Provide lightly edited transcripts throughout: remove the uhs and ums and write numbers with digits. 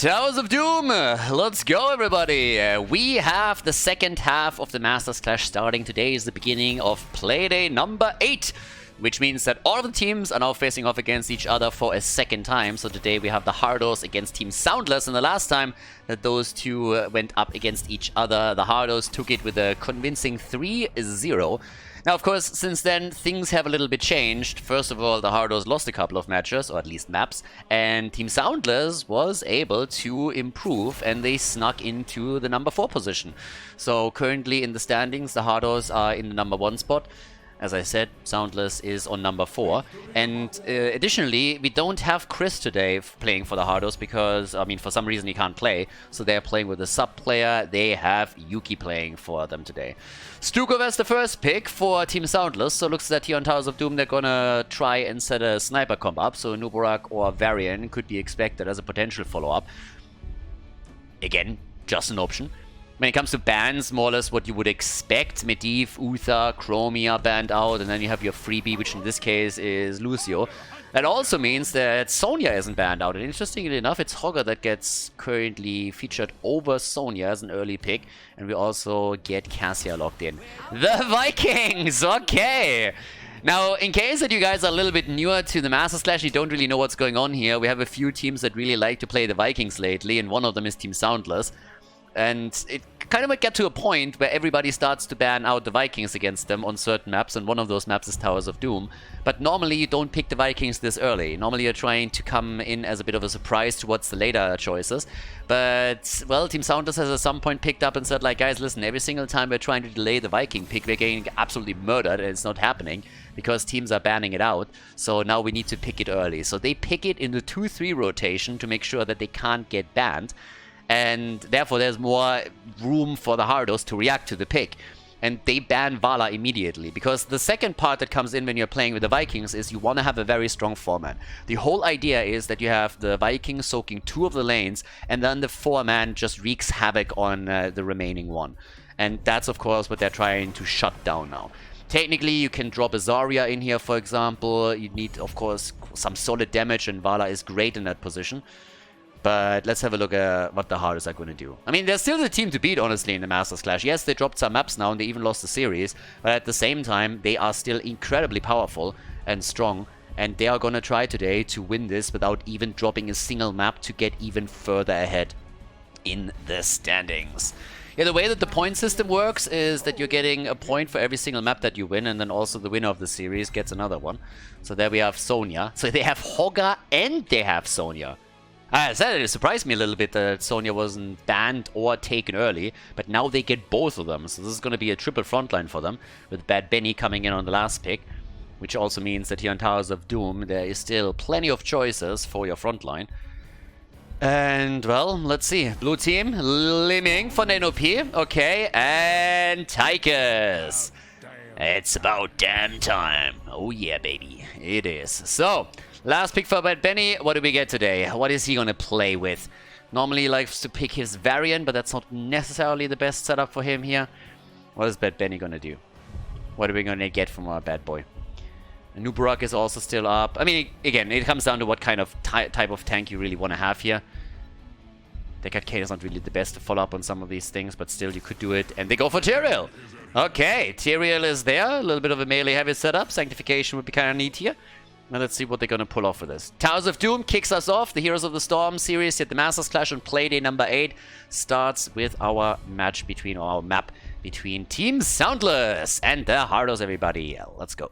Towers of Doom, let's go everybody! We have the second half of the Masters Clash starting. Today is the beginning of Playday number 8, which means that all of the teams are now facing off against each other for a second time. So today we have the Hardos against Team SoundLess, and the last time that those two went up against each other, the Hardos took it with a convincing 3-0. Now, of course, since then, things have a little bit changed. First of all, the Hardos lost a couple of matches, or at least maps, and Team SoundLess was able to improve, and they snuck into the number 4 position. So currently in the standings, the Hardos are in the number 1 spot. As I said, SoundLess is on number 4. And additionally, we don't have Chris today playing for the Hardos because, I mean, for some reason he can't play. So they're playing with a sub player. They have Yuki playing for them today. Stukov as the first pick for Team SoundLess. So looks that here on Towers of Doom they're gonna try and set a sniper comp up. So Nuborak or Varian could be expected as a potential follow-up. Again, just an option. When it comes to bans, more or less what you would expect. Medivh, Uther, Chromie are banned out, and then you have your freebie, which in this case is Lucio. That also means that Sonya isn't banned out, and interestingly enough, it's Hogger that gets currently featured over Sonya as an early pick, and we also get Cassia locked in. The Vikings! Okay! Now, in case that you guys are a little bit newer to the Masters Clash, you don't really know what's going on here, we have a few teams that really like to play the Vikings lately, and one of them is Team SoundLess. And it kind of might get to a point where everybody starts to ban out the Vikings against them on certain maps, and one of those maps is Towers of Doom. But normally you don't pick the Vikings this early. Normally you're trying to come in as a bit of a surprise towards the later choices. But, well, Team SoundLess has at some point picked up and said, like, guys, listen, every single time we're trying to delay the Viking pick, we're getting absolutely murdered, and it's not happening because teams are banning it out. So now we need to pick it early. So they pick it in the 2-3 rotation to make sure that they can't get banned. And therefore there's more room for the Hardos to react to the pick. And they ban Vala immediately, because the second part that comes in when you're playing with the Vikings is you want to have a very strong 4-man. The whole idea is that you have the Vikings soaking 2 of the lanes, and then the 4-man just wreaks havoc on the remaining 1. And that's of course what they're trying to shut down now. Technically, you can drop a Zarya in here, for example. You need, of course, some solid damage, and Vala is great in that position. But let's have a look at what the Hardos are going to do. I mean, they're still the team to beat, honestly, in the Masters Clash. Yes, they dropped some maps now, and they even lost the series. But at the same time, they are still incredibly powerful and strong. And they are going to try today to win this without even dropping a single map to get even further ahead in the standings. Yeah, the way that the point system works is that you're getting a point for every single map that you win, and then also the winner of the series gets another one. So there we have Sonya. So they have Hogger and they have Sonya. I said it surprised me a little bit that Sonya wasn't banned or taken early, but now they get both of them. So this is going to be a triple frontline for them, with Bad Benny coming in on the last pick, which also means that here on Towers of Doom there is still plenty of choices for your frontline. And, well, let's see. Blue team, Liming for NanoP, okay, and Tychus. It's about damn time. Oh yeah, baby, it is. So, last pick for Bad Benny. What do we get today? What is he going to play with? Normally he likes to pick his Varian, but that's not necessarily the best setup for him here. What is Bad Benny going to do? What are we going to get from our bad boy? Nuborak is also still up. I mean, again, it comes down to what kind of type of tank you really want to have here. Decisive is not really the best to follow up on some of these things, but still you could do it. And they go for Tyrael. Okay, Tyrael is there. A little bit of a melee heavy setup. Sanctification would be kind of neat here. Now let's see what they're going to pull off with this. Towers of Doom kicks us off. The Heroes of the Storm series at the Masters Clash on Playday number 8 starts with our match between, or our map between Team SoundLess and the Hardos, everybody. Let's go.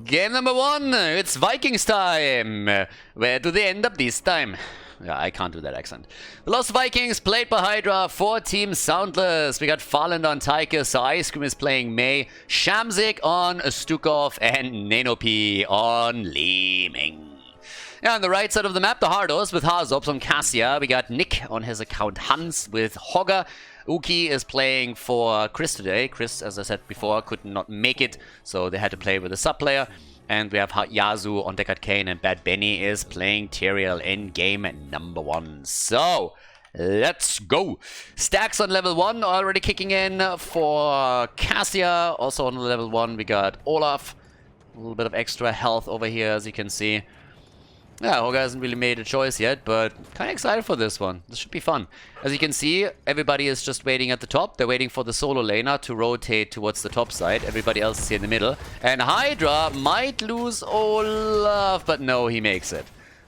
Game number 1, it's Vikings time. Where do they end up this time? Yeah, I can't do that accent. The Lost Vikings played by Hydra for Team SoundLess. We got Farland on Tychus, so Ice Cream is playing Mei, Shamzik on Stukov, and NanoP on Liming. Yeah, on the right side of the map, the Hardos with Harzops on Cassia. We got Nick on his account Hans with Hogger. Uki is playing for Chris today. Chris, as I said before, could not make it, so they had to play with a sub player. And we have Yazu on Decisive, and Bad Benny is playing Tyrael in game number 1. So, let's go. Stacks on level 1 already kicking in for Cassia. Also on level 1 we got Olaf. A little bit of extra health over here, as you can see. Yeah, Hoga hasn't really made a choice yet, but kind of excited for this one. This should be fun. As you can see, everybody is just waiting at the top. They're waiting for the solo laner to rotate towards the top side. Everybody else is here in the middle. And Hydra might lose Olaf, but no, he makes it.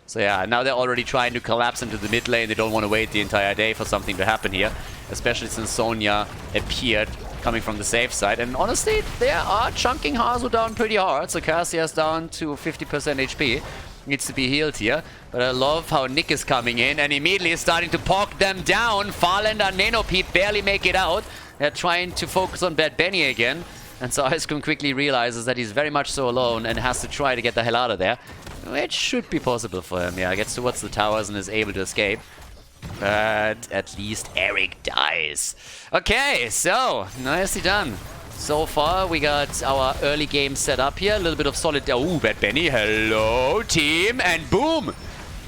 So yeah, now they're already trying to collapse into the mid lane. They don't want to wait the entire day for something to happen here, especially since Sonya appeared coming from the safe side. And honestly, they are chunking Hazu down pretty hard. So Cassia's down to 50% HP. Needs to be healed here. But I love how Nick is coming in and immediately is starting to poke them down. Farlander and Nanopeep barely make it out. They're trying to focus on Bad Benny again. And so Ice Cream quickly realizes that he's very much so alone and has to try to get the hell out of there. Which should be possible for him. Yeah, gets towards the towers and is able to escape. But at least Eric dies. Okay, so nicely done. So far, we got our early game set up here. A little bit of solid... Oh, Bad Benny. Hello, team. And boom!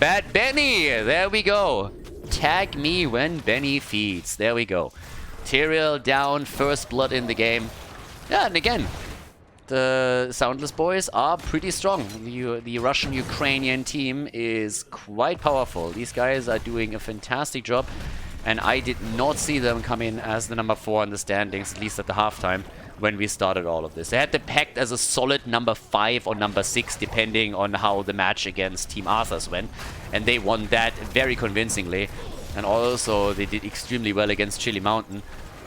Bad Benny. There we go. Tag me when Benny feeds. There we go. Tyrael down. First blood in the game. Yeah, and again, the SoundLess boys are pretty strong. The Russian-Ukrainian team is quite powerful. These guys are doing a fantastic job. And I did not see them come in as the number 4 in the standings, at least at the halftime, when we started all of this. They had the pact as a solid number 5 or number 6, depending on how the match against Team Arthas went. And they won that very convincingly. And also, they did extremely well against Chili Mountain,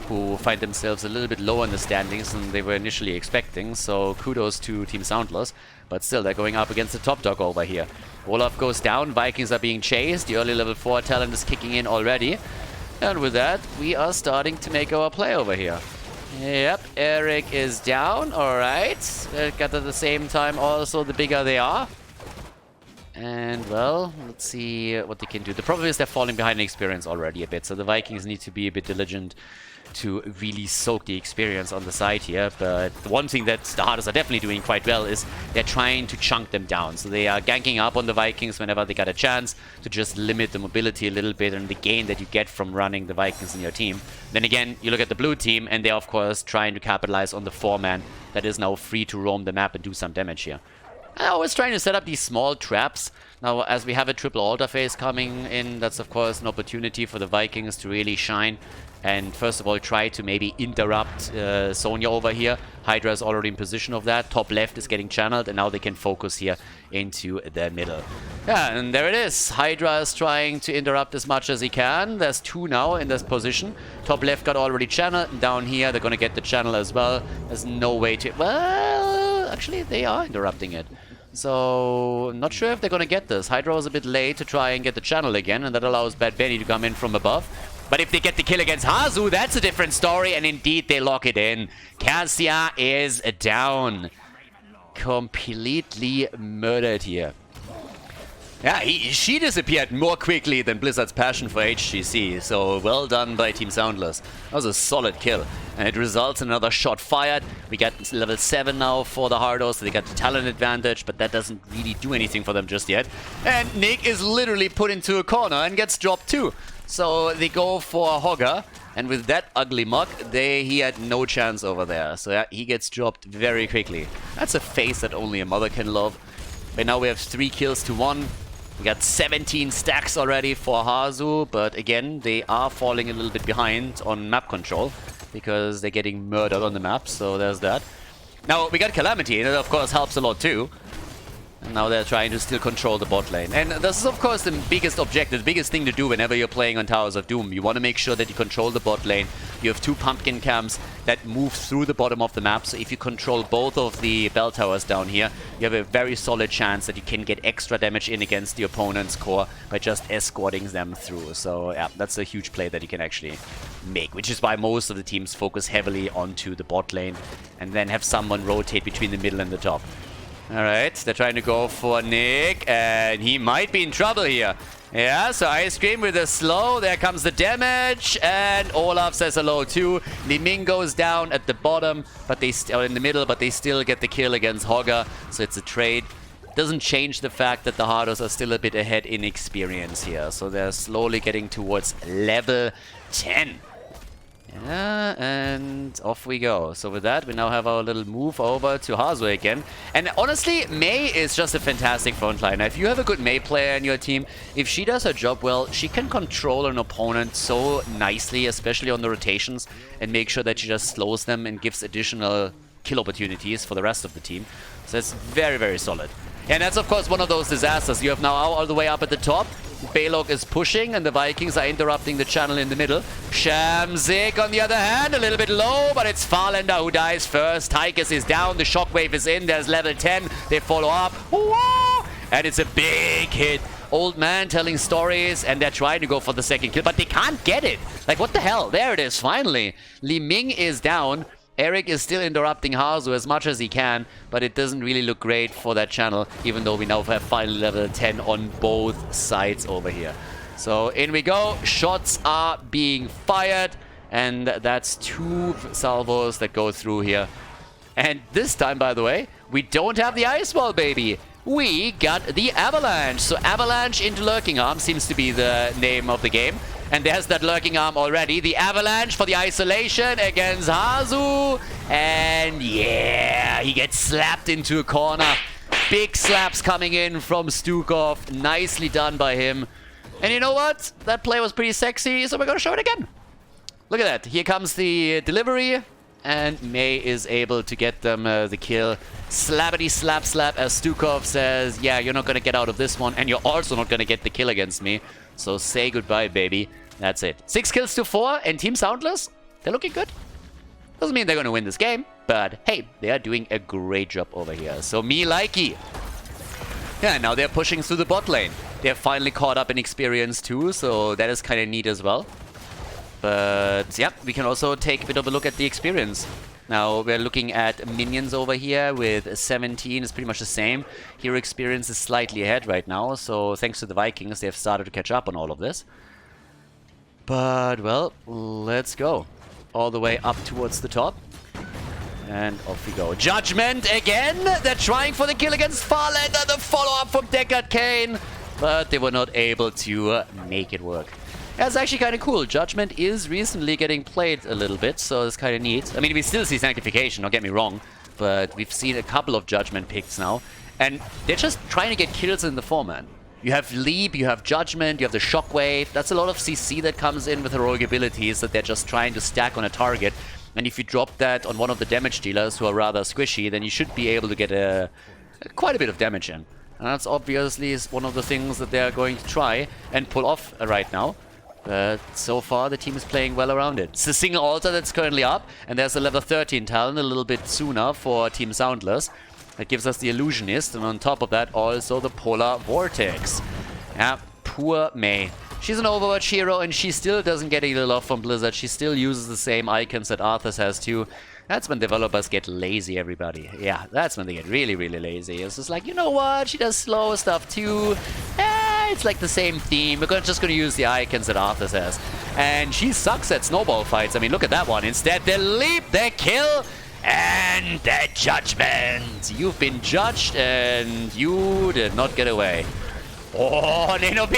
who find themselves a little bit lower in the standings than they were initially expecting. So kudos to Team SoundLess. But still, they're going up against the top dog over here. Olaf goes down, Vikings are being chased. The early level 4 talent is kicking in already. And with that, we are starting to make our play over here. Yep, Eric is down. Alright. Got at the same time also the bigger they are. And, well, let's see what they can do. The problem is they're falling behind in experience already a bit. So the Vikings need to be a bit diligent to really soak the experience on the side here. But the one thing that the Hardos are definitely doing quite well is they're trying to chunk them down. So they are ganking up on the Vikings whenever they got a chance to just limit the mobility a little bit and the gain that you get from running the Vikings in your team. Then again, you look at the blue team and they're of course trying to capitalize on the 4-man that is now free to roam the map and do some damage here. I'm always trying to set up these small traps. Now, as we have a triple altar phase coming in, that's of course an opportunity for the Vikings to really shine. And first of all, try to maybe interrupt Sonya over here. Hydra is already in position of that. Top left is getting channeled, and now they can focus here into the middle. Yeah, and there it is. Hydra is trying to interrupt as much as he can. There's 2 now in this position. Top left got already channeled, and down here they're going to get the channel as well. There's no way to... Well, actually, they are interrupting it. So, not sure if they're going to get this. Hydra was a bit late to try and get the channel again, and that allows Bad Benny to come in from above. But if they get the kill against Hazu, that's a different story, and indeed they lock it in. Cassia is down. Completely murdered here. Yeah, she disappeared more quickly than Blizzard's passion for HGC, so well done by Team SoundLess. That was a solid kill, and it results in another shot fired. We got level 7 now for the Hardos, so they got the talent advantage, but that doesn't really do anything for them just yet. And Nick is literally put into a corner and gets dropped too. So they go for Hogger, and with that ugly muck, he had no chance over there. So yeah, he gets dropped very quickly. That's a face that only a mother can love. But now we have 3 kills to 1. We got 17 stacks already for Hazu, but again, they are falling a little bit behind on map control because they're getting murdered on the map, so there's that. Now, we got Calamity, and that of course helps a lot too. And now they're trying to still control the bot lane. And this is of course the biggest objective, the biggest thing to do whenever you're playing on Towers of Doom. You want to make sure that you control the bot lane. You have 2 pumpkin camps that move through the bottom of the map. So if you control both of the bell towers down here, you have a very solid chance that you can get extra damage in against the opponent's core by just escorting them through. So yeah, that's a huge play that you can actually make, which is why most of the teams focus heavily onto the bot lane and then have someone rotate between the middle and the top. Alright, they're trying to go for Nick, and he might be in trouble here. Yeah, so Ice Cream with a slow, there comes the damage, and Olaf says hello too. Liming goes down at the bottom, but they in the middle, but they still get the kill against Hogger, so it's a trade. Doesn't change the fact that the Hardos are still a bit ahead in experience here, so they're slowly getting towards level 10. Yeah, and off we go. So with that, we now have our little move over to Hardos again. And honestly, Mei is just a fantastic frontliner. If you have a good Mei player in your team, if she does her job well, she can control an opponent so nicely, especially on the rotations, and make sure that she just slows them and gives additional kill opportunities for the rest of the team. So it's very, very solid. And that's, of course, one of those disasters. You have now all the way up at the top. Balog is pushing, and the Vikings are interrupting the channel in the middle. Shamzik, on the other hand, a little bit low, but it's Farlander who dies first. Tychus is down, the shockwave is in, there's level 10. They follow up. Whoa! And it's a big hit. Old man telling stories, and they're trying to go for the second kill, but they can't get it. Like, what the hell? There it is, finally. Li Ming is down. Eric is still interrupting Hazu as much as he can, but it doesn't really look great for that channel, even though we now have finally level 10 on both sides over here. So in we go. Shots are being fired, and that's 2 salvos that go through here. And this time, by the way, we don't have the ice wall, baby. We got the Avalanche. So Avalanche into Lurking Arm seems to be the name of the game. And there's that Lurking Arm already. The Avalanche for the isolation against Hazu. And yeah, he gets slapped into a corner. Big slaps coming in from Stukov. Nicely done by him. And you know what? That play was pretty sexy, so we're going to show it again. Look at that. Here comes the delivery. And Mei is able to get them the kill. Slappity slap slap, as Stukov says, yeah, you're not going to get out of this one. And you're also not going to get the kill against me. So say goodbye, baby. That's it. 6 kills to 4, and Team SoundLess, they're looking good. Doesn't mean they're going to win this game, but hey, they are doing a great job over here. So me likey. Yeah, now they're pushing through the bot lane. They're finally caught up in experience too, so that is kind of neat as well. But yeah, we can also take a bit of a look at the experience. Now we're looking at minions over here with 17. It's pretty much the same. Hero experience is slightly ahead right now, so thanks to the Vikings, they've started to catch up on all of this. But, well, let's go. All the way up towards the top. And off we go. Judgment again! They're trying for the kill against Farlander, the follow-up from Deckard Cain. But they were not able to make it work. That's actually kind of cool. Judgment is recently getting played a little bit, so it's kind of neat. I mean, we still see Sanctification, don't get me wrong. But we've seen a couple of Judgment picks now. And they're just trying to get kills in the foreman. You have Leap, you have Judgment, you have the Shockwave. That's a lot of CC that comes in with heroic abilities that they're just trying to stack on a target. And if you drop that on one of the damage dealers who are rather squishy, then you should be able to get quite a bit of damage in. And that's obviously one of the things that they're going to try and pull off right now. But so far, the team is playing well around it. It's a single altar that's currently up, and there's a level 13 talent a little bit sooner for Team SoundLess. That gives us the Illusionist, and on top of that, also the Polar Vortex. Yeah, poor Mei. She's an Overwatch hero, and she still doesn't get any love from Blizzard. She still uses the same icons that Arthas has too. That's when developers get lazy, everybody. Yeah, that's when they get really, really lazy. It's just like, you know what? She does slow stuff too. It's like the same theme. We're just going to use the icons that Arthas has. And she sucks at snowball fights. I mean, look at that one. Instead, the leap, the kill, and the judgment. You've been judged, and you did not get away. Oh, Nano B.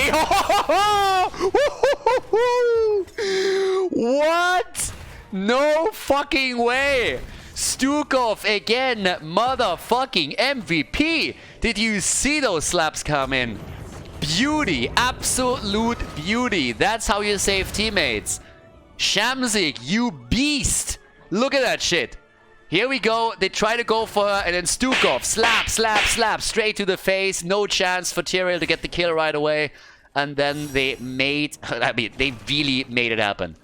What? No fucking way. Stukov again, motherfucking MVP. Did you see those slaps come in? Beauty, absolute beauty. That's how you save teammates. Shamzik, you beast. Look at that shit. Here we go. They try to go for her, and then Stukov, slap, slap, slap, straight to the face. No chance for Tyrael to get the kill right away. And then they made, I mean, they really made it happen.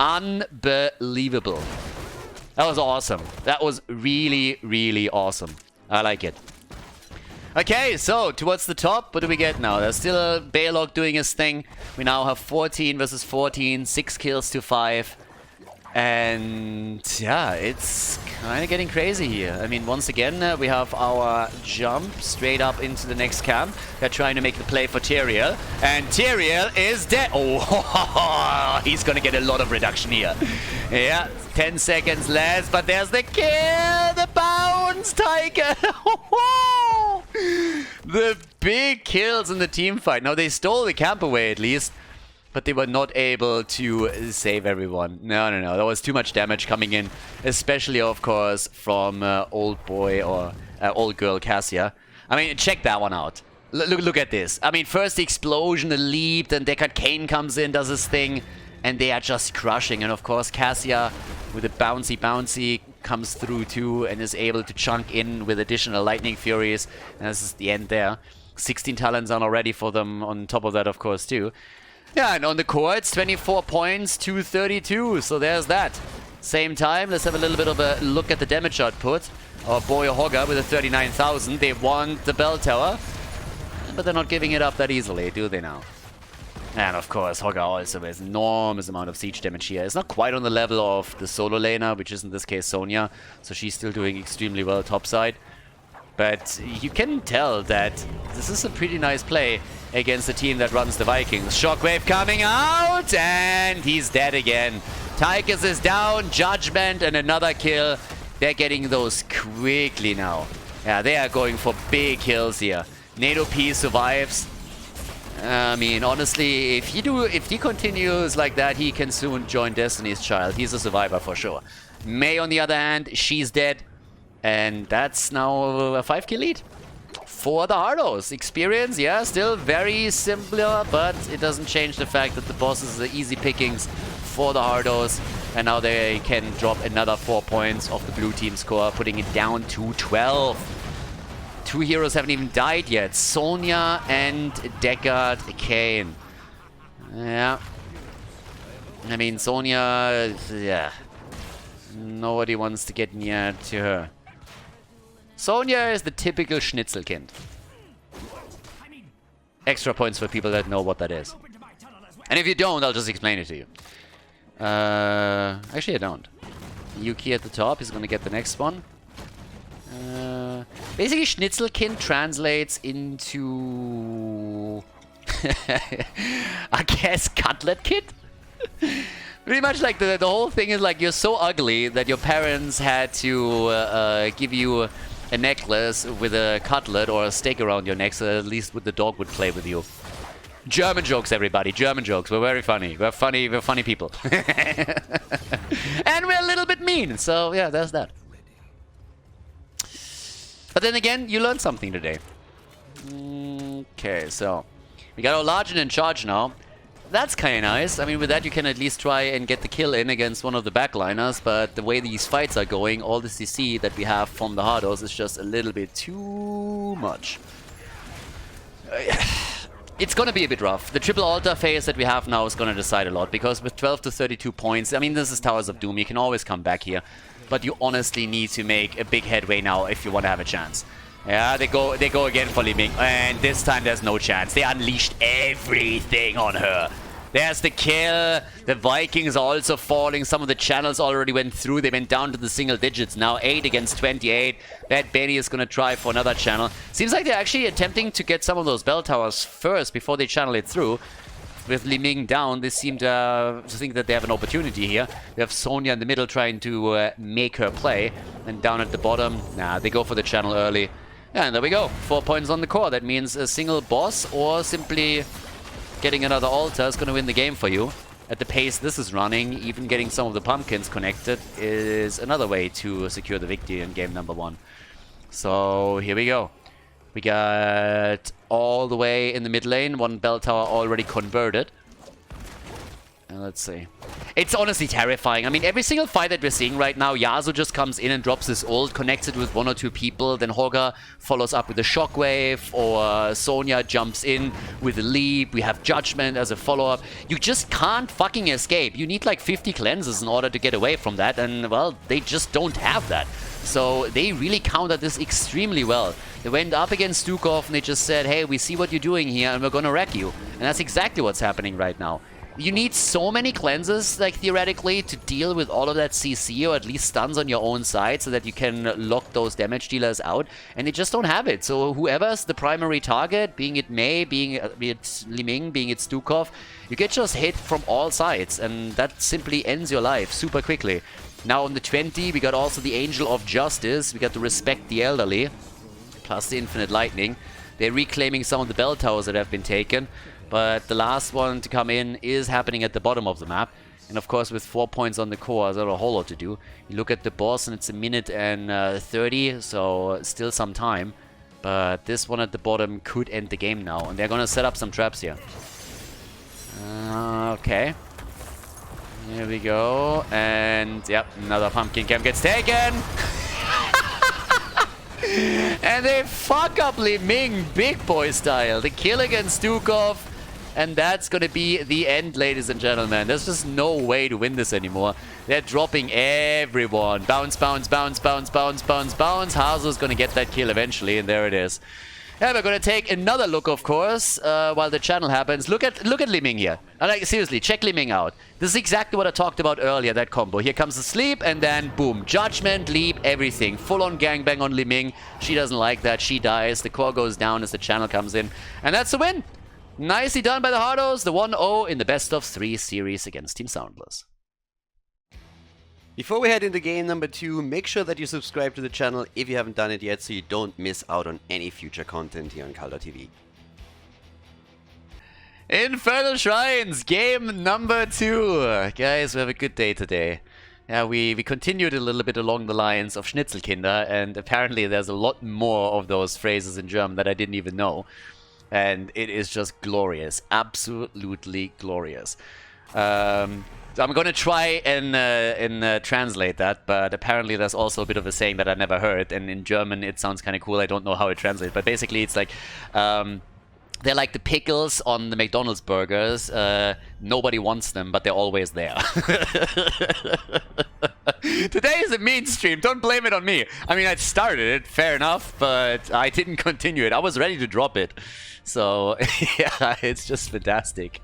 Unbelievable. That was awesome. That was really, really awesome. I like it. Okay, so towards the top, what do we get now? There's still Balog doing his thing. We now have 14 versus 14, 6 kills to 5. And yeah, it's kind of getting crazy here. I mean, once again, we have our jump straight up into the next camp. They're trying to make the play for Tyrael. And Tyrael is dead. Oh, he's going to get a lot of reduction here. Yeah, 10 seconds less, but there's the kill! The bounce, Tiger! The big kills in the team fight. Now, they stole the camp away at least. but they were not able to save everyone. No, no, no. There was too much damage coming in, especially, of course, from old boy or old girl Cassia. I mean, check that one out. Look at this. I mean, first the explosion, the leap, then Deckard Cain comes in, does his thing, and they are just crushing. And of course, Cassia with a bouncy comes through too and is able to chunk in with additional lightning furies. And this is the end there. 16 talents on already for them on top of that, of course, too. Yeah, and on the core, it's 24 points, 232. So there's that. Same time, let's have a little bit of a look at the damage output. Our boy Hogger with a 39,000. They want the bell tower, but they're not giving it up that easily, do they now? And of course, Hogger also has enormous amount of siege damage here. It's not quite on the level of the solo laner, which is in this case Sonya. So she's still doing extremely well topside. But you can tell that this is a pretty nice play against the team that runs the Vikings. Shockwave coming out, and he's dead again. Tychus is down, Judgment, and another kill. They're getting those quickly now. Yeah, they are going for big kills here. NATO P survives. I mean, honestly, if he continues like that, he can soon join Destiny's Child. He's a survivor for sure. Mei, on the other hand, she's dead. And that's now a 5-kill lead for the Hardos. Experience, yeah, still very similar, but it doesn't change the fact that the bosses are easy pickings for the Hardos. And now they can drop another 4 points off the blue team score, putting it down to 12. Two heroes haven't even died yet. Sonya and Deckard Cain. Yeah. I mean, Sonya, yeah. Nobody wants to get near to her. Sonya is the typical Schnitzelkind. Extra points for people that know what that is. And if you don't, I'll just explain it to you. Actually, I don't. Yuki at the top is going to get the next one. Basically, Schnitzelkind translates into... I guess Cutlet Kid? Pretty much like the whole thing is like you're so ugly that your parents had to give you a necklace with a cutlet or a stake around your neck so that at least the dog would play with you. German jokes, everybody. German jokes. We're very funny. We're funny people. And we're a little bit mean. So yeah, there's that. But then again, you learned something today. Okay, so we got our Largent in charge now. That's kind of nice. I mean, with that you can at least try and get the kill in against one of the backliners, but the way these fights are going, all the CC that we have from the Hardos is just a little bit too much. It's gonna be a bit rough. The triple altar phase that we have now is gonna decide a lot, because with 12 to 32 points, I mean, this is Towers of Doom, you can always come back here, but you honestly need to make a big headway now if you want to have a chance. Yeah, they go again for Li Ming, and this time there's no chance. They unleashed everything on her. There's the kill. The Vikings are also falling. Some of the channels already went through. They went down to the single digits now. 8 against 28. Bad Benny is going to try for another channel. Seems like they're actually attempting to get some of those bell towers first before they channel it through. With Li Ming down, they seem to think that they have an opportunity here. We have Sonya in the middle trying to make her play. And down at the bottom, nah, they go for the channel early. And there we go. 4 points on the core. That means a single boss or simply getting another altar is going to win the game for you. At the pace this is running, even getting some of the pumpkins connected is another way to secure the victory in game number 1. So here we go. We got all the way in the mid lane, one bell tower already converted. And let's see. It's honestly terrifying. I mean, every single fight that we're seeing right now, Yasuo just comes in and drops his ult, connects it with 1 or 2 people, then Hogger follows up with a shockwave, or Sonya jumps in with a leap. We have Judgment as a follow-up. You just can't fucking escape. You need like 50 cleanses in order to get away from that, and well, they just don't have that. So they really countered this extremely well. They went up against Stukov and they just said, hey, we see what you're doing here and we're gonna wreck you. And that's exactly what's happening right now. You need so many cleanses, like, theoretically, to deal with all of that CC, or at least stuns on your own side, so that you can lock those damage dealers out, and they just don't have it. So whoever's the primary target, being it Mei, be it Li Ming, being it Stukov, you get just hit from all sides, and that simply ends your life super quickly. Now on the 20, we got also the Angel of Justice, we got to Respect the Elderly, plus the Infinite Lightning. They're reclaiming some of the bell towers that have been taken. but the last one to come in is happening at the bottom of the map. And of course, with 4 points on the core, there's not a whole lot to do. You look at the boss and it's 1 minute and 30, so still some time. But this one at the bottom could end the game now, and they're gonna set up some traps here. Okay. Here we go, and yep, another pumpkin camp gets taken! And they fuck up Li Ming, big boy style. The kill against Dukov, and that's gonna be the end, ladies and gentlemen. There's just no way to win this anymore. They're dropping everyone. Bounce, bounce, bounce, bounce, bounce, bounce, bounce. Hazu's gonna get that kill eventually, and there it is. Yeah, we're gonna take another look, of course, while the channel happens. Look at Li Ming here. Like, seriously, check Li Ming out. This is exactly what I talked about earlier, that combo. Here comes the sleep, and then boom, judgment, leap, everything. Full-on gangbang on Li Ming. She doesn't like that. She dies. The core goes down as the channel comes in, and that's the win. Nicely done by the Hardos. The 1-0 in the best of 3 series against Team SoundLess. Before we head into game number 2, make sure that you subscribe to the channel if you haven't done it yet so you don't miss out on any future content here on Khaldor TV. Infernal Shrines, game number 2. Guys, we have a good day today. Yeah, we continued a little bit along the lines of Schnitzelkinder, and apparently there's a lot more of those phrases in German that I didn't even know. And it is just glorious. Absolutely glorious. So I'm going to try and translate that, but apparently there's also a bit of a saying that I never heard, and in German it sounds kind of cool. I don't know how it translates, but basically it's like, they're like the pickles on the McDonald's burgers. Nobody wants them, but they're always there. Today is a mean stream. Don't blame it on me. I mean, I started it, fair enough, but I didn't continue it. I was ready to drop it. So, yeah, it's just fantastic.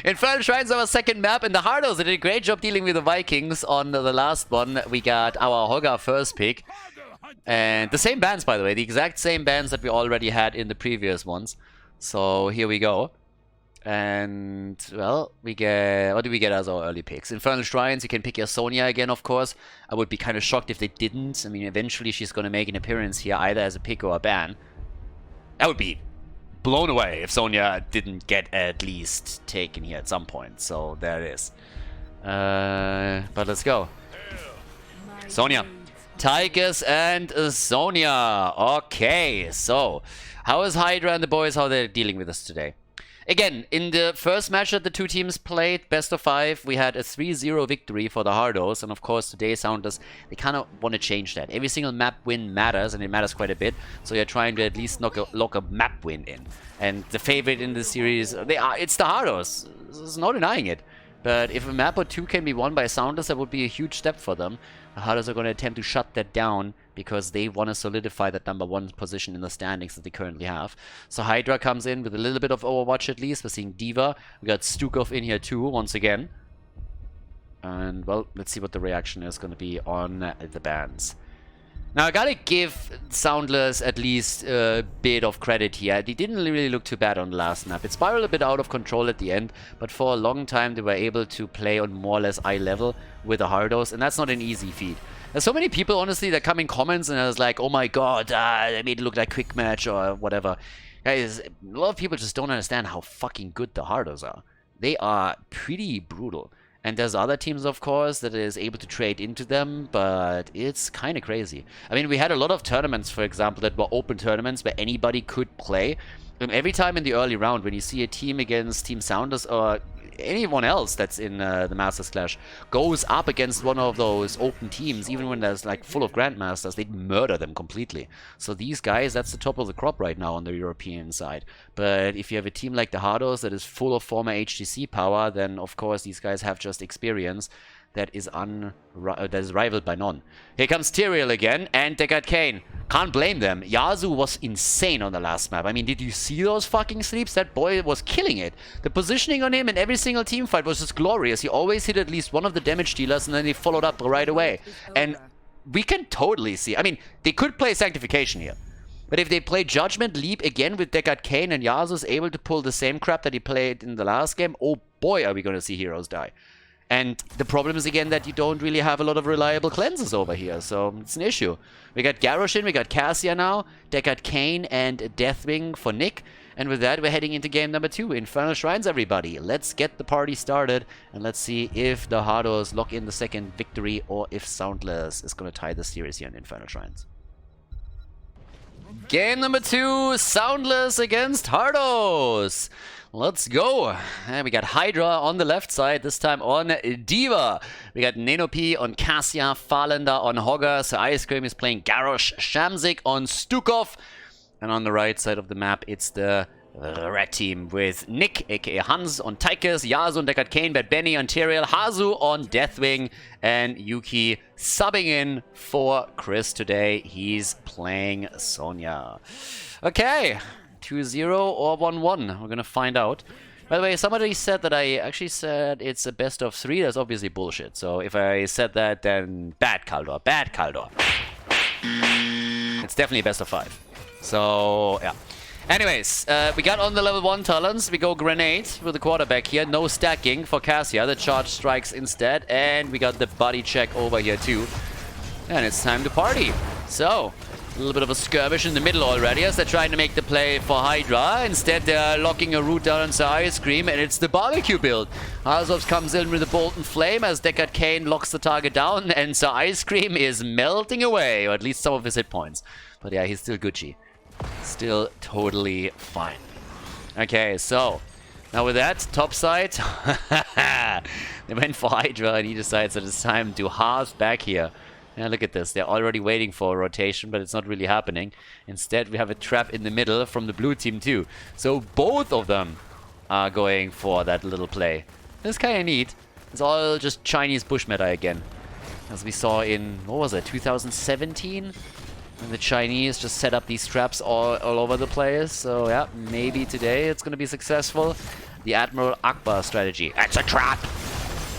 Infernal Shrines, our second map, and the Hardos did a great job dealing with the Vikings on the last one. We got our Hoggar first pick. And the same bands, by the way. The exact same bands that we already had in the previous ones. So, here we go. And, well, we get... What do we get as our early picks? Infernal Shrines, you can pick your Sonya again, of course. I would be kind of shocked if they didn't. I mean, eventually she's going to make an appearance here, either as a pick or a ban. That would be blown away if Sonya didn't get at least taken here at some point. So, there it is. But let's go. Sonya. Tigers and Sonya. Okay, so... How is Hydra and the boys, how they're dealing with us today? Again, in the first match that the two teams played, best of 5, we had a 3-0 victory for the Hardos. And of course, today SoundLess, they kind of want to change that. Every single map win matters, and it matters quite a bit. So you're trying to at least lock a map win in. And the favorite in the series, it's the Hardos. There's no denying it. But if a map or 2 can be won by SoundLess, that would be a huge step for them. The Hardos are going to attempt to shut that down because they want to solidify that #1 position in the standings that they currently have. So Hydra comes in with a little bit of Overwatch at least. We're seeing Diva. We got Stukov in here too, once again. And, well, let's see what the reaction is going to be on the bans. Now, I gotta give SoundLess at least a bit of credit here. They didn't really look too bad on the last map. It spiraled a bit out of control at the end, but for a long time they were able to play on more or less eye level with the Hardos, and that's not an easy feat. There's so many people, honestly, that come in comments and it's like, oh my god, they made it look like quick match or whatever. Guys, a lot of people just don't understand how fucking good the Hardos are. They are pretty brutal. And there's other teams, of course, that is able to trade into them, but it's kind of crazy. I mean, we had a lot of tournaments, for example, that were open tournaments where anybody could play. And every time in the early round, when you see a team against Team SoundLess or anyone else that's in the Masters Clash goes up against one of those open teams, even when there's like full of Grandmasters, they'd murder them completely. So these guys, that's the top of the crop right now on the European side. But if you have a team like the Hardos that is full of former HGC power, then of course these guys have just experience that is rivaled by none. Here comes Tyrael again, and they got Kane. Can't blame them. Yasuo was insane on the last map. I mean, did you see those fucking sleeps? That boy was killing it. The positioning on him in every single team fight was just glorious. He always hit at least one of the damage dealers, and then he followed up right away. And we can totally see. I mean, they could play Sanctification here. But if they play Judgment Leap again with Deckard Cain and Yasuo's able to pull the same crap that he played in the last game, oh boy, are we going to see heroes die. And the problem is again that you don't really have a lot of reliable cleanses over here, so it's an issue. We got Garroshin, we got Cassia now, Deckard Cain and Deathwing for Nick. And with that, we're heading into game number 2. Infernal Shrines, everybody. Let's get the party started. And let's see if the Hardos lock in the second victory or if SoundLess is going to tie the series here in Infernal Shrines. Game number 2, SoundLess against Hardos. Let's go. And we got Hydra on the left side, this time on Diva. We got Nenopi on Cassia, Falender on Hogger. So Ice Cream is playing Garrosh, Shamzik on Stukov. And on the right side of the map, it's the red team with Nick, aka Hans, on Tychus, Yasu on Deckard Cain, Bad Benny on Tyrael, Hazu on Deathwing, and Yuki subbing in for Chris today. He's playing Sonya. Okay, 2-0 or 1-1. We're gonna find out. By the way, somebody said that I actually said it's a best of 3. That's obviously bullshit. So if I said that, then bad Khaldor. Bad Khaldor. It's definitely a best of 5. So, yeah. Anyways, we got on the level 1 talents. We go Grenade with the quarterback here. No stacking for Cassia. The charge strikes instead. And we got the body check over here too. And it's time to party. So, a little bit of a skirmish in the middle already as they're trying to make the play for Hydra. Instead, they're locking a route down into Ice Cream, and it's the barbecue build. Azovs comes in with a Bolt and Flame as Deckard Cain locks the target down, and Sir Ice Cream is melting away, or at least some of his hit points. But yeah, he's still Gucci. Still totally fine. Okay, so now with that, top side, they went for Hydra, and he decides that it's time to halve back here. Yeah, look at this. They're already waiting for a rotation, but it's not really happening. Instead, we have a trap in the middle from the blue team too. So both of them are going for that little play. That's kind of neat. It's all just Chinese bush meta again. As we saw in, what was it, 2017? And the Chinese just set up these traps all over the place. So yeah, maybe today it's going to be successful. The Admiral Akbar strategy. It's a trap!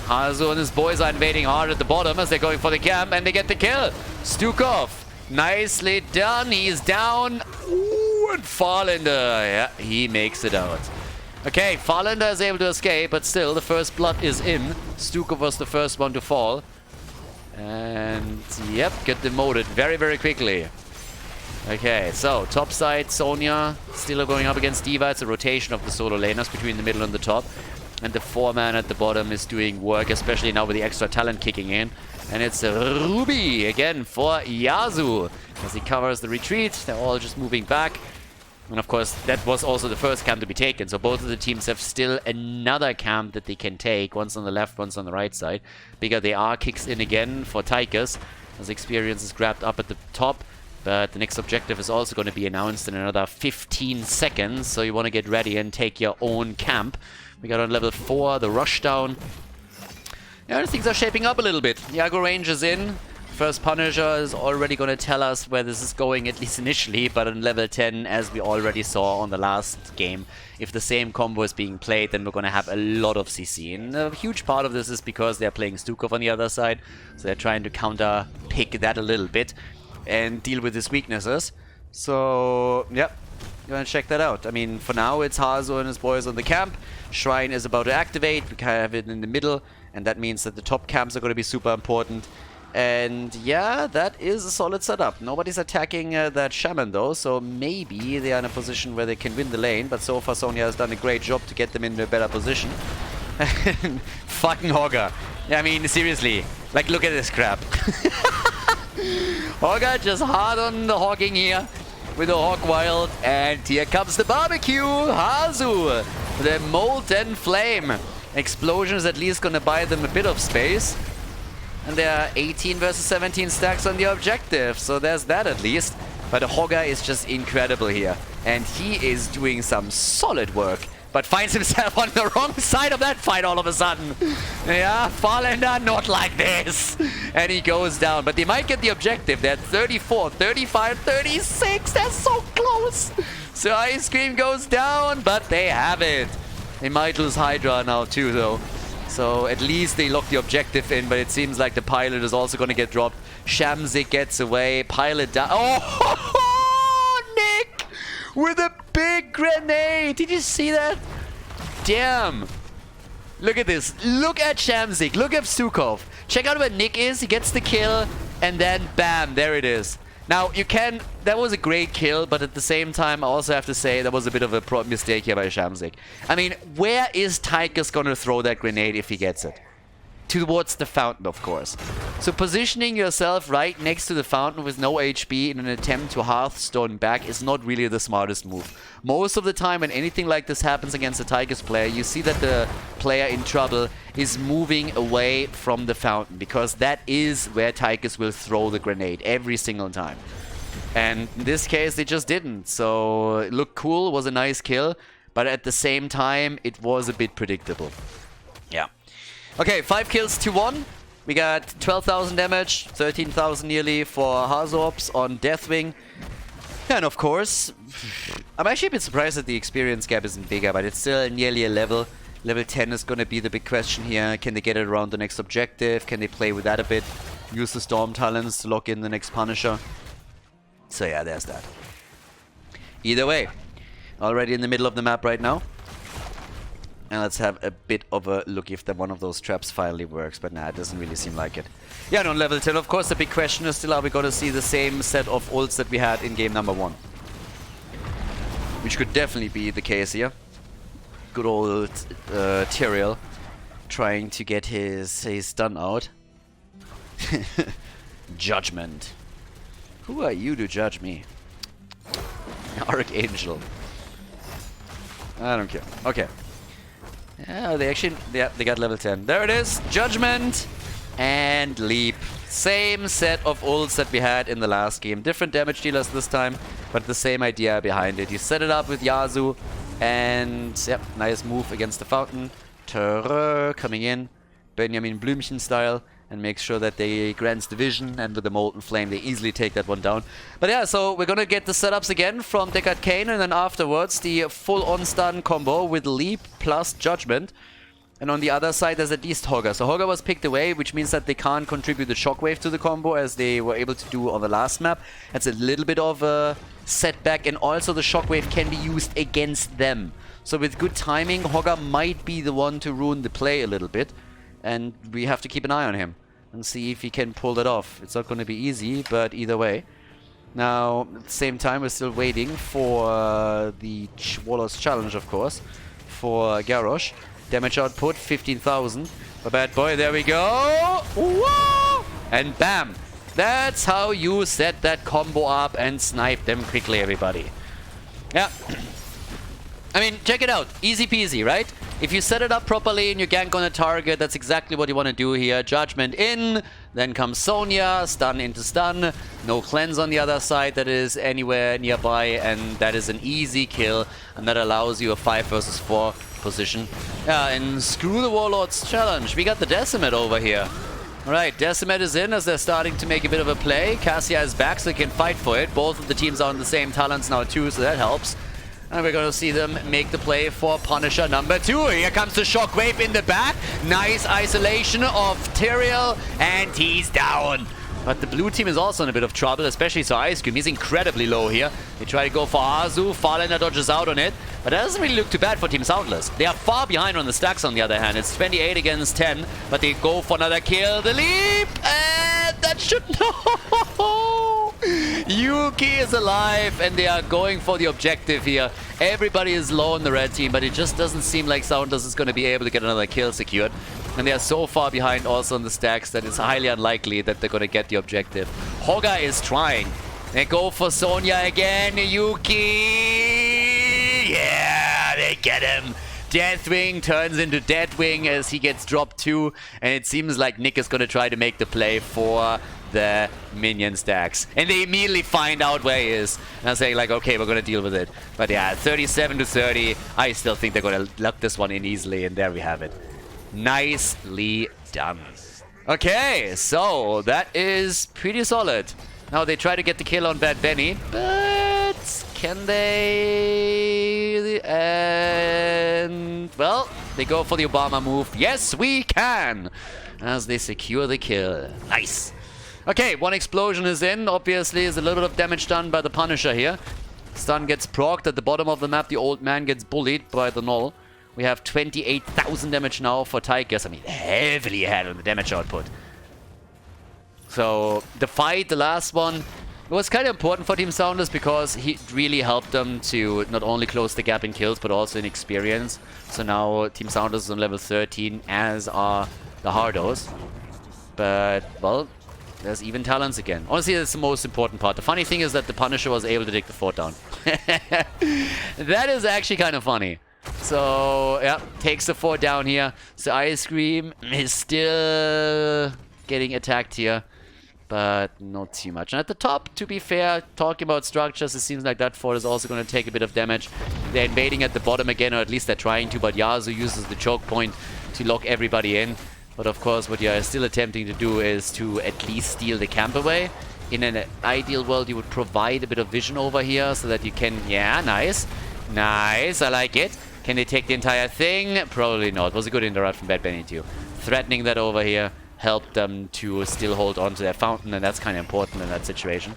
Hazu and his boys are invading hard at the bottom as they're going for the camp, and they get the kill. Stukov, nicely done. He's down. Ooh, and Farlander, yeah, he makes it out. Okay, Farlander is able to escape, but still, the first blood is in. Stukov was the first one to fall. And, yep, get demoted very, very quickly. Okay, so, top side, Sonya, still going up against Diva. It's a rotation of the solo laners between the middle and the top. And the 4-man at the bottom is doing work, especially now with the extra talent kicking in. And it's Ruby again for Yasu as he covers the retreat. They're all just moving back. And of course, that was also the first camp to be taken. So both of the teams have still another camp that they can take. One's on the left, one's on the right side. Bigger they are, kicks in again for Tychus as experience is grabbed up at the top. But the next objective is also going to be announced in another 15 seconds. So you want to get ready and take your own camp. We got on level 4, the rushdown. Yeah, things are shaping up a little bit. Yago range is in. First Punisher is already going to tell us where this is going, at least initially. But on level 10, as we already saw on the last game, if the same combo is being played, then we're going to have a lot of CC. And a huge part of this is because they're playing Stukov on the other side. So they're trying to counter pick that a little bit and deal with his weaknesses. So, yep. Gonna check that out. I mean, for now, it's Hazu and his boys on the camp. Shrine is about to activate. We kind of have it in the middle, and that means that the top camps are going to be super important. And yeah, that is a solid setup. Nobody's attacking that Shaman though, so maybe they are in a position where they can win the lane. But so far, Sonya has done a great job to get them in a better position. Fucking Hogger. I mean, seriously, like, look at this crap. Hogger just hard on the hogging here with the Hog Wild, and here comes the barbecue. Hazu, the molten flame. Explosion is at least gonna buy them a bit of space. And there are 18 versus 17 stacks on the objective, so there's that at least. But the Hogger is just incredible here, and he is doing some solid work, but finds himself on the wrong side of that fight all of a sudden. Yeah, Farlander, not like this. And he goes down, but they might get the objective. They're at 34, 35, 36. They're so close. So Ice Cream goes down, but they have it. They might lose Hydra now too, though. So at least they lock the objective in, but it seems like the pilot is also going to get dropped. Shamzik gets away. Pilot down. Oh, Nick! With a big grenade! Did you see that? Damn! Look at this. Look at Shamzik. Look at Stukov. Check out where Nick is. He gets the kill. And then, bam, there it is. Now, that was a great kill, but at the same time, I also have to say that was a bit of a mistake here by Shamsik. I mean, where is Tychus gonna throw that grenade if he gets it? Towards the fountain, of course. So positioning yourself right next to the fountain with no HP in an attempt to Hearthstone back is not really the smartest move. Most of the time when anything like this happens against a Tychus player, you see that the player in trouble is moving away from the fountain, because that is where Tychus will throw the grenade every single time. And in this case, they just didn't. So it looked cool, was a nice kill, but at the same time, it was a bit predictable. Yeah. Okay, 5 kills to 1. We got 12,000 damage, 13,000 nearly for Hazorps on Deathwing. And of course, I'm actually a bit surprised that the experience gap isn't bigger, but it's still nearly a level. Level 10 is going to be the big question here. Can they get it around the next objective? Can they play with that a bit? Use the Storm Talons to lock in the next Punisher. So yeah, there's that. Either way, already in the middle of the map right now. And let's have a bit of a look if one of those traps finally works. But nah, it doesn't really seem like it. Yeah, and on level 10, of course, the big question is still, are we going to see the same set of ults that we had in game number 1? Which could definitely be the case here. Good old Tyrael trying to get his stun out. Judgment. Who are you to judge me? Archangel. I don't care. Okay. Yeah, they got level 10. There it is. Judgment and Leap. Same set of ults that we had in the last game. Different damage dealers this time, but the same idea behind it. You set it up with Yasuo, and yep, nice move against the fountain. Terror coming in, Benjamin Blümchen style, and make sure that they grants the vision, and with the Molten Flame they easily take that one down. But yeah, so we're gonna get the setups again from Deckard Cain, and then afterwards the full on stun combo with Leap plus Judgment. And on the other side there's at least Hogger. So Hogger was picked away, which means that they can't contribute the Shockwave to the combo as they were able to do on the last map. That's a little bit of a setback, and also the Shockwave can be used against them. So with good timing, Hogger might be the one to ruin the play a little bit. And we have to keep an eye on him and see if he can pull that off. It's not going to be easy, but either way. Now, at the same time, we're still waiting for the Warlord's Challenge, of course, for Garrosh. Damage output, 15,000. My bad boy, there we go! Whoa! And bam! That's how you set that combo up and snipe them quickly, everybody. Yeah. I mean, check it out. Easy peasy, right? If you set it up properly and you gank on a target, that's exactly what you want to do here. Judgment in, then comes Sonya, stun into stun. No cleanse on the other side that is anywhere nearby, and that is an easy kill, and that allows you a 5 versus 4 position. Yeah, and screw the Warlord's Challenge. We got the Decimate over here. Alright, Decimate is in as they're starting to make a bit of a play. Cassia is back so they can fight for it. Both of the teams are on the same talents now too, so that helps. And we're going to see them make the play for Punisher number 2. Here comes the Shockwave in the back. Nice isolation of Tyrael, and he's down. But the blue team is also in a bit of trouble, especially so Ice Cream. He's incredibly low here. They try to go for Azu. Farlander dodges out on it. But that doesn't really look too bad for Team SoundLess. They are far behind on the stacks on the other hand. It's 28 against 10. But they go for another kill. The leap! And that should... No! Yuki is alive, and they are going for the objective here. Everybody is low on the red team, but it just doesn't seem like SoundLess is going to be able to get another kill secured. And they are so far behind also on the stacks that it's highly unlikely that they're going to get the objective. Hogger is trying. They go for Sonya again. Yuki! Yeah, they get him. Deathwing turns into Deadwing as he gets dropped too. And it seems like Nick is going to try to make the play for the minion stacks. And they immediately find out where he is. And I'm saying like, okay, we're going to deal with it. But yeah, 37 to 30. I still think they're going to lock this one in easily. And there we have it. Nicely done. Okay, so that is pretty solid. Now they try to get the kill on Bad Benny, but can they? And well, they go for the Obama move. Yes, we can, as they secure the kill. Nice. Okay, one explosion is in. Obviously, is a little bit of damage done by the Punisher here. Stun gets procced at the bottom of the map. The old man gets bullied by the Null. We have 28,000 damage now for Tychus. I mean, heavily ahead on the damage output. So, the fight, the last one, was kind of important for Team SoundLess because he really helped them to not only close the gap in kills, but also in experience. So now Team SoundLess is on level 13, as are the Hardos. But, well, there's even talents again. Honestly, that's the most important part. The funny thing is that the Punisher was able to take the fort down. That is actually kind of funny. So, yeah, takes the fort down here. So Ice Cream is still getting attacked here, but not too much. And at the top, to be fair, talking about structures, it seems like that fort is also going to take a bit of damage. They're invading at the bottom again, or at least they're trying to, but Yasuo uses the choke point to lock everybody in. But of course, what you're still attempting to do is to at least steal the camp away. In an ideal world, you would provide a bit of vision over here so that you can... Yeah, nice. Nice, I like it. Can they take the entire thing? Probably not. It was a good interrupt from Bad Benny too. Threatening that over here helped them to still hold on to their fountain, and that's kind of important in that situation.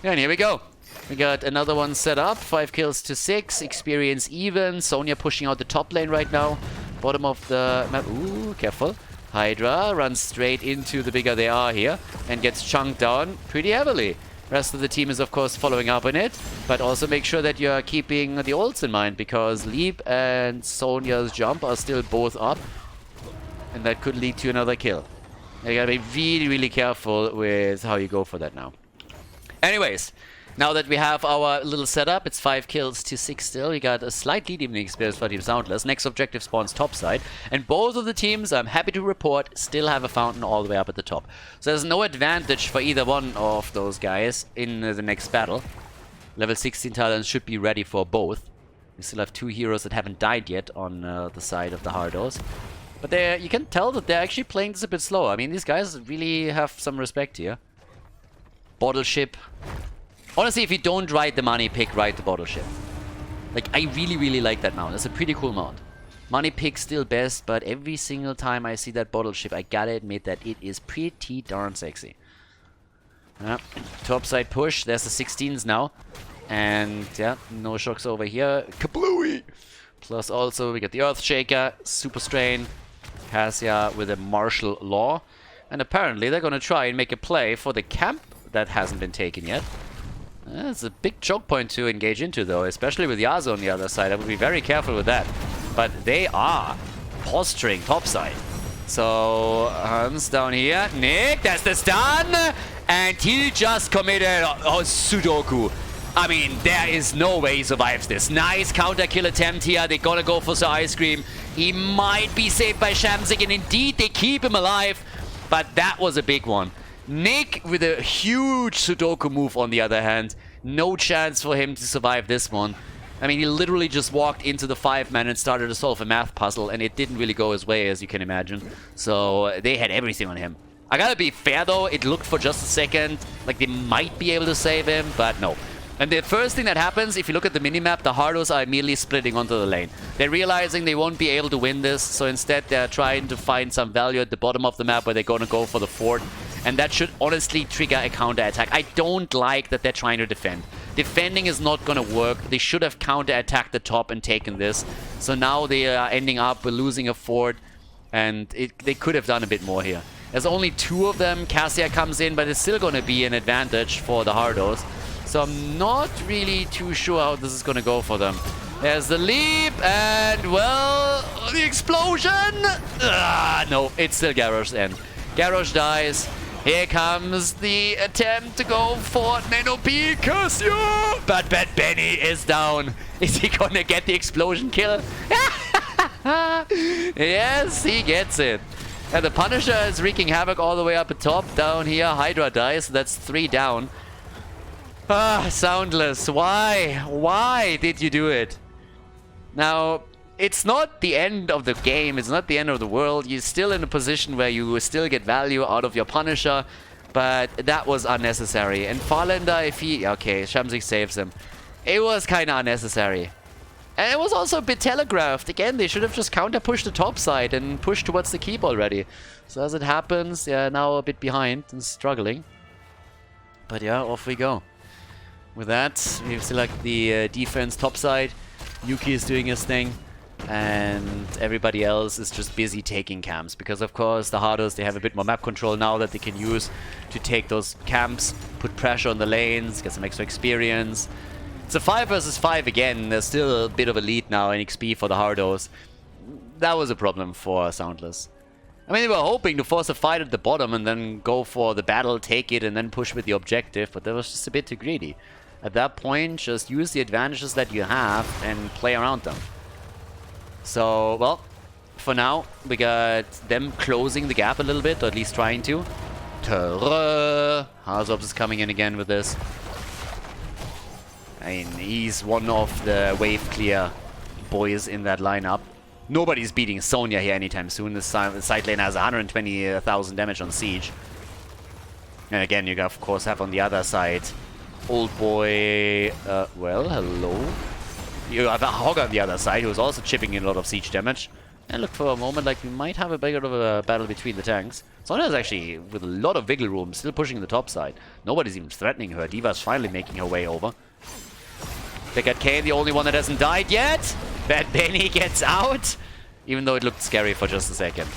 And here we go. We got another one set up. 5 kills to 6. Experience even. Sonya pushing out the top lane right now. Bottom of the map. Ooh, careful. Hydra runs straight into the bigger they are here and gets chunked down pretty heavily. Rest of the team is, of course, following up on it, but also make sure that you're keeping the ults in mind, because Leap and Sonya's jump are still both up, and that could lead to another kill. You gotta be really, really careful with how you go for that now. Anyways, now that we have our little setup, it's 5 kills to 6 still. We got a slight lead evening experience for Team SoundLess. Next objective spawns topside. And both of the teams, I'm happy to report, still have a fountain all the way up at the top. So there's no advantage for either one of those guys in the next battle. Level 16 talents should be ready for both. We still have 2 heroes that haven't died yet on the side of the Hardos. But you can tell that they're actually playing this a bit slower. I mean, these guys really have some respect here. Bottle ship. Honestly, if you don't ride the money pick, ride the bottle ship. Like, I really, really like that mount. That's a pretty cool mount. Money pick still best, but every single time I see that bottle ship, I gotta admit that it is pretty darn sexy. Topside push. There's the 16s now. And, yeah, no shocks over here. Kablooey! Plus also, we got the Earthshaker, Super Strain, Cassia with a Martial Law. And apparently, they're gonna try and make a play for the camp that hasn't been taken yet. It's a big choke point to engage into, though, especially with Yasuo on the other side. I would be very careful with that. But they are posturing topside. So, Hans down here. Nick, that's the stun! And he just committed Sudoku. I mean, there is no way he survives this. Nice counter kill attempt here. They're gonna go for the Ice Cream. He might be saved by Shamsik, and indeed they keep him alive. But that was a big one. Nick with a huge Sudoku move on the other hand. No chance for him to survive this one. I mean, he literally just walked into the 5-man and started to solve a math puzzle, and it didn't really go his way, as you can imagine. So they had everything on him. I gotta be fair though, it looked for just a second like they might be able to save him, but no. And the first thing that happens, if you look at the minimap, the Hardos are immediately splitting onto the lane. They're realizing they won't be able to win this, so instead they're trying to find some value at the bottom of the map where they're gonna go for the fort. And that should honestly trigger a counter-attack. I don't like that they're trying to defend. Defending is not gonna work. They should have counter-attacked the top and taken this. So now they are ending up losing a fort, and they could have done a bit more here. There's only 2 of them. Cassia comes in, but it's still gonna be an advantage for the Hardos. So I'm not really too sure how this is gonna go for them. There's the leap, and well, the explosion! No, it's still Garrosh's end. Garrosh dies. Here comes the attempt to go for Nano P. Cassia! But Bad Benny is down. Is he gonna get the explosion kill? Yes, he gets it. And the Punisher is wreaking havoc all the way up at top. Down here, Hydra dies. That's 3 down. SoundLess, why? Why did you do it? Now, it's not the end of the game, it's not the end of the world. You're still in a position where you still get value out of your Punisher, but that was unnecessary. And Farlander, if he... Okay, Shamsik saves him. It was kind of unnecessary. And it was also a bit telegraphed. Again, they should have just counter-pushed the top side and pushed towards the keep already. So as it happens, yeah, now a bit behind and struggling. But yeah, off we go. With that, we select the defense top side. Yuki is doing his thing. and everybody else is just busy taking camps. Because of course the Hardos, they have a bit more map control now that they can use to take those camps, put pressure on the lanes, get some extra experience. It's a 5 versus 5 again. There's still a bit of a lead now in XP for the Hardos. That was a problem for SoundLess. I mean, they were hoping to force a fight at the bottom and then go for the battle, take it, and then push with the objective, but that was just a bit too greedy. At that point, just use the advantages that you have and play around them. So, well, for now, we got them closing the gap a little bit, or at least trying to. Hardos is coming in again with this. I mean, he's one of the wave clear boys in that lineup. Nobody's beating Sonya here anytime soon. This side lane has 120,000 damage on siege. And again, you of course have on the other side Old Boy, well, hello. You have a Hog on the other side who's also chipping in a lot of siege damage. And look, for a moment like we might have a bit of a battle between the tanks. Sonya is actually, with a lot of wiggle room, still pushing the top side. Nobody's even threatening her. Diva's finally making her way over. Deckard Kane, the only one that hasn't died yet. Bad Benny gets out, even though it looked scary for just a second.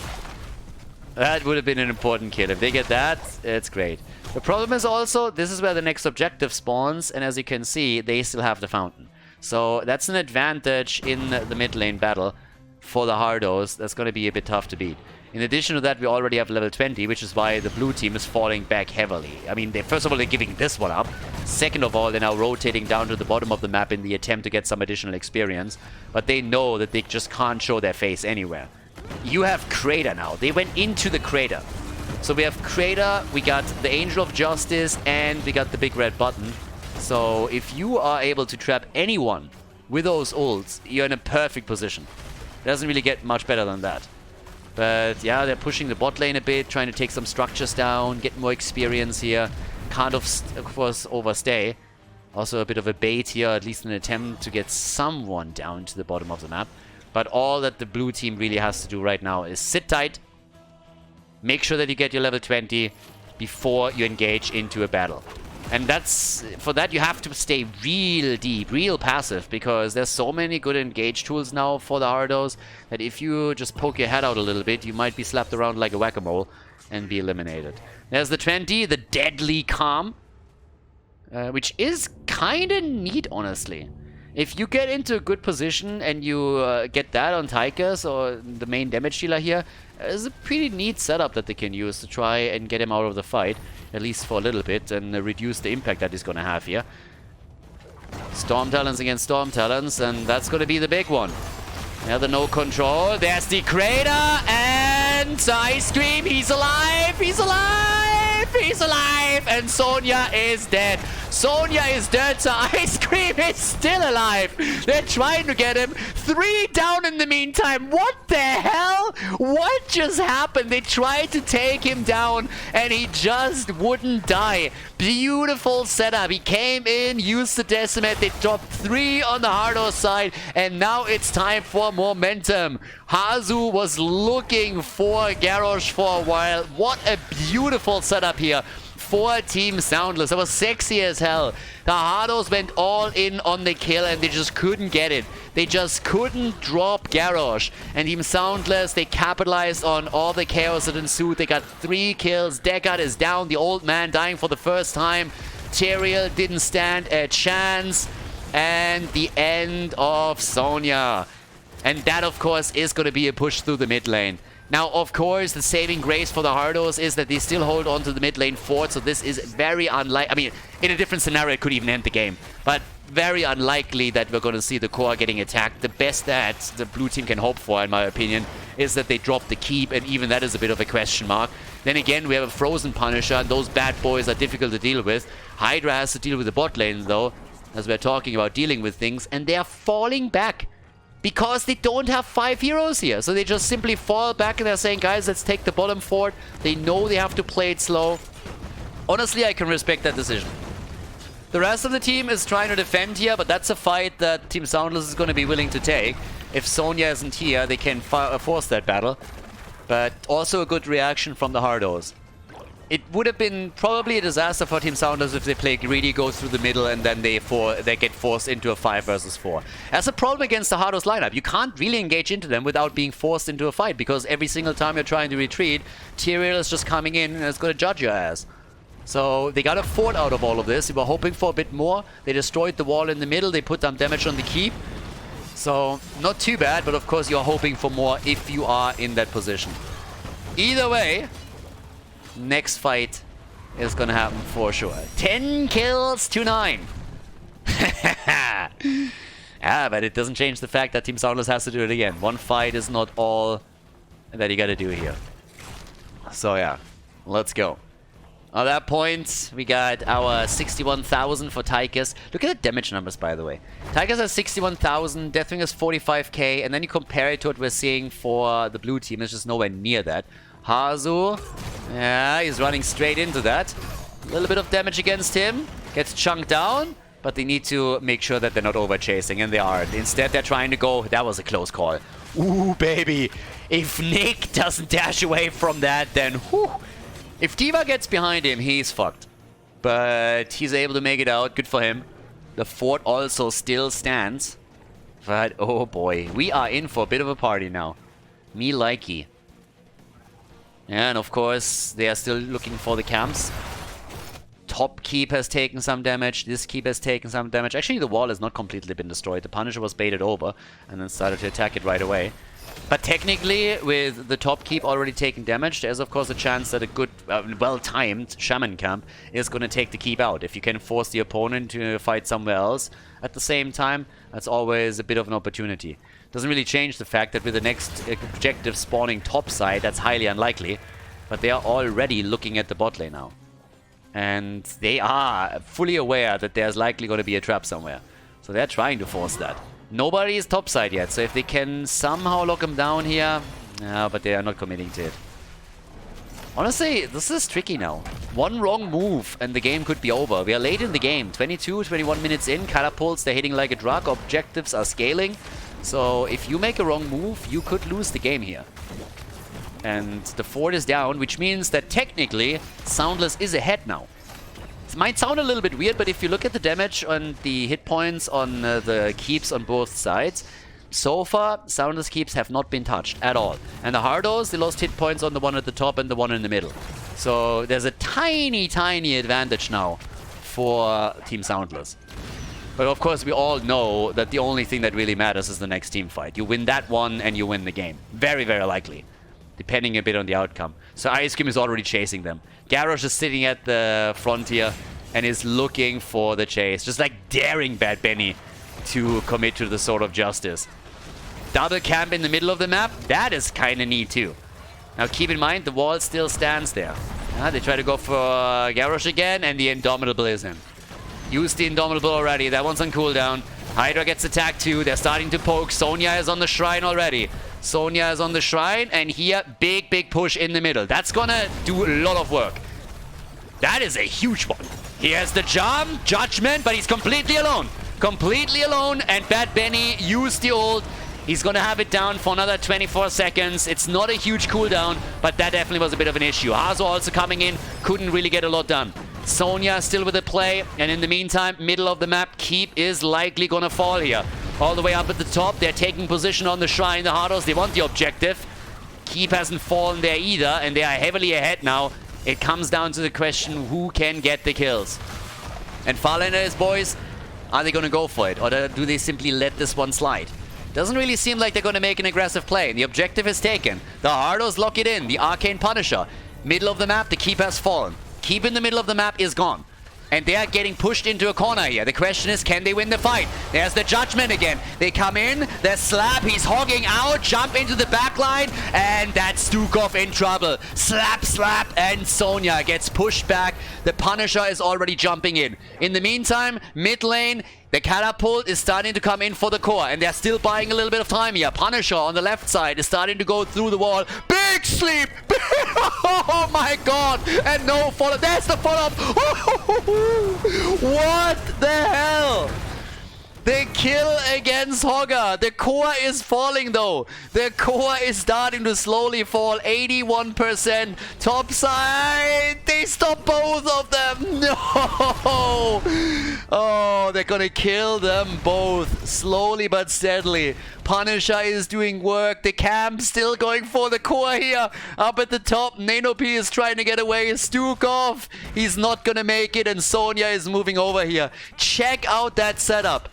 That would have been an important kill. If they get that, it's great. The problem is also, this is where the next objective spawns, and as you can see, they still have the fountain. So that's an advantage in the mid lane battle for the Hardos. That's going to be a bit tough to beat. In addition to that, we already have level 20, which is why the blue team is falling back heavily. I mean, first of all, they're giving this one up. Second of all, they're now rotating down to the bottom of the map in the attempt to get some additional experience. But they know that they just can't show their face anywhere. You have Crater now. They went into the Crater. So we have Crater, we got the Angel of Justice, and we got the big red button. So if you are able to trap anyone with those ults, you're in a perfect position. It doesn't really get much better than that. But yeah, they're pushing the bot lane a bit, trying to take some structures down, get more experience here. Can't, of course, overstay. Also a bit of a bait here, at least an attempt to get someone down to the bottom of the map. But all that the blue team really has to do right now is sit tight, make sure that you get your level 20 before you engage into a battle. And for that you have to stay real deep, real passive, because there's so many good engage tools now for the Hardos that if you just poke your head out a little bit, you might be slapped around like a whack-a-mole and be eliminated. There's the 20, the Deadly Calm, which is kind of neat, honestly. If you get into a good position and you get that on Tychus or the main damage dealer here, it's a pretty neat setup that they can use to try and get him out of the fight, at least for a little bit, and reduce the impact that he's going to have here. Storm Talons against Storm Talons, and that's going to be the big one. Now the no control, there's the Crater, and Ice Cream, he's alive, he's alive, he's alive, and Sonya is dead. Sonya is dead, so Ice Cream is still alive. They're trying to get him. 3 down in the meantime. What the hell? What just happened? They tried to take him down, and he just wouldn't die. Beautiful setup. He came in, used the Decimate. They dropped 3 on the Hardos side, and now it's time for momentum. Hazu was looking for Garrosh for a while. What a beautiful setup here for Team SoundLess. That was sexy as hell. The Hardos went all in on the kill and they just couldn't get it. They just couldn't drop Garrosh. And Team SoundLess, they capitalized on all the chaos that ensued. They got 3 kills. Deckard is down. The old man dying for the first time. Tyrael didn't stand a chance. And the end of Sonya. And that, of course, is going to be a push through the mid lane. Now, of course, the saving grace for the Hardos is that they still hold on to the mid lane fort, so this is very unlikely. I mean, in a different scenario, it could even end the game. But very unlikely that we're going to see the core getting attacked. The best that the blue team can hope for, in my opinion, is that they drop the keep, and even that is a bit of a question mark. Then again, we have a Frozen Punisher, and those bad boys are difficult to deal with. Hydra has to deal with the bot lane, though, as we're talking about dealing with things, and they are falling back. Because they don't have 5 heroes here. So they just simply fall back and they're saying, guys, let's take the bottom fort. They know they have to play it slow. Honestly, I can respect that decision. The rest of the team is trying to defend here, but that's a fight that Team SoundLess is going to be willing to take. If Sonya isn't here, they can force that battle. But also a good reaction from the Hardos. it would have been probably a disaster for Team SoundLess if they play greedy, go through the middle, and then they get forced into a 5 versus 4. That's a problem against the Hardos lineup. You can't really engage into them without being forced into a fight, because every single time you're trying to retreat, Tyrael is just coming in and it's going to judge your ass. So they got a fort out of all of this. They were hoping for a bit more. They destroyed the wall in the middle. They put down damage on the keep. So not too bad, but of course you're hoping for more if you are in that position. Either way, next fight is gonna happen for sure. 10 kills to 9. But it doesn't change the fact that Team SoundLess has to do it again. One fight is not all that you gotta do here. So yeah, let's go. At that point, we got our 61,000 for Tychus. Look at the damage numbers, by the way. Tychus has 61,000, Deathwing has 45k, and then you compare it to what we're seeing for the blue team. It's just nowhere near that. Hazu, yeah, he's running straight into that. A little bit of damage against him. Gets chunked down, but they need to make sure that they're not over-chasing, and they aren't. Instead, they're trying to go... That was a close call. Ooh, baby. If Nick doesn't dash away from that, then... Whew. If Diva gets behind him, he's fucked. But he's able to make it out. Good for him. The fort also still stands. But, oh boy. We are in for a bit of a party now. Me likey. And of course, they are still looking for the camps. Top keep has taken some damage. This keep has taken some damage. Actually, the wall has not completely been destroyed. The Punisher was baited over and then started to attack it right away. But technically, with the top keep already taking damage, there's of course a chance that a good, well-timed Shaman camp is going to take the keep out. If you can force the opponent to fight somewhere else at the same time, that's always a bit of an opportunity. Doesn't really change the fact that with the next objective spawning topside, that's highly unlikely. But they are already looking at the bot lane now. And they are fully aware that there's likely going to be a trap somewhere. So they're trying to force that. Nobody is topside yet, so if they can somehow lock him down here... Yeah, but they are not committing to it. Honestly, this is tricky now. One wrong move and the game could be over. We are late in the game. 22, 21 minutes in. Catapults, they're hitting like a drug. Objectives are scaling. So if you make a wrong move, you could lose the game here. And the fort is down, which means that technically SoundLess is ahead now. It might sound a little bit weird, but if you look at the damage and the hit points on the keeps on both sides, so far SoundLess keeps have not been touched at all. And the Hardos, they lost hit points on the one at the top and the one in the middle. So there's a tiny, tiny advantage now for Team SoundLess. But of course we all know that the only thing that really matters is the next team fight. You win that one and you win the game. Very, very likely. Depending a bit on the outcome. So Ice Cream is already chasing them. Garrosh is sitting at the frontier and is looking for the chase. Just like daring Bad Benny to commit to the sword of justice. Double camp in the middle of the map. That is kind of neat too. Now keep in mind, the wall still stands there. They try to go for Garrosh again and the Indomitable is in. Use the Indomitable already. That one's on cooldown. Hydra gets attacked too. They're starting to poke. Sonya is on the shrine already. Sonya is on the shrine, and here, big, big push in the middle. That's gonna do a lot of work. That is a huge one. He has the charm, judgment, but he's completely alone. Completely alone, and Bad Benny used the ult. He's gonna have it down for another 24 seconds. It's not a huge cooldown, but that definitely was a bit of an issue. Hazo also coming in, couldn't really get a lot done. Sonya still with the play, and in the meantime, middle of the map, Keep is likely gonna fall here. All the way up at the top, they're taking position on the shrine. The Hardos, they want the objective. Keep hasn't fallen there either, and they are heavily ahead now. It comes down to the question, who can get the kills? And Farlander's boys, are they gonna go for it? Or do they simply let this one slide? Doesn't really seem like they're gonna make an aggressive play. The objective is taken. The Hardos lock it in. The Arcane Punisher. Middle of the map, the Keep has fallen. Keep in the middle of the map is gone. And they are getting pushed into a corner here. The question is, can they win the fight? There's the judgment again. They come in, there's Slap, he's hogging out, jump into the backline, and that's Stukov in trouble. Slap, Slap, and Sonya gets pushed back. The Punisher is already jumping in. In the meantime, mid lane, the Catapult is starting to come in for the core, and they're still buying a little bit of time here. Punisher on the left side is starting to go through the wall. Big sleep! Oh my god! And no follow-up. There's the follow-up! What the hell? The kill against Hogger. The core is falling though. The core is starting to slowly fall. 81%. Top side. They stop both of them. No. Oh, they're gonna kill them both. Slowly but steadily. Punisher is doing work. The camp still going for the core here. Up at the top. Nanopi is trying to get away. Stukov. He's not gonna make it. And Sonya is moving over here. Check out that setup.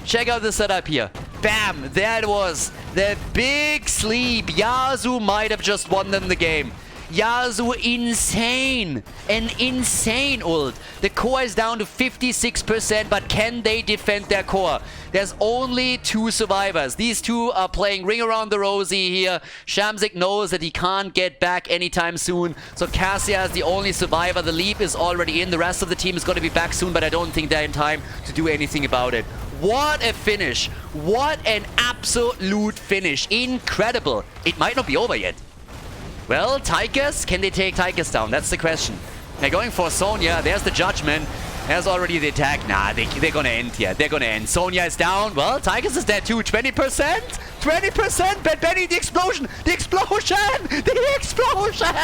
Check out the setup here. Bam! There it was. The big sleep. Yasuo might have just won them the game. Yasuo, insane. An insane ult. The core is down to 56%, but can they defend their core? There's only 2 survivors. These 2 are playing Ring Around the Rosie here. Shamzik knows that he can't get back anytime soon. So Cassia is the only survivor. The leap is already in. The rest of the team is going to be back soon, but I don't think they're in time to do anything about it. What a finish. What an absolute finish. Incredible. It might not be over yet. Well, Tychus, can they take Tychus down? That's the question. They're going for Sonya. There's the judgment. There's already the attack. Nah, they're gonna end here. They're gonna end. Sonya is down. Well, Tychus is dead too. 20%? 20%! Bad Benny, the explosion! The explosion! The explosion!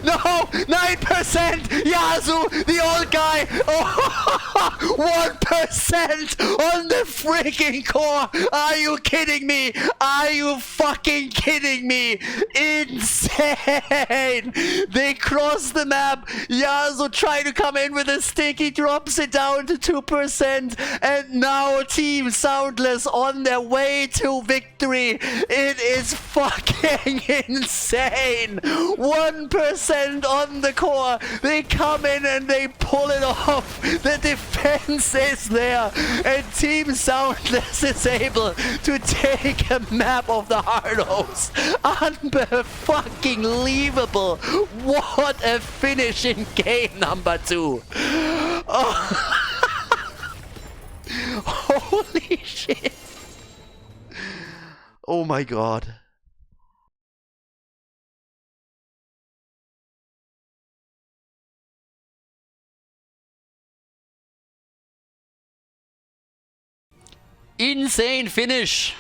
No! 9%! Yasuo, the old guy! Oh, 1% on the freaking core! Are you kidding me? Are you fucking kidding me? Insane! They cross the map. Yasuo trying to come in with a stick. He drops it down to 2%. And now Team SoundLess on their way to victory. It is fucking insane. 1% on the core. They come in and they pull it off. The defense is there. And Team SoundLess is able to take a map of the Hardos. Unfucking-leavable. What a finish in game number 2. Oh. Holy shit. Oh my god. Insane finish.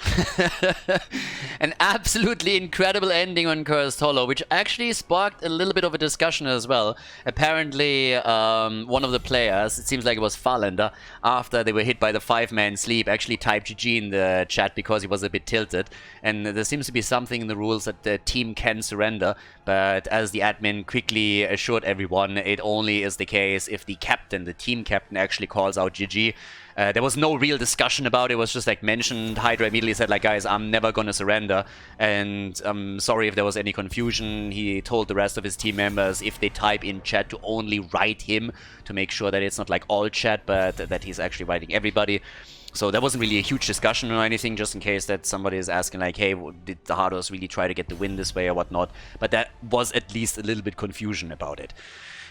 An absolutely incredible ending on Cursed Hollow, which actually sparked a little bit of a discussion as well. Apparently, one of the players, it seems like it was Farlander, after they were hit by the 5-man sleep, actually typed GG in the chat because he was a bit tilted. And there seems to be something in the rules that the team can surrender, but as the admin quickly assured everyone, it only is the case if the captain, the team captain, actually calls out GG. There was no real discussion about it. It was just like mentioned. Hydra immediately said like, guys, I'm never gonna surrender. And I'm sorry if there was any confusion. He told the rest of his team members if they type in chat to only write him to make sure that it's not like all chat, but that he's actually writing everybody. So there wasn't really a huge discussion or anything, just in case that somebody is asking like, hey, did the Hardos really try to get the win this way or whatnot? But that was at least a little bit confusion about it.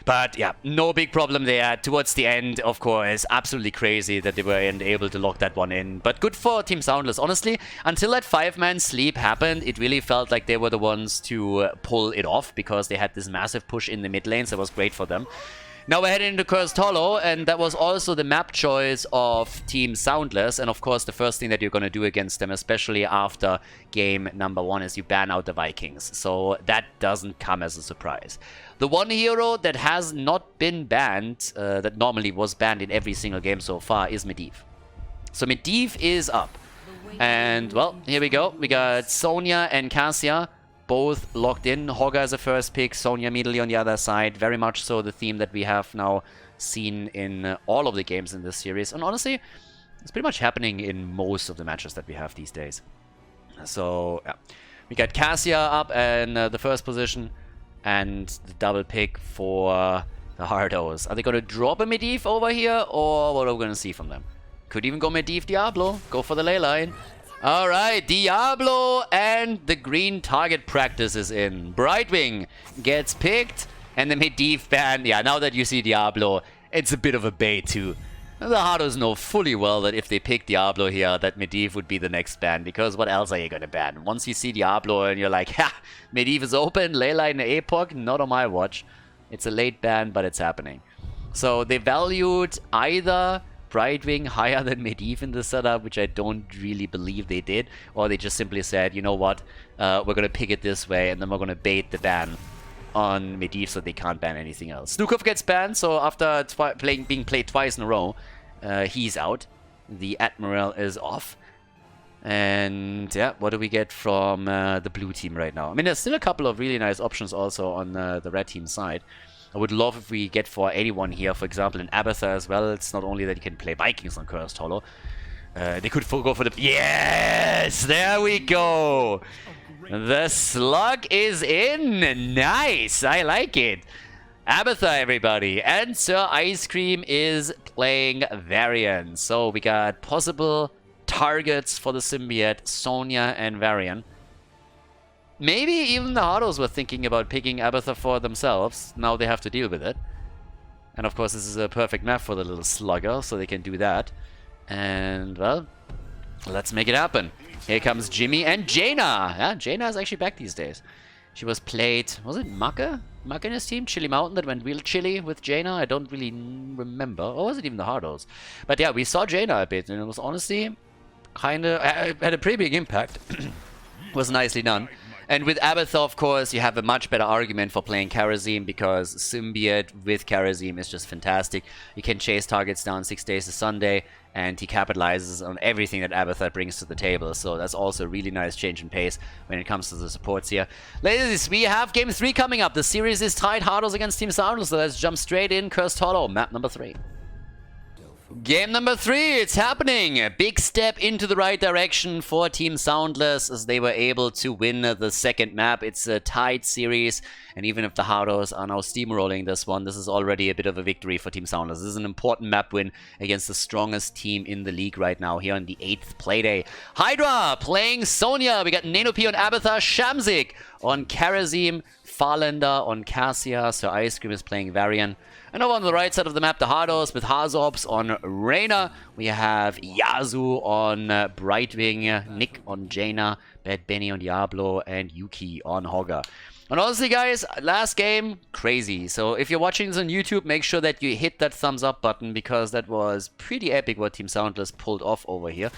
But yeah, no big problem there. Towards the end, of course, absolutely crazy that they weren't able to lock that one in. But good for Team SoundLess. Honestly, until that 5-man sleep happened, it really felt like they were the ones to pull it off because they had this massive push in the mid lanes. That was great for them. Now we're heading into Cursed Hollow, and that was also the map choice of Team SoundLess. And of course, the first thing that you're going to do against them, especially after game number 1, is you ban out the Vikings. So that doesn't come as a surprise. The one hero that has not been banned, that normally was banned in every single game so far, is Medivh. So Medivh is up. And, well, here we go. We got Sonya and Cassia both locked in. Hogger is the first pick, Sonya immediately on the other side. Very much so the theme that we have now seen in all of the games in this series. And honestly, it's pretty much happening in most of the matches that we have these days. So, yeah. We got Cassia up in the first position. And the double pick for the Hardos. Are they going to drop a Medivh over here? Or what are we going to see from them? Could even go Medivh Diablo. Go for the ley line. Alright, Diablo and the green target practice is in. Brightwing gets picked. And the Medivh ban. Yeah, now that you see Diablo, it's a bit of a bait too. The Hardos know fully well that if they pick Diablo here, that Medivh would be the next ban, because what else are you going to ban? Once you see Diablo and you're like, ha, Medivh is open, Leyline Epoch, not on my watch. It's a late ban, but it's happening. So they valued either Brightwing higher than Medivh in the setup, which I don't really believe they did. Or they just simply said, you know what, we're going to pick it this way, and then we're going to bait the ban on Medivh so they can't ban anything else. Stukov gets banned, so after being played twice in a row, he's out. The Admiral is off. And yeah, what do we get from the blue team right now? I mean, there's still a couple of really nice options also on the red team side. I would love if we get for anyone here, for example, an Abatha as well. It's not only that you can play Vikings on Cursed Hollow. They could go for the... Yes! There we go! The slug is in! Nice! I like it! Abatha, everybody! And Sir Ice Cream is playing Varian. So we got possible targets for the symbiote, Sonya and Varian. Maybe even the Hardos were thinking about picking Abatha for themselves. Now they have to deal with it. And of course this is a perfect map for the little slugger, so they can do that. And, well, let's make it happen. Here comes Jimmy and Jaina. Yeah, Jaina is actually back these days. She was played, was it Maka? Maka in his team? Chili Mountain that went real chilly with Jaina? I don't really remember. Or was it even the Hardos? But yeah, we saw Jaina a bit, and it was honestly kind of... had a pretty big impact. Was nicely done. And with Abatha, of course, you have a much better argument for playing Kharazim, because Symbiote with Kharazim is just fantastic. You can chase targets down 6 days to Sunday, and he capitalizes on everything that Abatha brings to the table. So that's also a really nice change in pace when it comes to the supports here. Ladies, we have Game 3 coming up. The series is tied, Hardos against Team SoundLess, so let's jump straight in. Cursed Hollow, map number 3. Game number 3, it's happening! A big step into the right direction for Team SoundLess as they were able to win the second map. It's a tied series, and even if the Hardos are now steamrolling this one, this is already a bit of a victory for Team SoundLess. This is an important map win against the strongest team in the league right now here on the 8th Playday. Hydra playing Sonya. We got Nenopi on Abatha, Shamzik on Kharazim, Farlander on Cassia, Sir Ice Cream is playing Varian. And over on the right side of the map, the Hardos with Hazorps on Reyna. We have Yazu on Brightwing, Nick on Jaina, Bad Benny on Diablo, and Yuki on Hogger. And honestly, guys, last game, crazy. So if you're watching this on YouTube, make sure that you hit that thumbs up button, because that was pretty epic what Team SoundLess pulled off over here.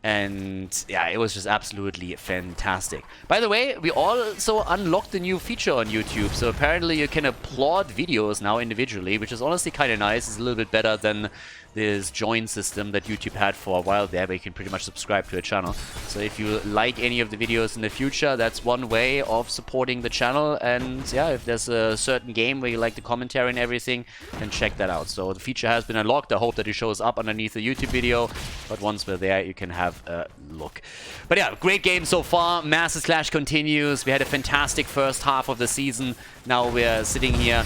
And yeah, it was just absolutely fantastic. By the way, we also unlocked a new feature on YouTube. So apparently you can applaud videos now individually, which is honestly kind of nice. It's a little bit better than this join system that YouTube had for a while there, where you can pretty much subscribe to a channel. So if you like any of the videos in the future, that's one way of supporting the channel. And yeah, if there's a certain game where you like the commentary and everything, then check that out. So the feature has been unlocked. I hope that it shows up underneath the YouTube video, but once we're there, you can have a look. But yeah, great game so far. Massive Clash continues. We had a fantastic first half of the season. Now we're sitting here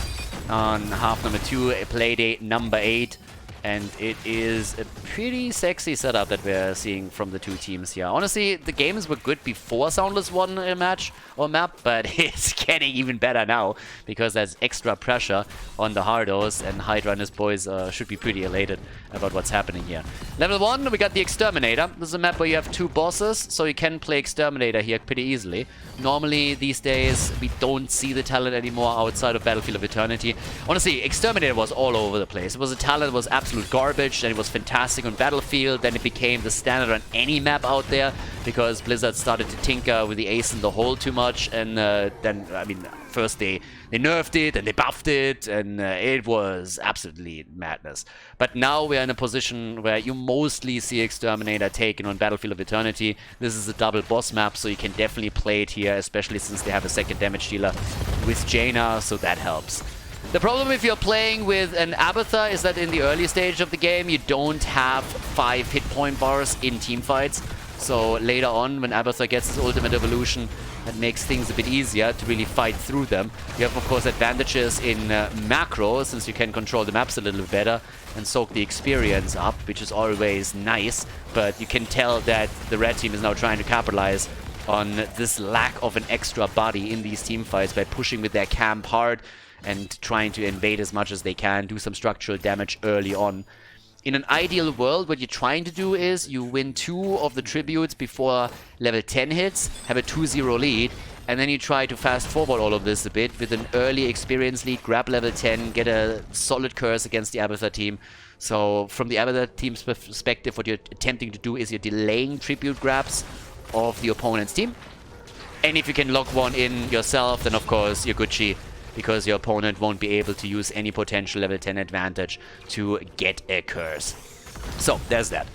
on half number 2, Playdate number 8. And it is a pretty sexy setup that we're seeing from the two teams here. Honestly, the games were good before SoundLess won a match or map, but it's getting even better now because there's extra pressure on the Hardos, and Hydra and his boys should be pretty elated about what's happening here. Level 1, we got the Exterminator. This is a map where you have 2 bosses, so you can play Exterminator here pretty easily. Normally, these days, we don't see the talent anymore outside of Battlefield of Eternity. Honestly, Exterminator was all over the place. It was a talent that was absolute garbage, then it was fantastic on Battlefield, then it became the standard on any map out there because Blizzard started to tinker with the ace in the hole too much, and then, I mean, first they nerfed it and they buffed it, and it was absolutely madness. But now we're in a position where you mostly see Exterminator taken on Battlefield of Eternity. This is a double boss map, so you can definitely play it here, especially since they have a second damage dealer with Jaina, so that helps. The problem if you're playing with an Abatha is that in the early stage of the game, you don't have 5 hit point bars in teamfights. So later on, when Abatha gets his ultimate evolution, that makes things a bit easier to really fight through them. You have, of course, advantages in macro, since you can control the maps a little bit better and soak the experience up, which is always nice. But you can tell that the red team is now trying to capitalize on this lack of an extra body in these teamfights by pushing with their camp hard and trying to invade as much as they can, do some structural damage early on. In an ideal world, what you're trying to do is you win 2 of the tributes before level 10 hits, have a 2-0 lead, and then you try to fast forward all of this a bit with an early experience lead, grab level 10, get a solid curse against the Abathur team. So from the Abathur team's perspective, what you're attempting to do is you're delaying tribute grabs of the opponent's team. And if you can lock one in yourself, then of course you're Gucci, because your opponent won't be able to use any potential level 10 advantage to get a curse. So there's that.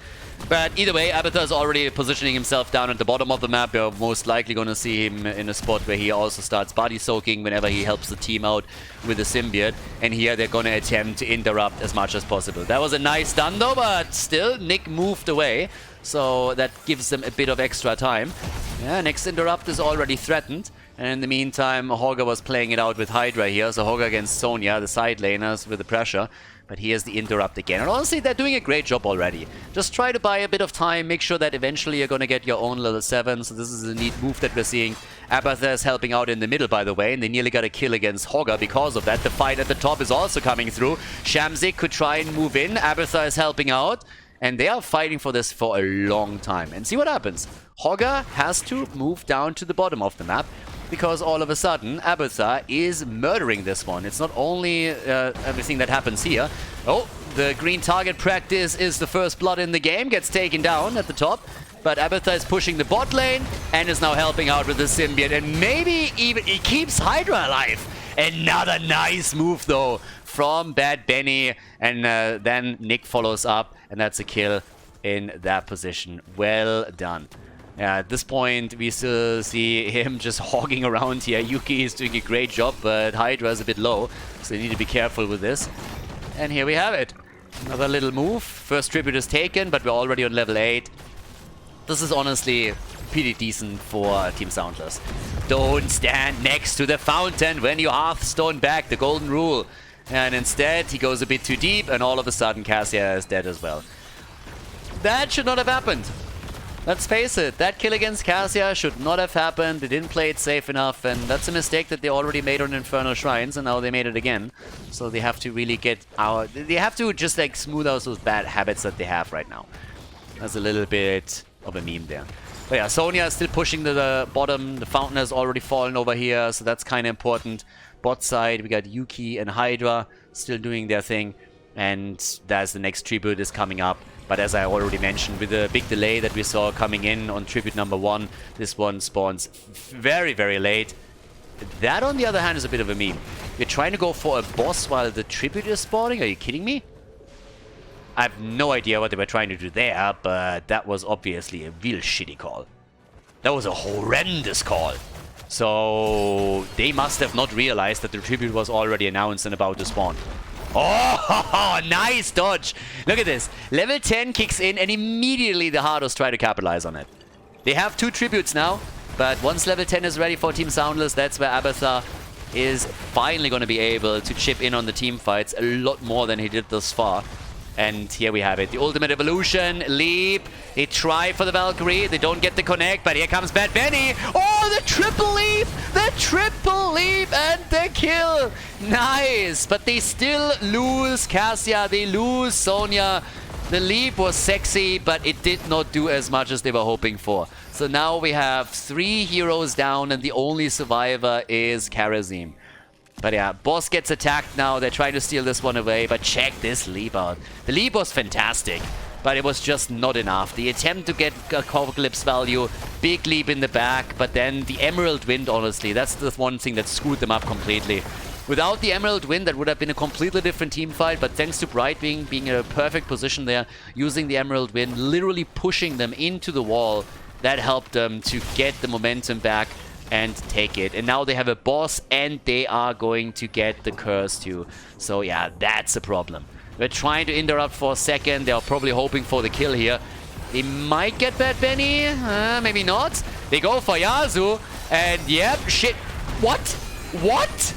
But either way, Abathur is already positioning himself down at the bottom of the map. You're most likely going to see him in a spot where he also starts body soaking whenever he helps the team out with the symbiote. And here they're going to attempt to interrupt as much as possible. That was a nice stun though, but still Nick moved away. So that gives them a bit of extra time. Yeah, next interrupt is already threatened. And in the meantime, Hogger was playing it out with Hydra here. So Hogger against Sonya, the side laners with the pressure. But here's the interrupt again. And honestly, they're doing a great job already. Just try to buy a bit of time. Make sure that eventually you're going to get your own level 7. So this is a neat move that we're seeing. Abathur is helping out in the middle, by the way. And they nearly got a kill against Hogger because of that. The fight at the top is also coming through. Shamzik could try and move in. Abathur is helping out. And they are fighting for this for a long time. And see what happens. Hogger has to move down to the bottom of the map, because all of a sudden Abathur is murdering this one. It's not only everything that happens here. Oh, the green target practice is the first blood in the game, gets taken down at the top. But Abathur is pushing the bot lane and is now helping out with the symbiote. And maybe even he keeps Hydra alive. Another nice move though from Bad Benny. And then Nick follows up, and that's a kill in that position. Well done. Yeah, at this point, we still see him just hogging around here. Yuki is doing a great job, but Hydra is a bit low, so you need to be careful with this. And here we have it. Another little move. First tribute is taken, but we're already on level 8. This is honestly pretty decent for Team SoundLess. Don't stand next to the fountain when you Hearthstone back, the golden rule. And instead, he goes a bit too deep, and all of a sudden, Cassia is dead as well. That should not have happened. Let's face it, that kill against Cassia should not have happened. They didn't play it safe enough, and that's a mistake that they already made on Infernal Shrines, and now they made it again. So they have to really get out. They have to just like smooth out those bad habits that they have right now. That's a little bit of a meme there. But yeah, Sonya is still pushing to the bottom. The fountain has already fallen over here, so that's kind of important. Bot side, we got Yuki and Hydra still doing their thing, and that's the next tribute is coming up. But as I already mentioned, with the big delay that we saw coming in on tribute number 1, this one spawns very, very late. That, on the other hand, is a bit of a meme. You're trying to go for a boss while the tribute is spawning? Are you kidding me? I have no idea what they were trying to do there, but that was obviously a real shitty call. That was a horrendous call. So they must have not realized that the tribute was already announced and about to spawn. Oh, nice dodge. Look at this. Level 10 kicks in, and immediately the Hardos try to capitalize on it. They have 2 tributes now, but once level 10 is ready for Team SoundLess, that's where Abathur is finally going to be able to chip in on the team fights a lot more than he did thus far. And here we have it. The ultimate evolution, leap. They try for the Valkyrie. They don't get the connect, but here comes Bad Benny. Oh, the triple leap! The triple leap and the kill! Nice! But they still lose Cassia. They lose Sonya. The leap was sexy, but it did not do as much as they were hoping for. So now we have 3 heroes down, and the only survivor is Karazim. But yeah, boss gets attacked now. They're trying to steal this one away, but check this leap out. The leap was fantastic, but it was just not enough. The attempt to get Apocalypse value, big leap in the back, but then the Emerald Wind, honestly, that's the one thing that screwed them up completely. Without the Emerald Wind, that would have been a completely different team fight, but thanks to Bright being in a perfect position there, using the Emerald Wind, literally pushing them into the wall, that helped them to get the momentum back and take it. And now they have a boss, and they are going to get the curse too. So yeah, that's a problem. We're trying to interrupt for a second. They're probably hoping for the kill here. They might get Bad Benny, maybe not. They go for Yasu, and yep, shit. What? What?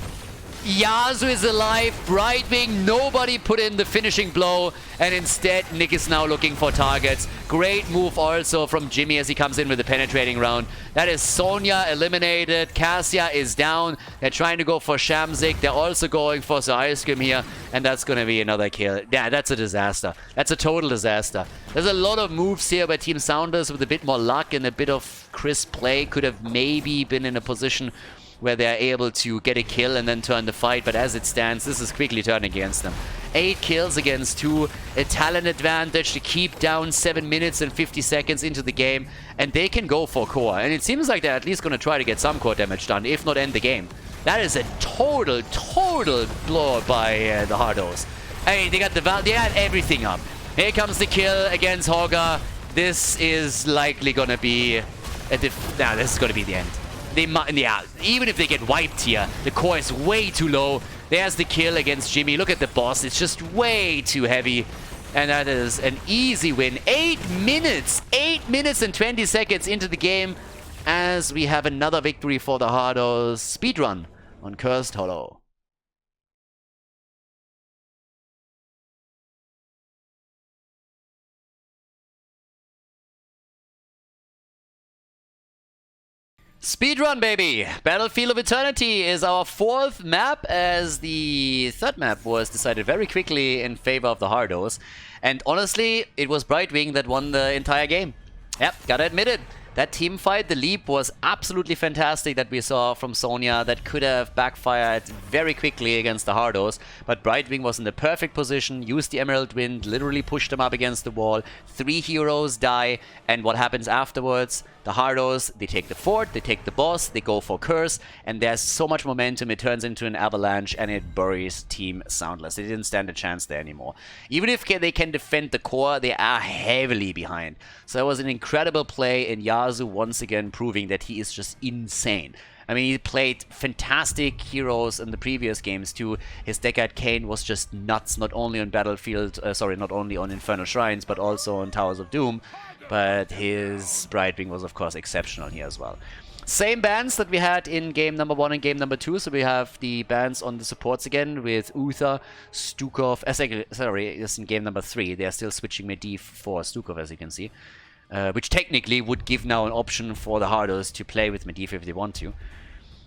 Yasuo is alive. Brightwing, nobody put in the finishing blow. And instead, Nick is now looking for targets. Great move also from Jimmy as he comes in with the penetrating round. That is Sonya eliminated. Cassia is down. They're trying to go for Shamzik. They're also going for the Ice Cream here. And that's going to be another kill. Yeah, that's a disaster. That's a total disaster. There's a lot of moves here by Team SoundLess with a bit more luck and a bit of crisp play. Could have maybe been in a position where they're able to get a kill and then turn the fight, but as it stands, this is quickly turning against them. 8 kills against 2, a talent advantage to keep down 7 minutes and 50 seconds into the game, and they can go for core, and it seems like they're at least going to try to get some core damage done, if not end the game. That is a total blow by the Hardos. I mean, they had everything up. Here comes the kill against Hogger. This is likely going to be this is going to be the end. Yeah, even if they get wiped here, the core is way too low. There's the kill against Jimmy. Look at the boss. It's just way too heavy. And that is an easy win. 8 minutes! 8 minutes and 20 seconds into the game as we have another victory for the Hardos speedrun on Cursed Hollow. Speedrun, baby! Battlefield of Eternity is our 4th map, as the 3rd map was decided very quickly in favor of the Hardos. And honestly, it was Brightwing that won the entire game. Yep, gotta admit it. That team fight, the leap, was absolutely fantastic that we saw from Sonya. That could have backfired very quickly against the Hardos, but Brightwing was in the perfect position, used the Emerald Wind, literally pushed them up against the wall. 3 heroes die, and what happens afterwards? The Hardos, they take the fort, they take the boss, they go for Curse, and there's so much momentum, it turns into an avalanche, and it buries Team SoundLess. They didn't stand a chance there anymore. Even if they can defend the core, they are heavily behind. So it was an incredible play, and Yasuo once again proving that he is just insane. I mean, he played fantastic heroes in the previous games too. His Decade Cain was just nuts, not only on Battlefield, not only on Infernal Shrines, but also on Towers of Doom. But his Brightwing was, of course, exceptional here as well. Same bans that we had in game number 1 and game number 2. So we have the bans on the supports again with Uther, Stukov. Sorry, this is in game number 3. They are still switching Medivh for Stukov, as you can see. Which technically would give now an option for the Hardos to play with Medivh if they want to.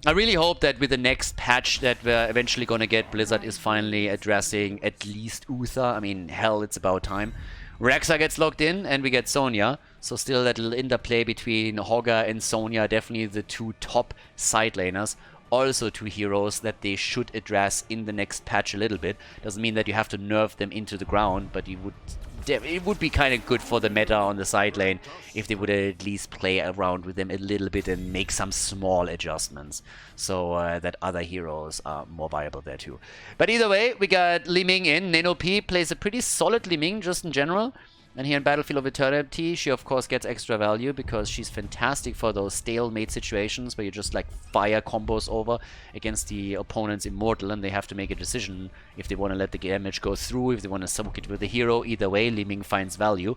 I really hope that with the next patch that we're eventually going to get, Blizzard is finally addressing at least Uther. I mean, hell, it's about time. Rexa gets locked in, and we get Sonya. So still that little interplay between Hogger and Sonya, definitely the 2 top side laners. Also 2 heroes that they should address in the next patch a little bit. Doesn't mean that you have to nerf them into the ground, but it would be kind of good for the meta on the side lane if they would at least play around with them a little bit and make some small adjustments so that other heroes are more viable there too. But either way, we got Li Ming in. NanoP plays a pretty solid Li Ming just in general. And here in Battlefield of Eternity, she of course gets extra value because she's fantastic for those stalemate situations where you just like fire combos over against the opponent's Immortal and they have to make a decision if they want to let the damage go through, if they want to soak it with the hero. Either way, Li Ming finds value.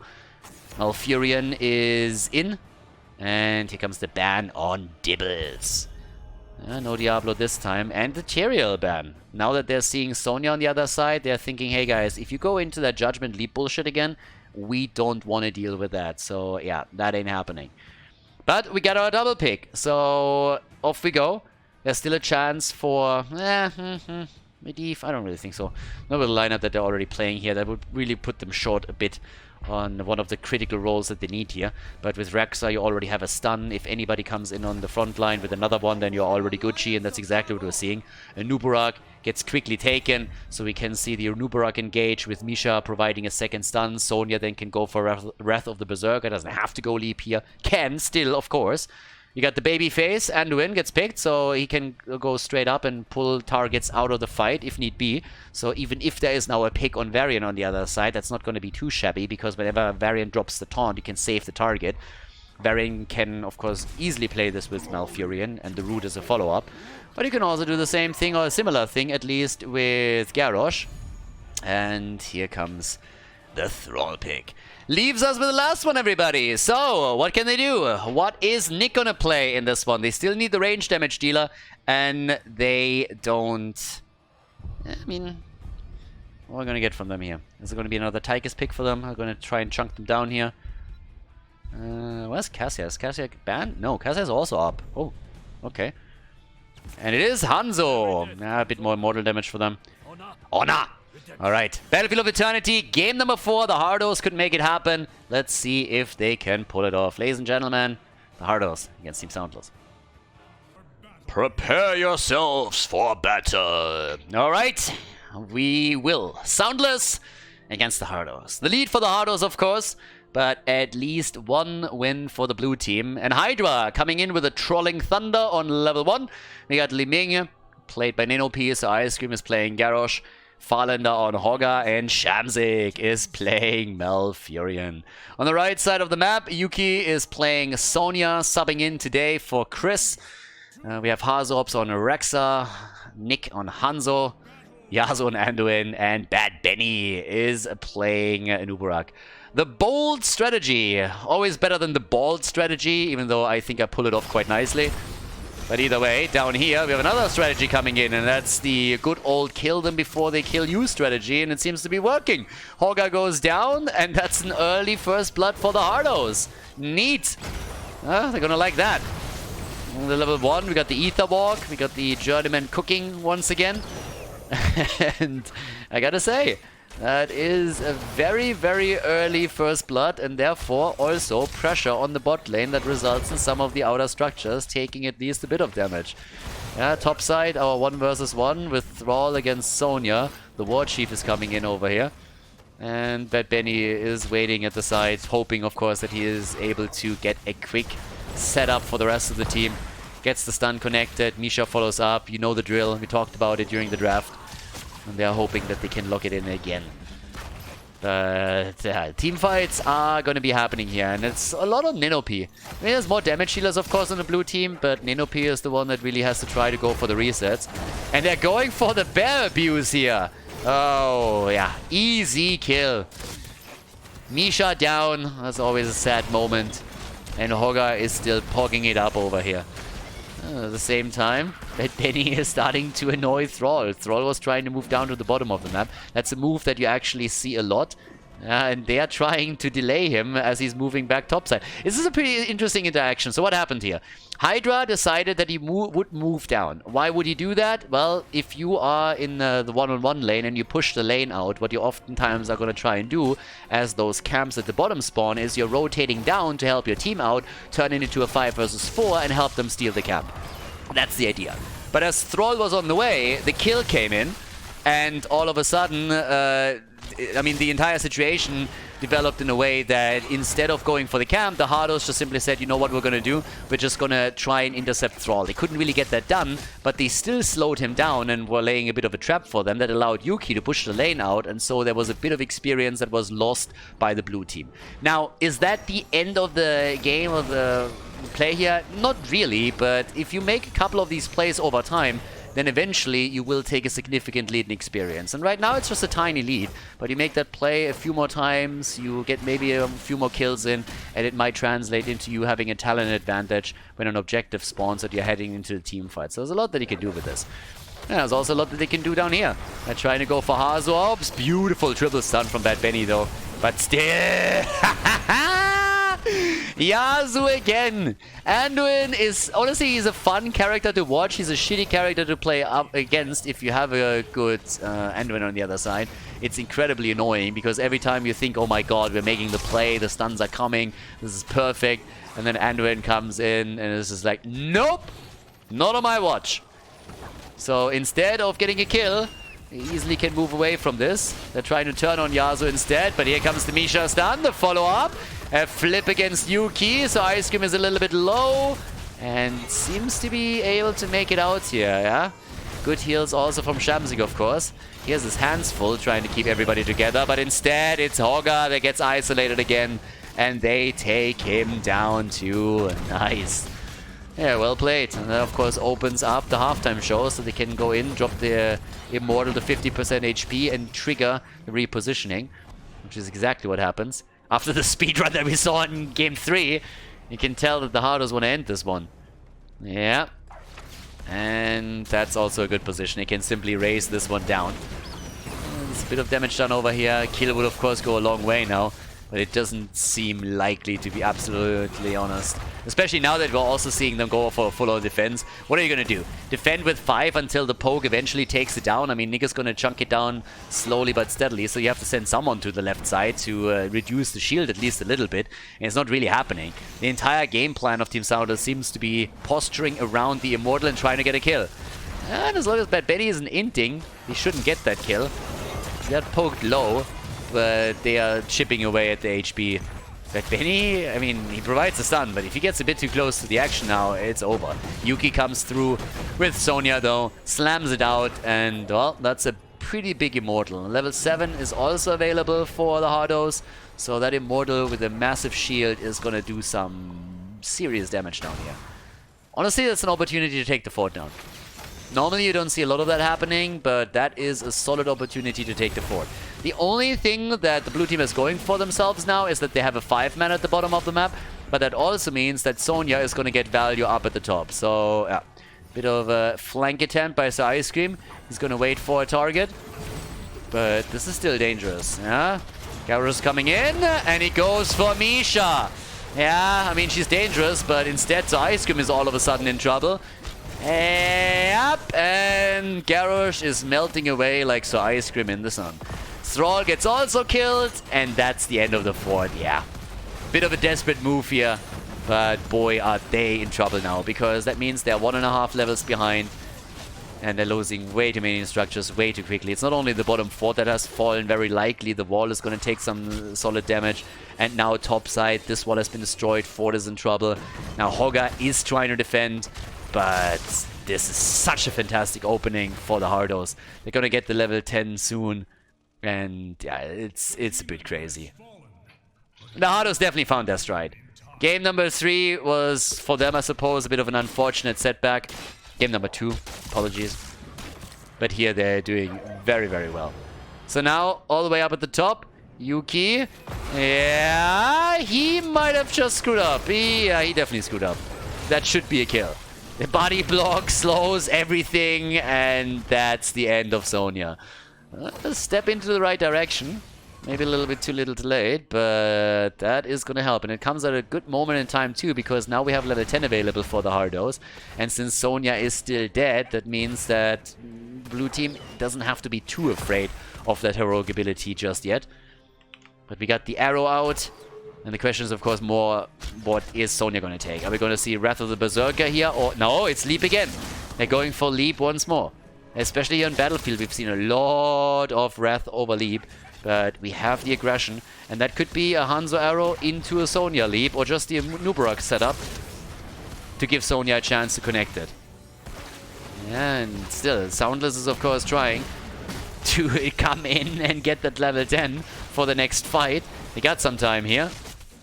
Malfurion is in, and here comes the ban on Dibbles. No Diablo this time, and the Tyrael ban. Now that they're seeing Sonya on the other side, they're thinking, hey guys, if you go into that Judgment Leap bullshit again, we don't want to deal with that. So yeah, that ain't happening. But we got our double pick, so off we go. There's still a chance for Medivh. I don't really think so. Not with the lineup that they're already playing here. That would really put them short a bit on one of the critical roles that they need here. But with Rexa, you already have a stun. If anybody comes in on the front line with another one, then you're already Gucci, and that's exactly what we're seeing. Nubarak gets quickly taken, so we can see the Nubarak engage with Misha providing a second stun. Sonya then can go for Wrath of the Berserker. Doesn't have to go leap here. Can still, of course. You got the baby face, Anduin gets picked, so he can go straight up and pull targets out of the fight if need be. So even if there is now a pick on Varian on the other side, that's not going to be too shabby, because whenever Varian drops the taunt, you can save the target. Varian can, of course, easily play this with Malfurion, and the root is a follow-up. But you can also do the same thing, or a similar thing, at least, with Garrosh. And here comes the Thrall pick. Leaves us with the last one, everybody. So, what can they do? What is Nick gonna play in this one? They still need the range damage dealer, and they don't I mean, what are we going to get from them here? Is it going to be another Tychus pick for them? I'm going to try and chunk them down here. Where's Cassia? Is Cassia banned? No, Cassia's also up. Oh, okay. And it is Hanzo. A bit more mortal damage for them. Honor! Alright, Battlefield of Eternity, game number 4. The Hardos could make it happen. Let's see if they can pull it off. Ladies and gentlemen, the Hardos against Team SoundLess. Prepare yourselves for battle. Alright, we will. SoundLess against the Hardos. The lead for the Hardos, of course, but at least one win for the blue team. And Hydra coming in with a Trolling Thunder on level 1. We got Liming, played by Ninopi, so Ice Cream is playing Garrosh. Farlander on Hogger, and Shamzik is playing Malfurion. On the right side of the map, Yuki is playing Sonya, subbing in today for Chris. We have Hazops on Rexa, Nick on Hanzo, Yasuo on Anduin, and Bad Benny is playing Nubarak. The bold strategy, always better than the bald strategy, even though I think I pull it off quite nicely. But either way, down here we have another strategy coming in, and that's the good old kill them before they kill you strategy, and it seems to be working. Hogger goes down, and that's an early first blood for the Hardos. Neat. They're gonna like that. On the level 1, we got the Ether Walk, we got the Journeyman cooking once again. And I gotta say, that is a very, very early first blood, and therefore also pressure on the bot lane that results in some of the outer structures taking at least a bit of damage. Yeah, top side, our 1 versus 1 with Thrall against Sonya. The War Chief is coming in over here. And Bad Benny is waiting at the side, hoping, of course, that he is able to get a quick setup for the rest of the team. Gets the stun connected, Misha follows up, you know the drill, we talked about it during the draft. And they are hoping that they can lock it in again. But team fights are going to be happening here, and it's a lot on Ninopi. I mean, there's more damage healers, of course, on the blue team, but Ninopi is the one that really has to try to go for the resets. And they're going for the bear abuse here. Oh, yeah. Easy kill. Misha down. That's always a sad moment. And Hogger is still pogging it up over here. At the same time, Bad Benny is starting to annoy Thrall. Thrall was trying to move down to the bottom of the map. That's a move that you actually see a lot. And they are trying to delay him as he's moving back topside. This is a pretty interesting interaction. So what happened here? Hydra decided that he would move down. Why would he do that? Well, if you are in the one-on-one lane and you push the lane out, what you oftentimes are going to try and do as those camps at the bottom spawn is you're rotating down to help your team out, turn it into a 5 versus 4 and help them steal the camp. That's the idea. But as Thrall was on the way, the kill came in, and all of a sudden, I mean, the entire situation developed in a way that instead of going for the camp, the Hardos just simply said, you know what we're going to do? We're just going to try and intercept Thrall. They couldn't really get that done, but they still slowed him down and were laying a bit of a trap for them that allowed Yuki to push the lane out, and so there was a bit of experience that was lost by the blue team. Now, is that the end of the game, of the play here? Not really, but if you make a couple of these plays over time, then eventually you will take a significant lead in experience. And right now it's just a tiny lead, but you make that play a few more times, you get maybe a few more kills in, and it might translate into you having a talent advantage when an objective spawns that you're heading into the team fight. So there's a lot that you can do with this. Yeah, there's also a lot that they can do down here. They're trying to go for Hazops. Beautiful triple stun from Bad Benny though. But still... Yasuo again. Anduin is, honestly, he's a fun character to watch. He's a shitty character to play up against if you have a good Anduin on the other side. It's incredibly annoying because every time you think, oh my god, we're making the play, the stuns are coming, this is perfect, and then Anduin comes in and it's just like, nope, not on my watch. So instead of getting a kill, he easily can move away from this. They're trying to turn on Yasuo instead, but here comes the Misha stun, the follow-up. A flip against Yuki, so Ice Cream is a little bit low and seems to be able to make it out here, yeah? Good heals also from Shamzik, of course. He has his hands full trying to keep everybody together, but instead it's Hogger that gets isolated again and they take him down too. Nice. Yeah, well played. And that, of course, opens up the halftime show so they can go in, drop the Immortal to 50% HP and trigger the repositioning, which is exactly what happens. After the speedrun that we saw in Game 3, you can tell that the Hardos want to end this one. Yeah. And that's also a good position. He can simply raise this one down. There's a bit of damage done over here. Kill would of course go a long way now, but it doesn't seem likely, to be absolutely honest. Especially now that we're also seeing them go for a full-on defense. What are you going to do? Defend with 5 until the poke eventually takes it down? I mean, Nick is going to chunk it down slowly but steadily, so you have to send someone to the left side to reduce the shield at least a little bit. And it's not really happening. The entire game plan of Team SoundLess seems to be posturing around the Immortal and trying to get a kill. And as long as Bad Benny isn't inting, he shouldn't get that kill. He got poked low, but they are chipping away at the HP. Bad Benny, I mean, he provides a stun, but if he gets a bit too close to the action now, it's over. Yuki comes through with Sonya though, slams it out, and well, that's a pretty big Immortal. Level 7 is also available for the Hardos, so that Immortal with a massive shield is gonna do some serious damage down here. Honestly, that's an opportunity to take the fort down. Normally you don't see a lot of that happening, but that is a solid opportunity to take the fort. The only thing that the blue team is going for themselves now is that they have a 5-man at the bottom of the map, but that also means that Sonya is going to get value up at the top. So, yeah, bit of a flank attempt by Sir Ice Cream. He's going to wait for a target, but this is still dangerous. Yeah, Garrus coming in, and he goes for Misha. Yeah, I mean, she's dangerous, but instead Sir Ice Cream is all of a sudden in trouble. Yep, and Garrosh is melting away like so ice cream in the sun. Thrall gets also killed, and that's the end of the fort. Yeah, bit of a desperate move here, but boy are they in trouble now, because that means they're 1.5 levels behind, and they're losing way too many structures way too quickly. It's not only the bottom fort that has fallen, very likely the wall is going to take some solid damage, and now top side, this wall has been destroyed, fort is in trouble. Now Hogga is trying to defend, but this is such a fantastic opening for the Hardos. They're gonna get the level 10 soon, and yeah, it's a bit crazy. The Hardos definitely found their stride. Game number 3 was, for them, I suppose, a bit of an unfortunate setback. Game number 2, apologies. But here they're doing very, very well. So now, all the way up at the top, Yuki. Yeah, he might have just screwed up. Yeah, he definitely screwed up. That should be a kill. The body block slows everything, and that's the end of Sonya. A step into the right direction. Maybe a little bit too little too late, but that is going to help. And it comes at a good moment in time too, because now we have level 10 available for the Hardos. And since Sonya is still dead, that means that blue team doesn't have to be too afraid of that heroic ability just yet. But we got the arrow out. And the question is, of course, more, what is Sonya going to take? Are we going to see Wrath of the Berserker here? Or no, it's Leap again. They're going for Leap once more. Especially here on Battlefield, we've seen a lot of Wrath over Leap. But we have the aggression. And that could be a Hanzo arrow into a Sonya Leap, or just the Nubarak setup to give Sonya a chance to connect it. And still, SoundLess is, of course, trying to come in and get that level 10 for the next fight. They got some time here.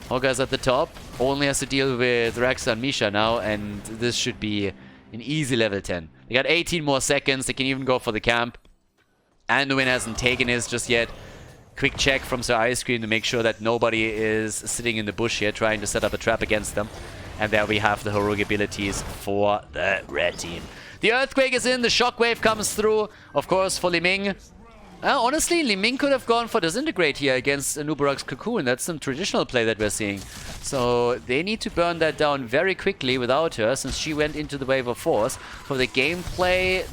Hogga's at the top. Only has to deal with Rex and Misha now, and this should be an easy level 10. They got 18 more seconds. They can even go for the camp. Anduin hasn't taken his just yet. Quick check from Sir Ice Cream to make sure that nobody is sitting in the bush here trying to set up a trap against them. And there we have the heroic abilities for the red team. The Earthquake is in. The Shockwave comes through, of course, for Li Ming. Honestly, Li Ming could have gone for Disintegrate here against Nubarak's Cocoon. That's some traditional play that we're seeing. So they need to burn that down very quickly without her, since she went into the Wave of Force. For the gameplay,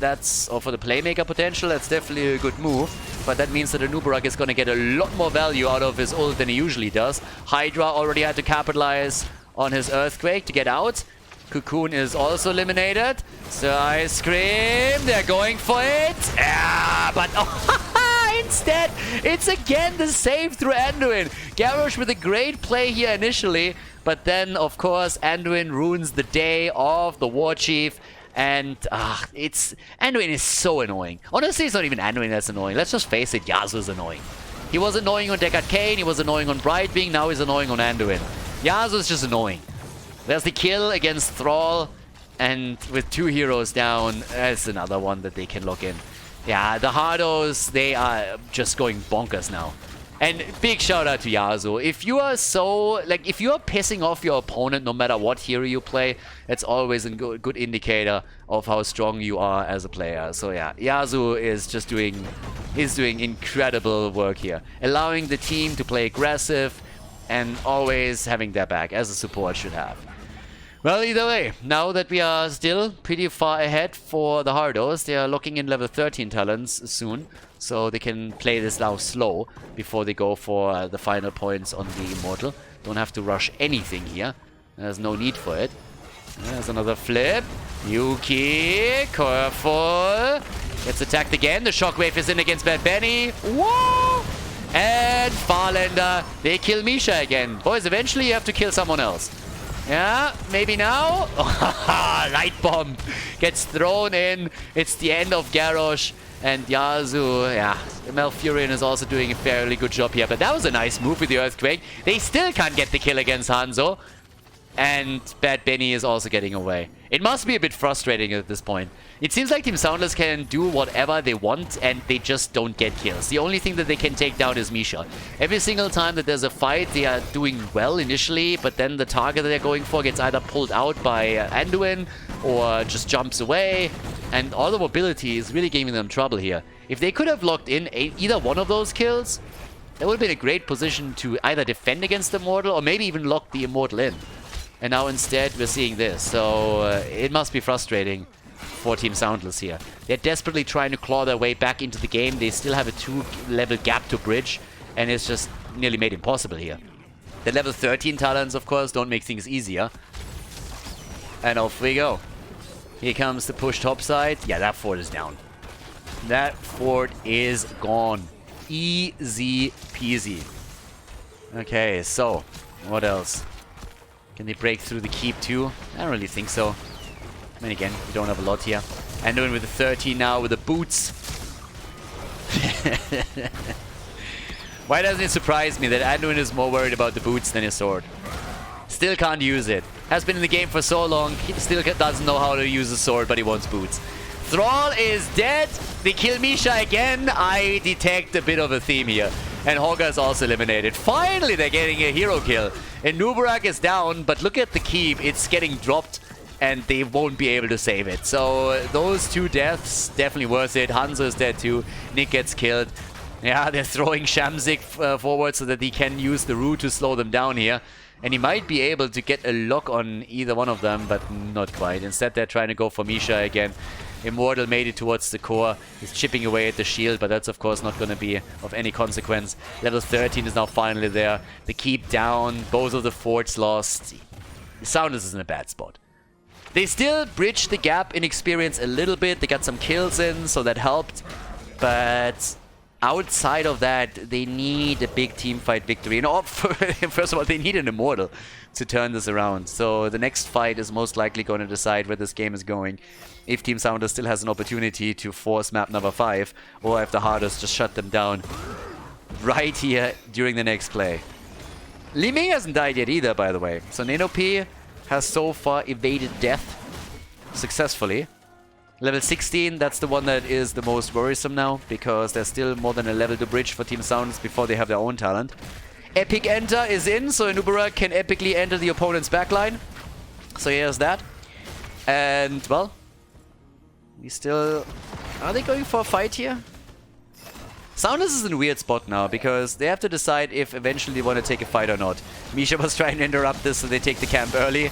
or for the playmaker potential, that's definitely a good move. But that means that Nubarak is going to get a lot more value out of his ult than he usually does. Hydra already had to capitalize on his Earthquake to get out. Cocoon is also eliminated. So Ice Cream, they're going for it. Yeah, but instead, it's again the save through Anduin. Garrosh with a great play here initially, but then, of course, Anduin ruins the day of the War Chief. And Anduin is so annoying. Honestly, it's not even Anduin that's annoying. Let's just face it, Yasuo is annoying. He was annoying on Deckard Cain, he was annoying on Brightwing, now he's annoying on Anduin. Yasuo is just annoying. There's the kill against Thrall, and with 2 heroes down, that's another one that they can lock in. Yeah, the Hardos, they are just going bonkers now. And big shout out to Yasuo. If you are if you are pissing off your opponent no matter what hero you play, it's always a good indicator of how strong you are as a player. So yeah, Yasuo is just doing incredible work here. Allowing the team to play aggressive and always having their back, as a support should have. Well, either way, now that we are still pretty far ahead for the Hardos, they are locking in level 13 talents soon. So they can play this now slow before they go for the final points on the Immortal. Don't have to rush anything here. There's no need for it. There's another flip. Yuki, careful. Gets attacked again. The shockwave is in against Bad Benny. Whoa! And Farlander, they kill Misha again. Boys, eventually you have to kill someone else. Yeah, maybe now? Light bomb gets thrown in. It's the end of Garrosh. And Yasuo, yeah, Malfurion is also doing a fairly good job here. But that was a nice move with the Earthquake. They still can't get the kill against Hanzo. And Bad Benny is also getting away. It must be a bit frustrating at this point. It seems like Team SoundLess can do whatever they want and they just don't get kills. The only thing that they can take down is Misha. Every single time that there's a fight, they are doing well initially, but then the target that they're going for gets either pulled out by Anduin or just jumps away. And all the mobility is really giving them trouble here. If they could have locked in either one of those kills, that would have been a great position to either defend against the Immortal or maybe even lock the Immortal in. And now instead we're seeing this, so it must be frustrating for Team SoundLess here. They're desperately trying to claw their way back into the game. They still have a 2-level gap to bridge, and it's just nearly made impossible here. The level 13 talents, of course, don't make things easier. And off we go. Here comes the push topside. Yeah, that fort is down. That fort is gone. Easy peasy. Okay, so what else? Can they break through the keep too? I don't really think so. I mean, again, we don't have a lot here. Anduin with the 13 now with the boots. Why doesn't it surprise me that Anduin is more worried about the boots than his sword? Still can't use it. Has been in the game for so long, he still doesn't know how to use a sword, but he wants boots. Thrall is dead. They kill Misha again. I detect a bit of a theme here. And Hogger is also eliminated. Finally, they're getting a hero kill. And Nubarak is down, but look at the keep. It's getting dropped, and they won't be able to save it. So those two deaths, definitely worth it. Hanzo is dead too. Nick gets killed. Yeah, they're throwing Shamzik forward so that he can use the root to slow them down here. And he might be able to get a lock on either one of them, but not quite. Instead, they're trying to go for Misha again. Immortal made it towards the core. He's chipping away at the shield, but that's of course not going to be of any consequence. Level 13 is now finally there. The keep down. Both of the forts lost. SoundLess is in a bad spot. They still bridged the gap in experience a little bit. They got some kills in, so that helped. But outside of that, they need a big team fight victory. And first of all, they need an Immortal to turn this around. So the next fight is most likely going to decide where this game is going. If Team SoundLess still has an opportunity to force map number 5, or if the Hardos just shut them down right here during the next play. Li Ming hasn't died yet either, by the way. So Nenopi has so far evaded death successfully. Level 16, that's the one that is the most worrisome now, because there's still more than a level to bridge for Team SoundLess before they have their own talent. Epic Enter is in, so Anubara can epically enter the opponent's backline. So here's that. And, well, we still... Are they going for a fight here? SoundLess is in a weird spot now, because they have to decide if eventually they want to take a fight or not. Misha was trying to interrupt this, so they take the camp early.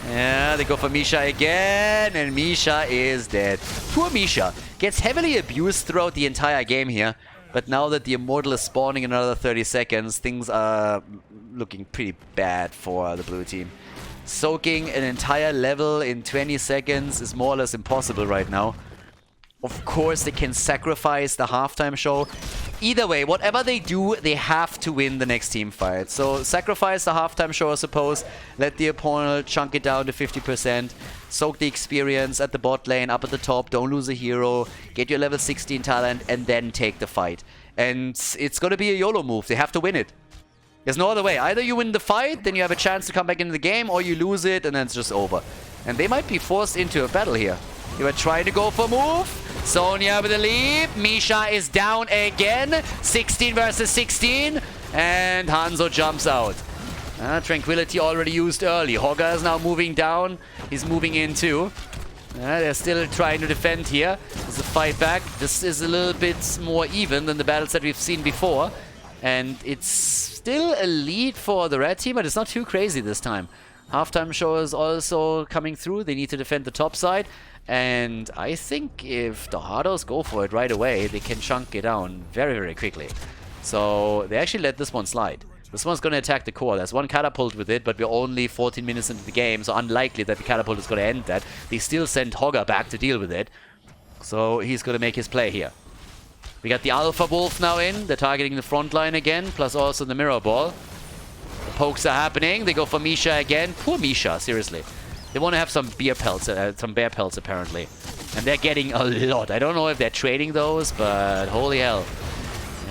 Yeah, they go for Misha again, and Misha is dead. Poor Misha. Gets heavily abused throughout the entire game here, but now that the Immortal is spawning in another 30 seconds, things are looking pretty bad for the blue team. Soaking an entire level in 20 seconds is more or less impossible right now. Of course, they can sacrifice the halftime show. Either way, whatever they do, they have to win the next team fight. So sacrifice the halftime show, I suppose. Let the opponent chunk it down to 50%. Soak the experience at the bot lane, up at the top. Don't lose a hero. Get your level 16 talent, and then take the fight. And it's going to be a YOLO move. They have to win it. There's no other way. Either you win the fight, then you have a chance to come back into the game, or you lose it, and then it's just over. And they might be forced into a battle here. They were trying to go for a move. Sonya with a leap. Misha is down again. 16 versus 16. And Hanzo jumps out. Tranquility already used early. Hogger is now moving down. He's moving in too. They're still trying to defend here. There's a fight back. This is a little bit more even than the battles that we've seen before. And it's still a lead for the red team, but it's not too crazy this time. Halftime show is also coming through. They need to defend the top side. And I think if the Hardos go for it right away, they can chunk it down very, very quickly. So they actually let this one slide. This one's going to attack the core. There's one catapult with it, but we're only 14 minutes into the game, so unlikely that the catapult is going to end that. They still send Hogger back to deal with it. So he's going to make his play here. We got the Alpha Wolf now in. They're targeting the front line again, plus also the Mirror Ball. The pokes are happening. They go for Misha again. Poor Misha, seriously. They want to have some bear pelts apparently. And they're getting a lot. I don't know if they're trading those, but holy hell.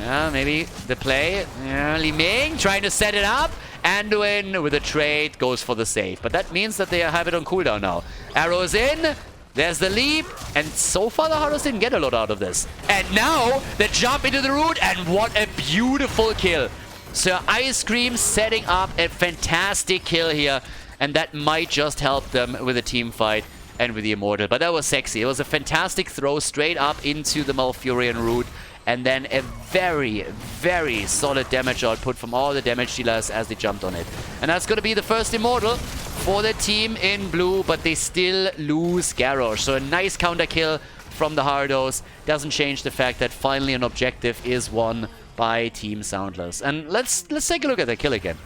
Yeah, maybe the play. Yeah, Li Ming trying to set it up. Anduin with a trade goes for the save. But that means that they have it on cooldown now. Arrows in. There's the leap. And so far the Hardos didn't get a lot out of this. And now the jump into the root. And what a beautiful kill. Sir Ice Cream setting up a fantastic kill here. And that might just help them with the team fight and with the Immortal. But that was sexy. It was a fantastic throw straight up into the Malfurion root. And then a very, very solid damage output from all the damage dealers as they jumped on it. And that's going to be the first Immortal for the team in blue, but they still lose Garrosh. So a nice counter kill from the Hardos. Doesn't change the fact that finally an objective is won by Team SoundLess. And let's take a look at the kill again,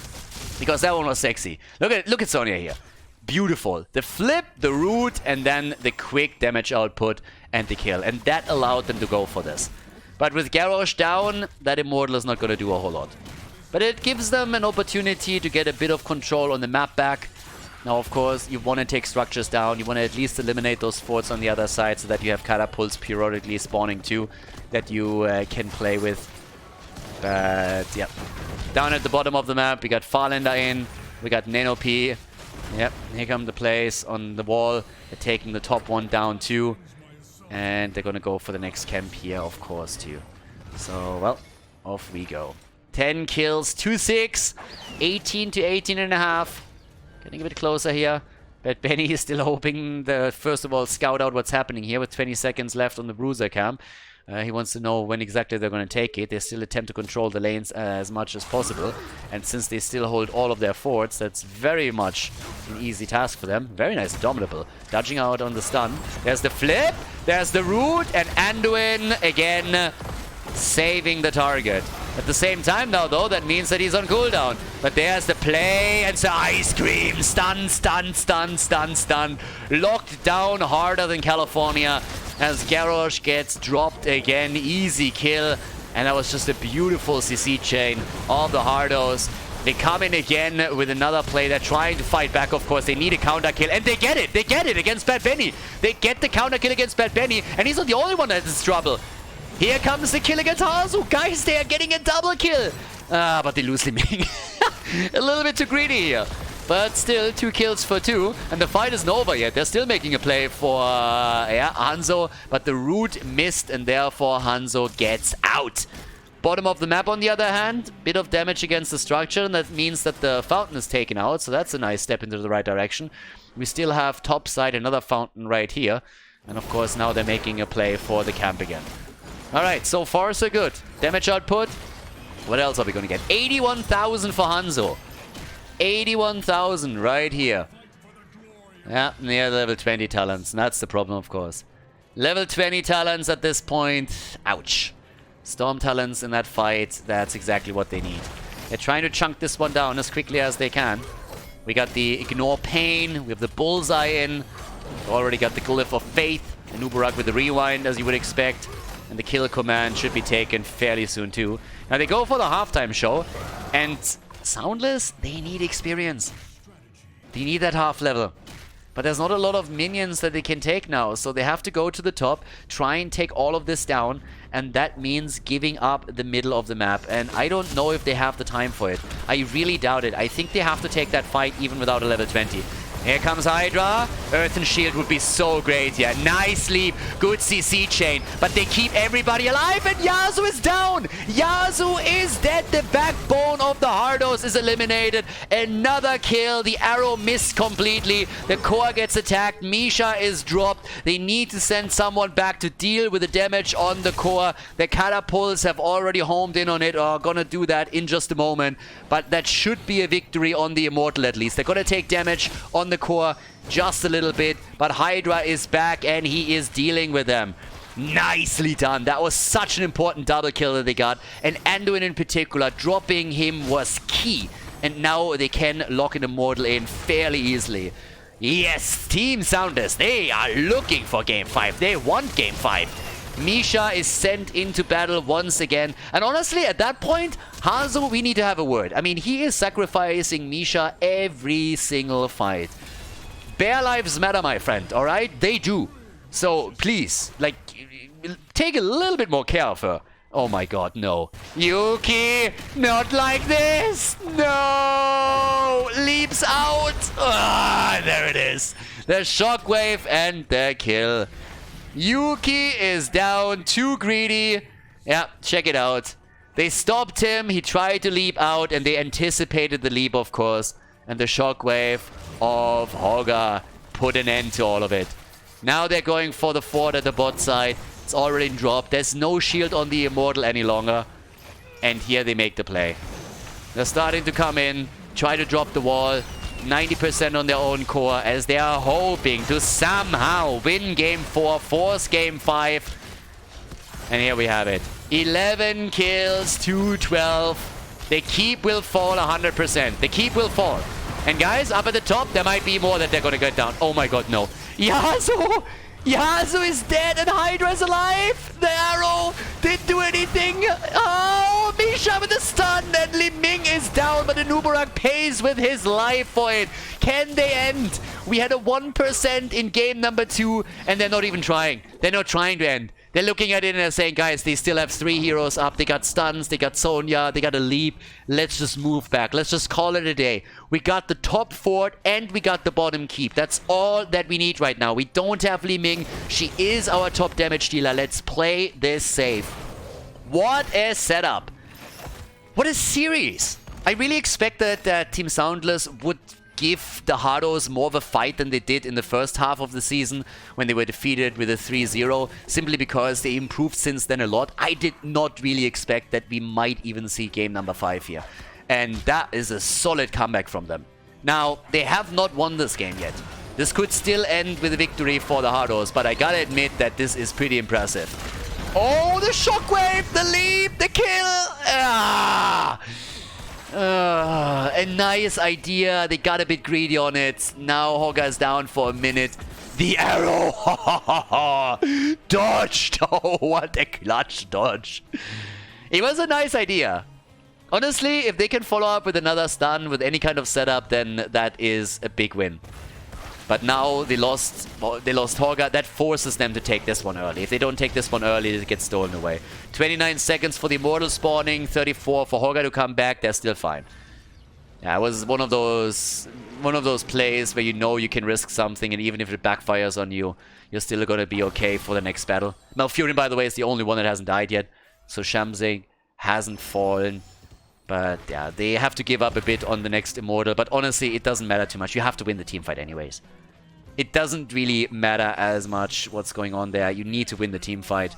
because that one was sexy. Look at Sonya here. Beautiful. The flip, the root, and then the quick damage output and the kill. And that allowed them to go for this. But with Garrosh down, that Immortal is not going to do a whole lot. But it gives them an opportunity to get a bit of control on the map back. Now, of course, you want to take structures down. You want to at least eliminate those forts on the other side so that you have catapults periodically spawning too that you can play with. But, yeah. Down at the bottom of the map, we got Farlander in. We got Nano P. Yep, here come the plays on the wall. They're taking the top one down too. And they're going to go for the next camp here, of course, too. So, well, off we go. 10 kills, 2-6, 18 to 18.5. Getting a bit closer here. But Benny is still hoping to, first of all, scout out what's happening here with 20 seconds left on the Bruiser camp. He wants to know when exactly they're going to take it. They still attempt to control the lanes as much as possible. And since they still hold all of their forts, that's very much an easy task for them. Very nice, dominable. Dodging out on the stun. There's the flip. There's the root. And Anduin, again, saving the target. At the same time now, though, that means that he's on cooldown. But there's the play, and the Ice Cream. Stun, stun, stun, stun, stun. Locked down harder than California. As Garrosh gets dropped again. Easy kill. And that was just a beautiful CC chain of the Hardos. They come in again with another play. They're trying to fight back, of course. They need a counter kill. And they get it. They get it against Bad Benny. They get the counter kill against Bad Benny. And he's not the only one that's in trouble. Here comes the kill against Hazu. Guys, they are getting a double kill. But they lose Li Ming. A little bit too greedy here. But still, 2 kills for 2. And the fight isn't over yet. They're still making a play for Hanzo. But the root missed, and therefore Hanzo gets out. Bottom of the map, on the other hand, bit of damage against the structure. And that means that the fountain is taken out. So that's a nice step into the right direction. We still have top side, another fountain right here. And of course, now they're making a play for the camp again. Alright, so far so good. Damage output. What else are we going to get? 81,000 for Hanzo. 81,000 right here. Yeah, near level 20 talents. And that's the problem, of course. Level 20 talents at this point. Ouch. Storm talents in that fight. That's exactly what they need. They're trying to chunk this one down as quickly as they can. We got the Ignore Pain. We have the Bullseye in. We've already got the Glyph of Faith. And Uberak with the Rewind, as you would expect. And the kill command should be taken fairly soon too. Now they go for the halftime show. And SoundLess, they need experience. They need that half level. But there's not a lot of minions that they can take now. So they have to go to the top, try and take all of this down. And that means giving up the middle of the map. And I don't know if they have the time for it. I really doubt it. I think they have to take that fight even without a level 20. Here comes Hydra. Earth and Shield would be so great here. Nice leap. Good CC chain. But they keep everybody alive and Yasuo is down. Yasuo is dead. The backbone of the Hardos is eliminated. Another kill. The arrow missed completely. The core gets attacked. Misha is dropped. They need to send someone back to deal with the damage on the core. The catapults have already homed in on it. Are gonna do that in just a moment. But that should be a victory on the Immortal at least. They're gonna take damage on the core just a little bit, but Hydra is back and he is dealing with them. Nicely done. That was such an important double kill that they got, and Anduin in particular, dropping him was key, and now they can lock an Immortal in fairly easily. Yes, Team SoundLess, they are looking for Game 5. They want Game 5. Misha is sent into battle once again, and honestly at that point Hazu, we need to have a word. I mean, he is sacrificing Misha every single fight. Bear lives matter, my friend, alright? They do. So please, like, take a little bit more care of her. Oh my god, no. Yuki, not like this. No, leaps out. Ah, there it is. The shockwave and the kill. Yuki is down, too greedy. Yeah, check it out. They stopped him, he tried to leap out, and they anticipated the leap, of course. And the shockwave of Hoga put an end to all of it. Now they're going for the fort at the bot side. It's already dropped. There's no shield on the Immortal any longer. And here they make the play. They're starting to come in, try to drop the wall. 90% on their own core as they are hoping to somehow win Game 4, force Game 5. And here we have it. 11 kills to 12. The keep will fall 100%. The keep will fall. And guys, up at the top, there might be more that they're gonna get down. Oh my god, no. Yasuo! Yasuo is dead and Hydra's alive! The arrow didn't do anything! Oh, Misha with the stun! And Li Ming is down, but the Nubarak pays with his life for it. Can they end? We had a 1% in game number 2, and they're not even trying. They're not trying to end. They're looking at it and they're saying, guys, they still have 3 heroes up. They got stuns, they got Sonya, they got a leap. Let's just move back. Let's just call it a day. We got the top fort and we got the bottom keep. That's all that we need right now. We don't have Li Ming. She is our top damage dealer. Let's play this safe. What a setup. What a series. I really expected that Team SoundLess would give the Hardos more of a fight than they did in the first half of the season when they were defeated with a 3-0, simply because they improved since then a lot. I did not really expect that we might even see game number 5 here. And that is a solid comeback from them. Now, they have not won this game yet. This could still end with a victory for the Hardos, but I gotta admit that this is pretty impressive. Oh, the shockwave, the leap, the kill! A nice idea. They got a bit greedy on it. Now Hoga's down for a minute. The arrow! Dodged! Oh, what a clutch dodge. It was a nice idea. Honestly, if they can follow up with another stun with any kind of setup, then that is a big win. But now they lost Hoga. That forces them to take this one early. If they don't take this one early, it gets stolen away. 29 seconds for the Immortal spawning, 34 for Hoga to come back. They're still fine. Yeah, it was one of those plays where you know you can risk something, and even if it backfires on you, you're still gonna be okay for the next battle. Malfurion, by the way, is the only one that hasn't died yet. So Shamsing hasn't fallen. But yeah, they have to give up a bit on the next Immortal. But honestly, it doesn't matter too much. You have to win the team fight anyways. It doesn't really matter as much what's going on there. You need to win the team fight.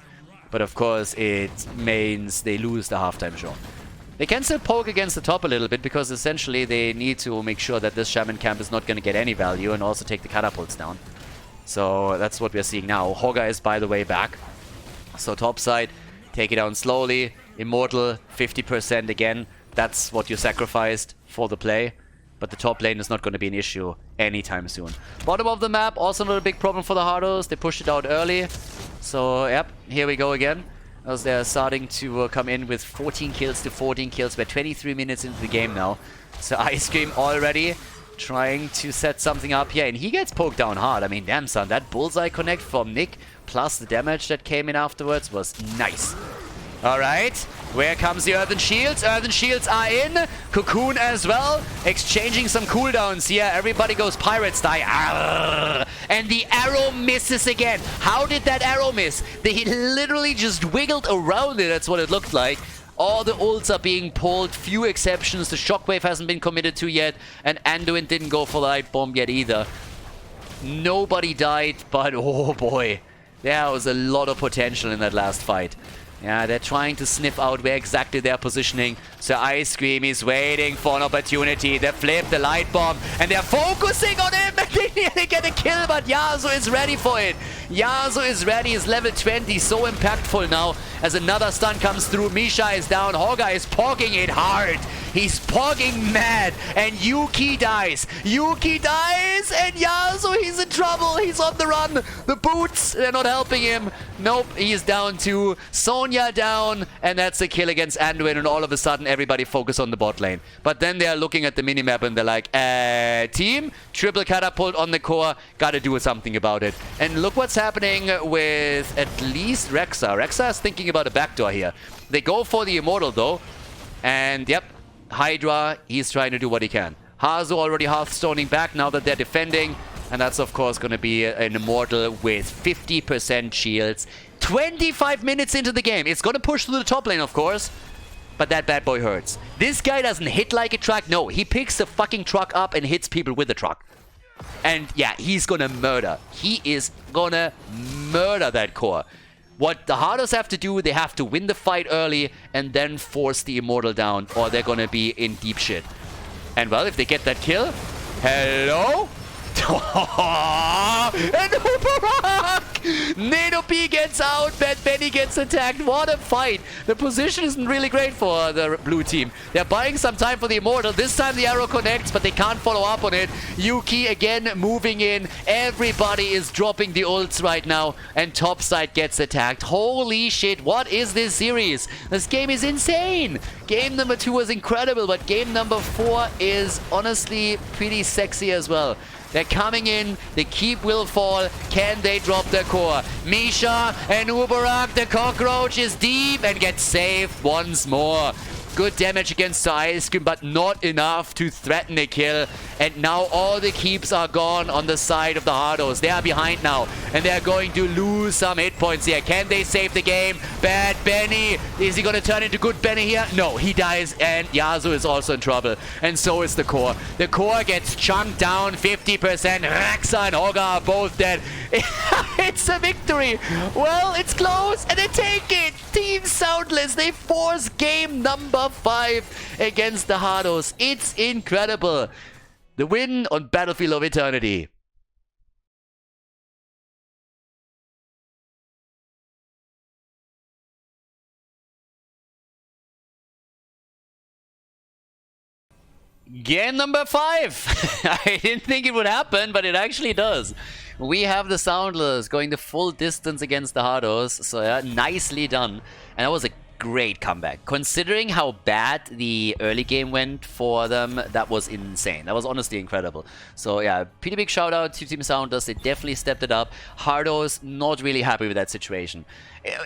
But of course, it means they lose the halftime show. They can still poke against the top a little bit, because essentially they need to make sure that this Shaman camp is not going to get any value, and also take the catapults down. So that's what we're seeing now. Hoga is, by the way, back. So top side, take it down slowly. Immortal, 50% again. That's what you sacrificed for the play. But the top lane is not going to be an issue anytime soon. Bottom of the map, also not a big problem for the Hardos. They pushed it out early. So, yep, here we go again. As they're starting to come in with 14 kills to 14 kills. We're 23 minutes into the game now. So Ice Cream already trying to set something up here. And he gets poked down hard. I mean, damn son, that bullseye connect from Nick plus the damage that came in afterwards was nice. Alright, where comes the Earthen Shields? Earthen Shields are in. Cocoon as well. Exchanging some cooldowns here. Everybody goes Pirate style. Arrgh. And the arrow misses again. How did that arrow miss? They literally just wiggled around it. That's what it looked like. All the ults are being pulled. Few exceptions. The Shockwave hasn't been committed to yet. And Anduin didn't go for the Light Bomb yet either. Nobody died, but oh boy. There was a lot of potential in that last fight. Yeah, they're trying to sniff out where exactly they're positioning. So Ice Cream is waiting for an opportunity. They flip the Light Bomb and they're focusing on him and they nearly get a kill, but Yasuo is ready for it. Yasuo is ready, is level 20, so impactful now as another stun comes through. Misha is down, Hogga is pogging it hard. He's pogging mad and Yuki dies. Yuki dies and Yasuo, he's in trouble. He's on the run. The boots, they're not helping him. Nope, he's down too. Sonya down, and that's a kill against Anduin, and all of a sudden everybody focus on the bot lane. But then they're looking at the minimap and they're like, team, triple catapult on the core, gotta do something about it. And look what's happening with at least Rexa. Rexa is thinking about a backdoor here. They go for the Immortal though, and yep, Hydra, he's trying to do what he can. Hazu already Hearthstoning back now that they're defending. And that's, of course, going to be an Immortal with 50% shields. 25 minutes into the game. It's going to push to the top lane, of course. But that bad boy hurts. This guy doesn't hit like a truck. No, he picks the fucking truck up and hits people with the truck. And yeah, he's going to murder. He is going to murder that core. What the Hardos have to do, they have to win the fight early and then force the Immortal down, or they're going to be in deep shit. And well, if they get that kill... Hello? And Uberak! Nado P gets out, Bad Benny gets attacked. What a fight. The position isn't really great for the blue team. They're buying some time for the Immortal. This time the arrow connects, but they can't follow up on it. Yuki again moving in. Everybody is dropping the ults right now, and topside gets attacked. Holy shit, what is this series? This game is insane. Game number 2 was incredible, but game number 4 is honestly pretty sexy as well. They're coming in, the keep will fall. Can they drop their core? Misha and Uberak, the cockroach is deep and gets saved once more. Good damage against the Ice Cream, but not enough to threaten a kill. And now all the keeps are gone on the side of the Hardos. They are behind now, and they're going to lose some hit points here. Can they save the game? Bad Benny. Is he going to turn into good Benny here? No, he dies, and Yasuo is also in trouble. And so is the core. The core gets chunked down 50%. Rexa and Hogga are both dead. It's a victory. Well, it's close, and they take it. Team SoundLess, they force game number 5 against the Hardos. It's incredible. The win on Battlefield of Eternity. Game number 5. I didn't think it would happen, but it actually does. We have the SoundLess going the full distance against the Hardos. So yeah, nicely done. And that was a great comeback. Considering how bad the early game went for them, that was insane. That was honestly incredible. So yeah, pretty big shout out to Team SoundLess. They definitely stepped it up. Hardos not really happy with that situation.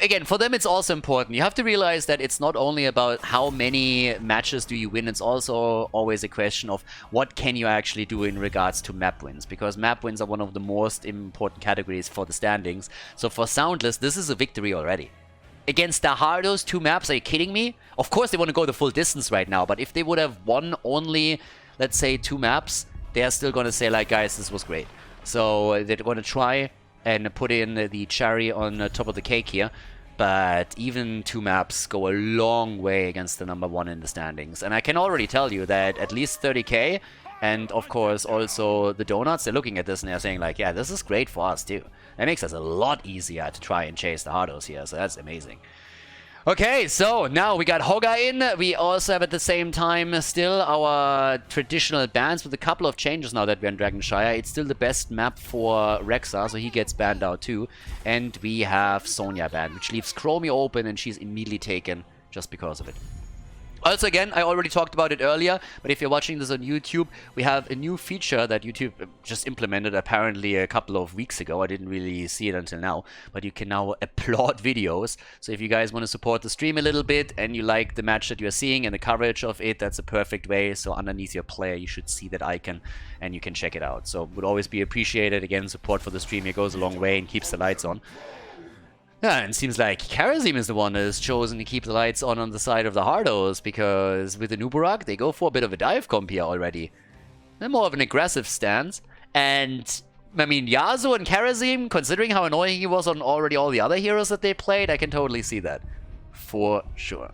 Again, for them it's also important. You have to realize that it's not only about how many matches do you win, it's also always a question of what can you actually do in regards to map wins, because map wins are one of the most important categories for the standings. So for SoundLess, this is a victory already. Against the Hardos, 2 maps, are you kidding me? Of course they want to go the full distance right now, but if they would have won only, let's say, 2 maps, they are still going to say, like, guys, this was great. So they're going to try and put in the cherry on top of the cake here. But even 2 maps go a long way against the number 1 in the standings. And I can already tell you that at least 30k, and of course also the donuts, they're looking at this and they're saying like, yeah, this is great for us too. That makes us a lot easier to try and chase the Hardos here, so that's amazing. Okay, so now we got Hogga in. We also have at the same time still our traditional bans with a couple of changes now that we're in Dragonshire. It's still the best map for Rexa, so he gets banned out too. And we have Sonya banned, which leaves Chromie open and she's immediately taken just because of it. Also, again, I already talked about it earlier, but if you're watching this on YouTube, we have a new feature that YouTube just implemented apparently a couple of weeks ago. I didn't really see it until now, but you can now applaud videos. So if you guys want to support the stream a little bit and you like the match that you're seeing and the coverage of it, that's a perfect way. So underneath your player, you should see that icon and you can check it out. So would always be appreciated. Again, support for the stream here goes a long way and keeps the lights on. Yeah, and it seems like Karazim is the one that has chosen to keep the lights on the side of the Hardos, because with the Nubarak, they go for a bit of a dive comp here already. They're more of an aggressive stance. And, I mean, Yasuo and Karazim, considering how annoying he was on already all the other heroes that they played, I can totally see that. For sure.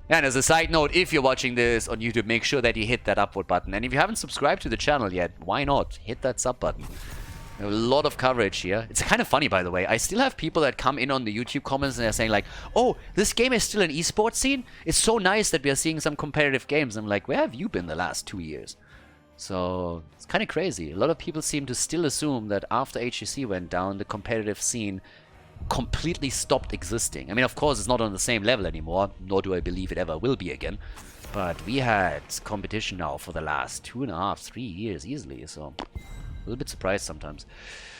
And as a side note, if you're watching this on YouTube, make sure that you hit that upvote button. And if you haven't subscribed to the channel yet, why not? Hit that sub button. A lot of coverage here. It's kind of funny, by the way. I still have people that come in on the YouTube comments and they're saying like, oh, this game is still an esports scene? It's so nice that we are seeing some competitive games. I'm like, where have you been the last 2 years? So it's kind of crazy. A lot of people seem to still assume that after HGC went down, the competitive scene completely stopped existing. I mean, of course, it's not on the same level anymore, nor do I believe it ever will be again. But we had competition now for the last 2.5, 3 years easily, so... a little bit surprised sometimes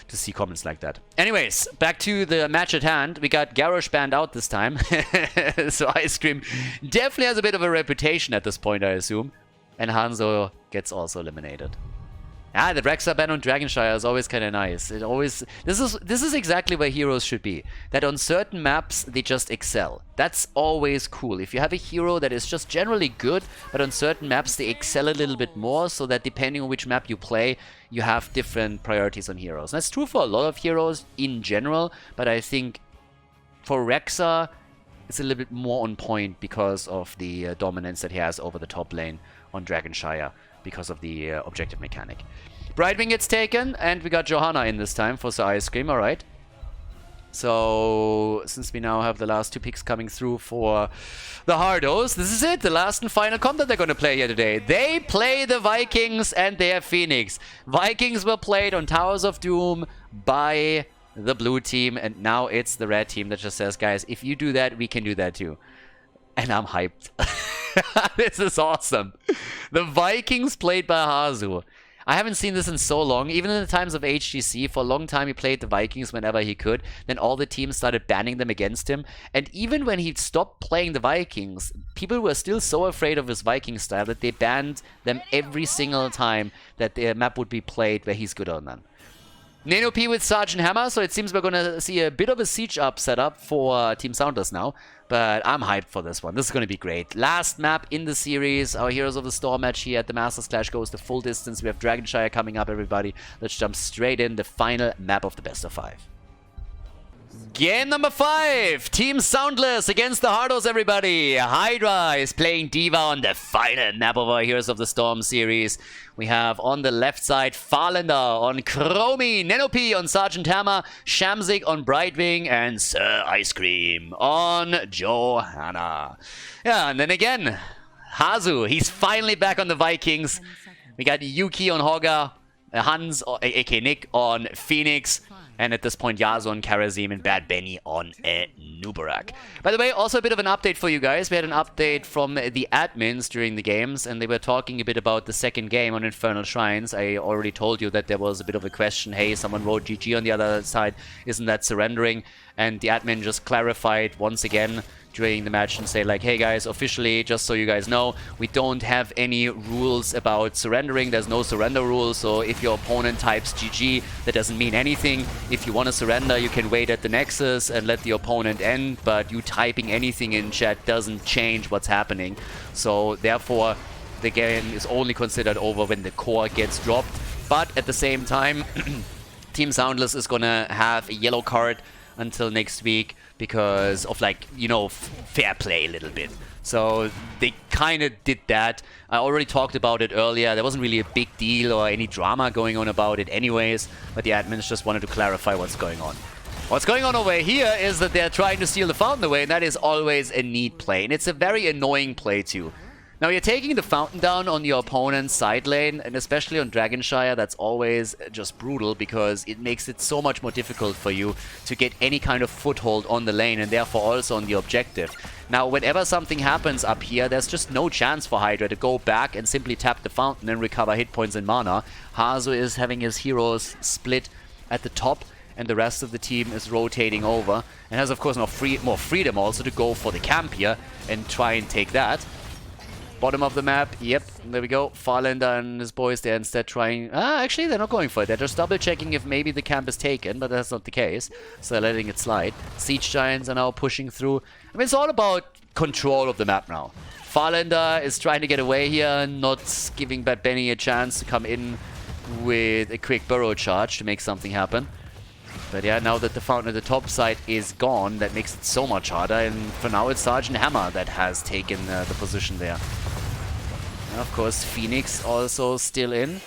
to see comments like that. Anyways, back to the match at hand. We got Garrosh banned out this time. So Ice Cream definitely has a bit of a reputation at this point, I assume. And Hanzo gets also eliminated. Ah, the Rexa ban on Dragonshire is always kind of nice. It always... This is exactly where heroes should be. That on certain maps, they just excel. That's always cool. If you have a hero that is just generally good, but on certain maps they excel a little bit more, so that depending on which map you play, you have different priorities on heroes. And that's true for a lot of heroes in general, but I think for Rexa, it's a little bit more on point because of the dominance that he has over the top lane on Dragonshire, because of the objective mechanic. Brightwing gets taken, and we got Johanna in this time for the Ice Cream, alright. So, since we now have the last 2 picks coming through for the Hardos, this is it, the last and final comp that they're going to play here today. They play the Vikings and they have Phoenix. Vikings were played on Towers of Doom by the blue team, and now it's the red team that just says, guys, if you do that, we can do that too. And I'm hyped. This is awesome. The Vikings played by Hazu. I haven't seen this in so long. Even in the times of HGC, for a long time he played the Vikings whenever he could. Then all the teams started banning them against him. And even when he stopped playing the Vikings, people were still so afraid of his Viking style that they banned them every single time that their map would be played where he's good on them. Nano P with Sergeant Hammer, so it seems we're going to see a bit of a siege up setup for Team SoundLess now. But I'm hyped for this one. This is going to be great. Last map in the series. Our Heroes of the Storm match here at the Masters Clash goes the full distance. We have Dragonshire coming up, everybody. Let's jump straight in. The final map of the best of 5. Game number 5. Team SoundLess against the Hardos, everybody. Hydra is playing D.Va on the final map of our Heroes of the Storm series. We have on the left side Farlander on Chromie, Nenopi on Sergeant Hammer, Shamzik on Brightwing, and Sir Ice Cream on Johanna. Yeah, and then again, Hazu, he's finally back on the Vikings. We got Yuki on Hogger, Hans, aka Nick, on Phoenix. And at this point, Yasuo and Karazim and Bad Benny on Nubarak. By the way, also a bit of an update for you guys. We had an update from the admins during the games, and they were talking a bit about the second game on Infernal Shrines. I already told you that there was a bit of a question. Hey, someone wrote GG on the other side. Isn't that surrendering? And the admin just clarified once again during the match and say like, hey guys, officially, just so you guys know, we don't have any rules about surrendering. There's no surrender rules, so if your opponent types GG, that doesn't mean anything. If you want to surrender, you can wait at the Nexus and let the opponent end, but you typing anything in chat doesn't change what's happening. So therefore, the game is only considered over when the core gets dropped. But at the same time, Team SoundLess is gonna have a yellow card until next week because of, like, you know, fair play a little bit. So they kind of did that. I already talked about it earlier. There wasn't really a big deal or any drama going on about it anyways, but the admins just wanted to clarify what's going on. What's going on over here is that they're trying to steal the fountain away, and that is always a neat play. And it's a very annoying play too. Now you're taking the fountain down on your opponent's side lane, and especially on Dragonshire, that's always just brutal because it makes it so much more difficult for you to get any kind of foothold on the lane and therefore also on the objective. Now whenever something happens up here, there's just no chance for Hydra to go back and simply tap the fountain and recover hit points and mana. Hazu is having his heroes split at the top, and the rest of the team is rotating over and has of course more freedom also to go for the camp here and try and take that. Bottom of the map, yep, there we go. Farlander and his boys, they're instead trying... actually, they're not going for it. They're just double-checking if maybe the camp is taken, but that's not the case. So they're letting it slide. Siege Giants are now pushing through. I mean, it's all about control of the map now. Farlander is trying to get away here, not giving Bad Benny a chance to come in with a quick burrow charge to make something happen. But yeah, now that the fountain at the top side is gone, that makes it so much harder. And for now, it's Sergeant Hammer that has taken the position there. And of course, Phoenix also still in.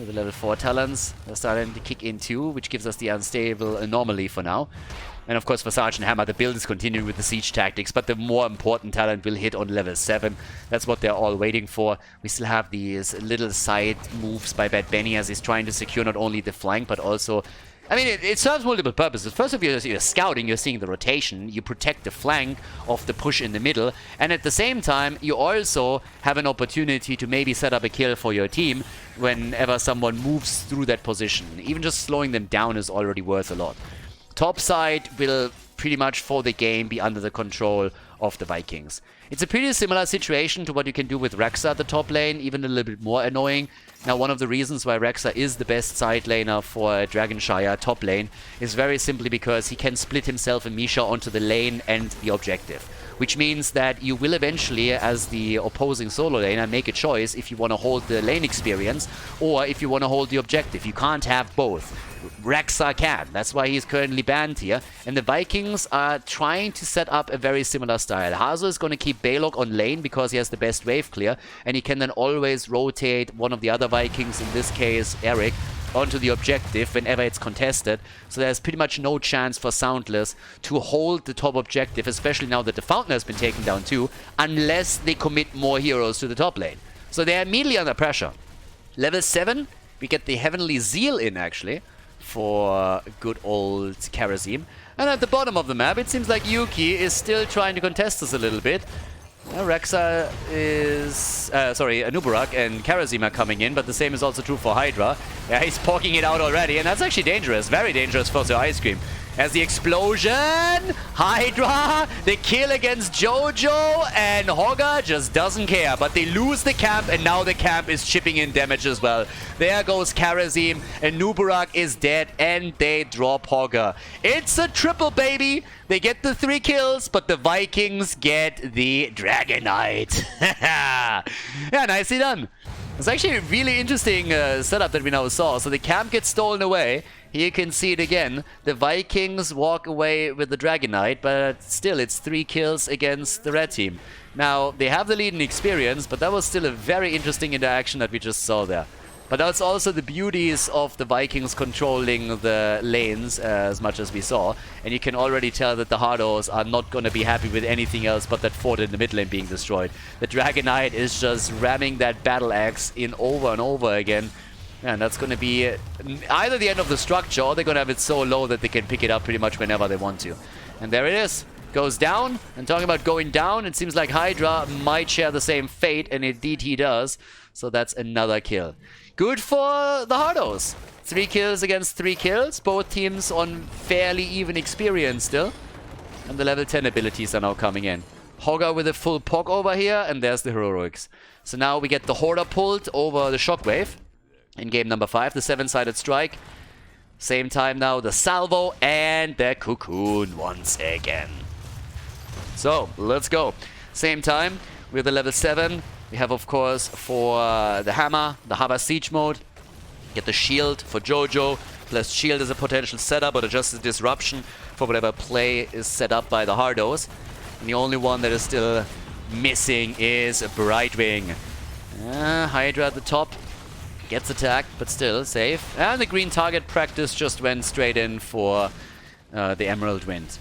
The level 4 talents are starting to kick in too, which gives us the unstable anomaly for now. And of course, for Sergeant Hammer, the build is continuing with the siege tactics, but the more important talent will hit on level 7. That's what they're all waiting for. We still have these little side moves by Bad Benny as he's trying to secure not only the flank, but also... I mean, it serves multiple purposes. First of all, you're scouting, you're seeing the rotation, you protect the flank of the push in the middle, and at the same time, you also have an opportunity to maybe set up a kill for your team whenever someone moves through that position. Even just slowing them down is already worth a lot. Top side will pretty much for the game be under the control of the Vikings. It's a pretty similar situation to what you can do with Rexa at the top lane, even a little bit more annoying. Now, one of the reasons why Rexa is the best side laner for Dragonshire top lane is very simply because he can split himself and Misha onto the lane and the objective. Which means that you will eventually, as the opposing solo laner, make a choice if you want to hold the lane experience or if you want to hold the objective. You can't have both. Rexa can. That's why he's currently banned here. And the Vikings are trying to set up a very similar style. Hazu is going to keep Balog on lane because he has the best wave clear. And he can then always rotate one of the other Vikings, in this case Eric, onto the objective whenever it's contested. So there's pretty much no chance for SoundLess to hold the top objective, especially now that the fountain has been taken down too, unless they commit more heroes to the top lane. So they're immediately under pressure. Level 7, we get the Heavenly Zeal in actually, for good old Karazim. And at the bottom of the map, it seems like Yuki is still trying to contest us a little bit. Rexa is... Nubarak and Karazim are coming in, but the same is also true for Hydra. Yeah, he's poking it out already, and that's actually dangerous. Very dangerous for the Ice Cream. As the explosion, Hydra, the kill against Jojo, and Hogger just doesn't care. But they lose the camp, and now the camp is chipping in damage as well. There goes Karazim, and Nubarak is dead, and they drop Hogger. It's a triple, baby. They get the 3 kills, but the Vikings get the Dragonite. Yeah, nicely done. It's actually a really interesting setup that we now saw. So the camp gets stolen away. Here you can see it again. The Vikings walk away with the Dragonite, but still it's 3 kills against the red team. Now, they have the lead in experience, but that was still a very interesting interaction that we just saw there. But that's also the beauties of the Vikings controlling the lanes as much as we saw. And you can already tell that the Hardos are not going to be happy with anything else but that fort in the mid lane being destroyed. The Dragonite is just ramming that battle axe in over and over again. And that's going to be either the end of the structure or they're going to have it so low that they can pick it up pretty much whenever they want to. And there it is. Goes down. And talking about going down, it seems like Hydra might share the same fate, and indeed he does. So that's another kill. Good for the Hardos. 3 kills against 3 kills. Both teams on fairly even experience still. And the level 10 abilities are now coming in. Hogger with a full POG over here, and there's the Heroics. So now we get the Hoarder pulled over the Shockwave. In game number 5, the 7-sided strike. Same time now, the Salvo and the Cocoon once again. So, let's go. Same time, with the level 7. We have, of course, for the Hammer, the Hover Siege mode. Get the Shield for Jojo. Plus Shield is a potential setup, but just a disruption for whatever play is set up by the Hardos. And the only one that is still missing is Brightwing. Hydra at the top. Gets attacked, but still safe. And the green target practice just went straight in for the Emerald Wind.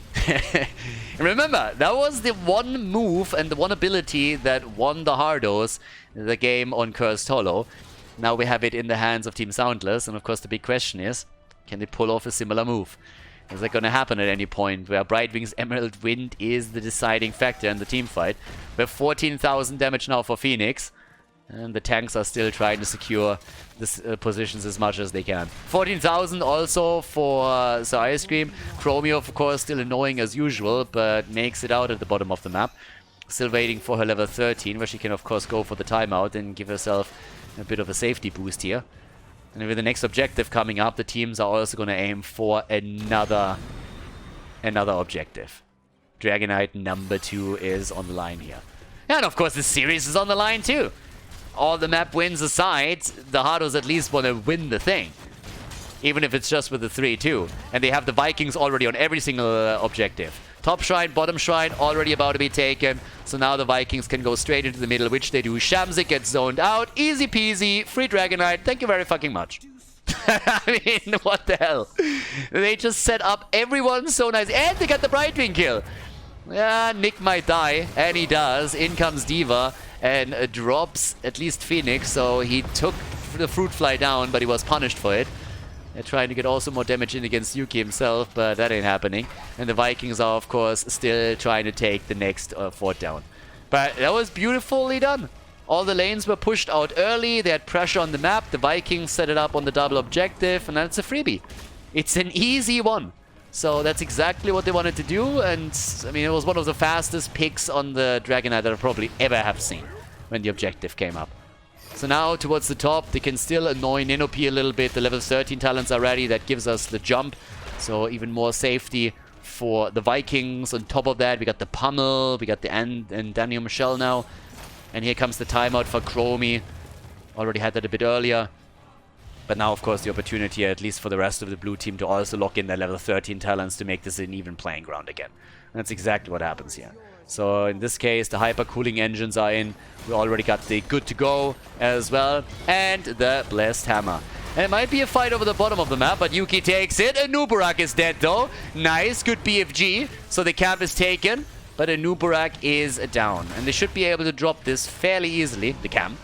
Remember, that was the one move and the one ability that won the Hardos the game on Cursed Hollow. Now we have it in the hands of Team SoundLess, and of course the big question is, can they pull off a similar move? Is that going to happen at any point where Brightwing's Emerald Wind is the deciding factor in the team fight? We have 14,000 damage now for Phoenix, and the tanks are still trying to secure the positions as much as they can. 14,000 also for Sir Ice Cream. Chromio, of course, still annoying as usual, but makes it out at the bottom of the map. Still waiting for her level 13, where she can, of course, go for the timeout and give herself a bit of a safety boost here. And with the next objective coming up, the teams are also going to aim for another objective. Dragonite number 2 is on the line here. And of course the series is on the line too. All the map wins aside, the Hardos at least want to win the thing. Even if it's just with the 3-2. And they have the Vikings already on every single objective. Top shrine, bottom shrine, already about to be taken. So now the Vikings can go straight into the middle, which they do. Shamzik gets zoned out. Easy peasy. Free Dragonite. Thank you very fucking much. I mean, what the hell? They just set up everyone so nice. And they got the Brightwing kill. Yeah, Nick might die. And he does. In comes Diva. And drops at least Phoenix. So he took the Fruit Fly down, but he was punished for it. They're trying to get also more damage in against Yuki himself, but that ain't happening. And the Vikings are, of course, still trying to take the next fort down. But that was beautifully done. All the lanes were pushed out early. They had pressure on the map. The Vikings set it up on the double objective, and that's a freebie. It's an easy one. So that's exactly what they wanted to do. And, I mean, it was one of the fastest picks on the Dragonite that I probably ever have seen when the objective came up. So now, towards the top, they can still annoy Ninopi a little bit. The level 13 talents are ready. That gives us the jump. So even more safety for the Vikings. On top of that, we got the Pummel. We got the Andanium Shell now. And here comes the timeout for Chromie. Already had that a bit earlier. But now, of course, the opportunity, at least for the rest of the blue team, to also lock in their level 13 talents to make this an even playing ground again. And that's exactly what happens here. So in this case, the hyper cooling engines are in. We already got the good to go as well. And the blessed hammer. And it might be a fight over the bottom of the map, but Yuki takes it. Anubarak is dead though. Nice, good BFG. So the camp is taken, but Anubarak is down. And they should be able to drop this fairly easily, the camp.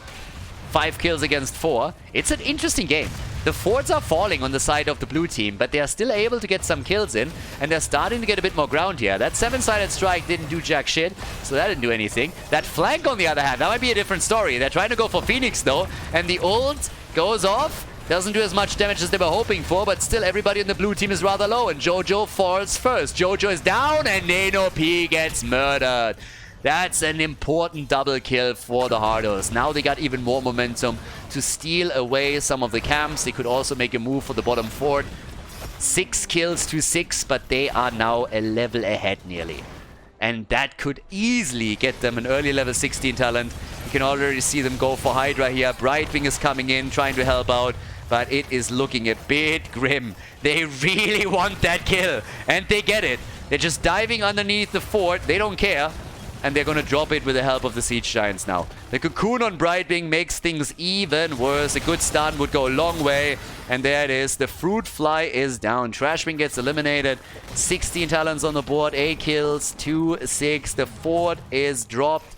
5 kills against 4. It's an interesting game. The forts are falling on the side of the blue team, but they are still able to get some kills in, and they're starting to get a bit more ground here. That 7-sided strike didn't do jack shit, so that didn't do anything. That flank, on the other hand, that might be a different story. They're trying to go for Phoenix, though, and the ult goes off. Doesn't do as much damage as they were hoping for, but still everybody in the blue team is rather low, and Jojo falls first. Jojo is down, and Nano P gets murdered. That's an important double kill for the Hardos. Now they got even more momentum to steal away some of the camps. They could also make a move for the bottom fort. 6 kills to 6, but they are now a level ahead nearly. And that could easily get them an early level 16 talent. You can already see them go for Hydra here. Brightwing is coming in, trying to help out. But it is looking a bit grim. They really want that kill. And they get it. They're just diving underneath the fort. They don't care. And they're going to drop it with the help of the Siege Giants now. The Cocoon on Brightwing makes things even worse. A good stun would go a long way. And there it is. The Fruit Fly is down. Trashwing gets eliminated. 16 talents on the board. 8 kills. 2-6. The fort is dropped.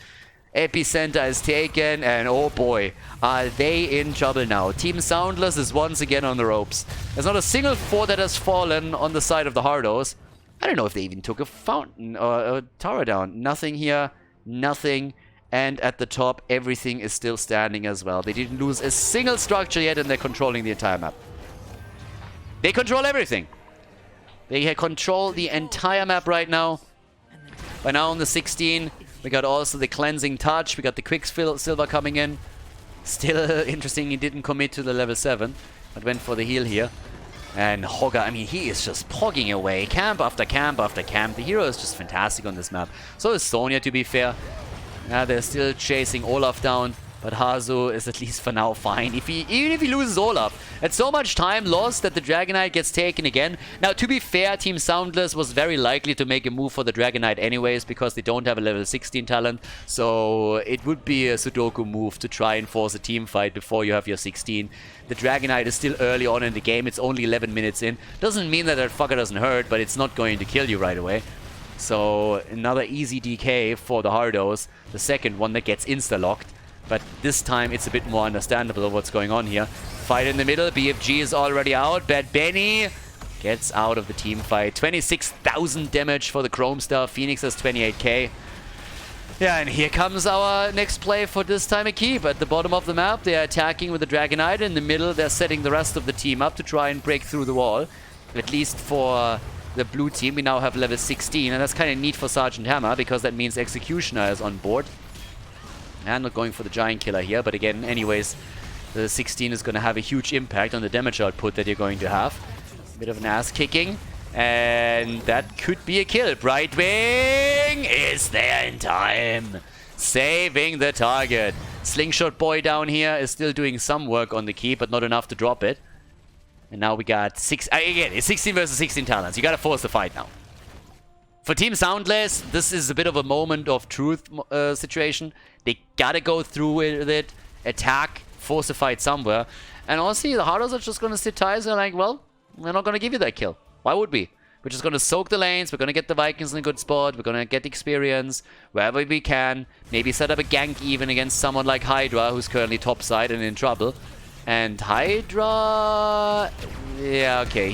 Epicenter is taken. And oh boy, are they in trouble now. Team SoundLess is once again on the ropes. There's not a single fort that has fallen on the side of the Hardos. I don't know if they even took a fountain or a tower down. Nothing here. Nothing. And at the top, everything is still standing as well. They didn't lose a single structure yet, and they're controlling the entire map. They control everything. They control the entire map right now. By now on the 16, we got also the Cleansing Touch. We got the Quicksilver coming in. Still interesting, he didn't commit to the level 7, but went for the heal here. And Hogger, I mean, he is just pogging away. Camp after camp after camp. The hero is just fantastic on this map. So is Sonya, to be fair. Yeah, they're still chasing Olaf down. But Hazu is at least for now fine. Even if he loses Olaf, it's so much time lost that the Dragonite gets taken again. Now, to be fair, Team SoundLess was very likely to make a move for the Dragonite anyways, because they don't have a level 16 talent. So it would be a Sudoku move to try and force a team fight before you have your 16. The Dragonite is still early on in the game. It's only 11 minutes in. Doesn't mean that that fucker doesn't hurt, but it's not going to kill you right away. So another easy DK for the Hardos. The second one that gets insta-locked. But this time it's a bit more understandable what's going on here. Fight in the middle. BFG is already out. Bad Benny gets out of the team fight. 26,000 damage for the Chrome Star. Phoenix has 28k. Yeah, and here comes our next play for this time a keep. At the bottom of the map, they are attacking with the Dragonite. In the middle, they're setting the rest of the team up to try and break through the wall. At least for the blue team, we now have level 16. And that's kind of neat for Sergeant Hammer, because that means Executioner is on board. And not going for the Giant Killer here. But again, anyways, the 16 is going to have a huge impact on the damage output that you're going to have. A bit of an ass kicking. And that could be a kill. Brightwing is there in time. Saving the target. Slingshot Boy down here is still doing some work on the key, but not enough to drop it. And now we got again, it's 16 versus 16 talents. You gotta force the fight now. For Team SoundLess, this is a bit of a moment of truth situation. They gotta go through with it, attack, force the fight somewhere. And honestly, the Hardos are just gonna sit tight. They're like, well, we're not gonna give you that kill. Why would we? We're just going to soak the lanes. We're going to get the Vikings in a good spot. We're going to get experience wherever we can. Maybe set up a gank even against someone like Hydra, who's currently topside and in trouble. And Hydra... Yeah, okay.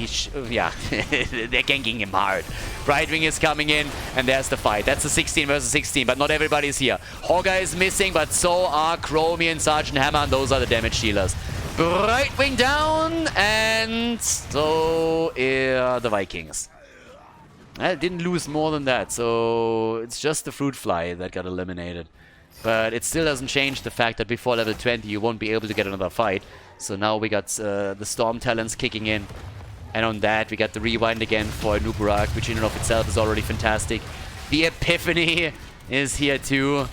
Yeah, they're ganking him hard. Brightwing is coming in, and there's the fight. That's a 16 versus 16, but not everybody's here. Hogger is missing, but so are Chromie and Sergeant Hammer, and those are the damage dealers. Brightwing down, and so the Vikings. I didn't lose more than that, so it's just the Fruit Fly that got eliminated. But it still doesn't change the fact that before level 20 you won't be able to get another fight. So now we got the Storm Talents kicking in. And on that we got the Rewind again for Nubarak, which in and of itself is already fantastic. The Epiphany is here too.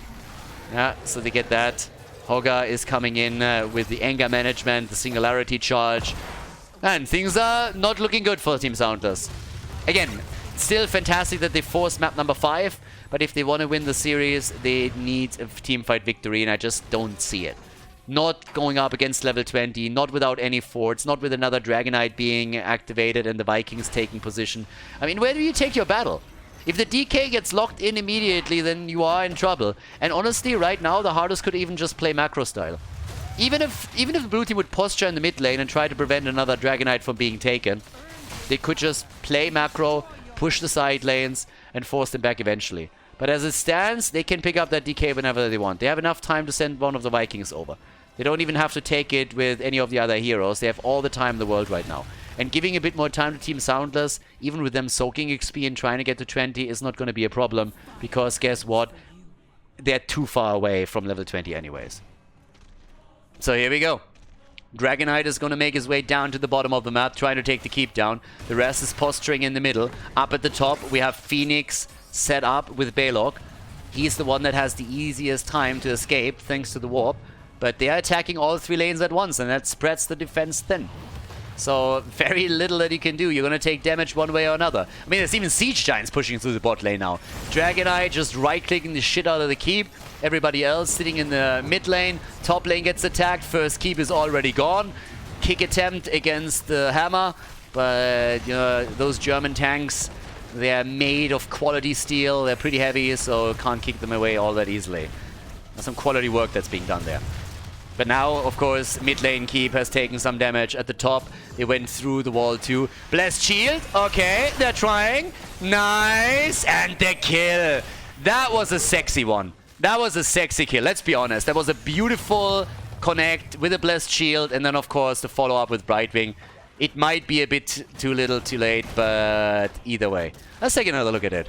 Yeah, so they get that. Hogger is coming in with the Anger Management, the Singularity Charge. And things are not looking good for Team SoundLess. Again, still fantastic that they forced map number 5, but if they want to win the series, they need a team fight victory, and I just don't see it. Not going up against level 20, not without any forts, not with another Dragonite being activated and the Vikings taking position. I mean, where do you take your battle? If the DK gets locked in immediately, then you are in trouble. And honestly, right now, the Hardos could even just play macro style. Even if the blue team would posture in the mid lane and try to prevent another Dragonite from being taken, they could just play macro, push the side lanes, and force them back eventually. But as it stands, they can pick up that DK whenever they want. They have enough time to send one of the Vikings over. They don't even have to take it with any of the other heroes. They have all the time in the world right now. And giving a bit more time to Team SoundLess, even with them soaking XP and trying to get to 20, is not going to be a problem. Because guess what? They're too far away from level 20 anyways. So here we go. Dragonite is going to make his way down to the bottom of the map, trying to take the keep down. The rest is posturing in the middle. Up at the top, we have Phoenix set up with Balog. He's the one that has the easiest time to escape, thanks to the warp. But they are attacking all 3 lanes at once, and that spreads the defense thin. So, very little that you can do. You're going to take damage one way or another. I mean, there's even Siege Giants pushing through the bot lane now. Dragonite just right-clicking the shit out of the keep. Everybody else sitting in the mid lane. Top lane gets attacked. First keep is already gone. Kick attempt against the Hammer. But, you know, those German tanks, they're made of quality steel. They're pretty heavy, so can't kick them away all that easily. There's some quality work that's being done there. But now, of course, mid lane keep has taken some damage. At the top, they went through the wall too. Blessed Shield. Okay, they're trying. Nice. And the kill. That was a sexy one. That was a sexy kill. Let's be honest. That was a beautiful connect with a Blessed Shield. And then, of course, the follow-up with Brightwing. It might be a bit too little, too late. But either way. Let's take another look at it.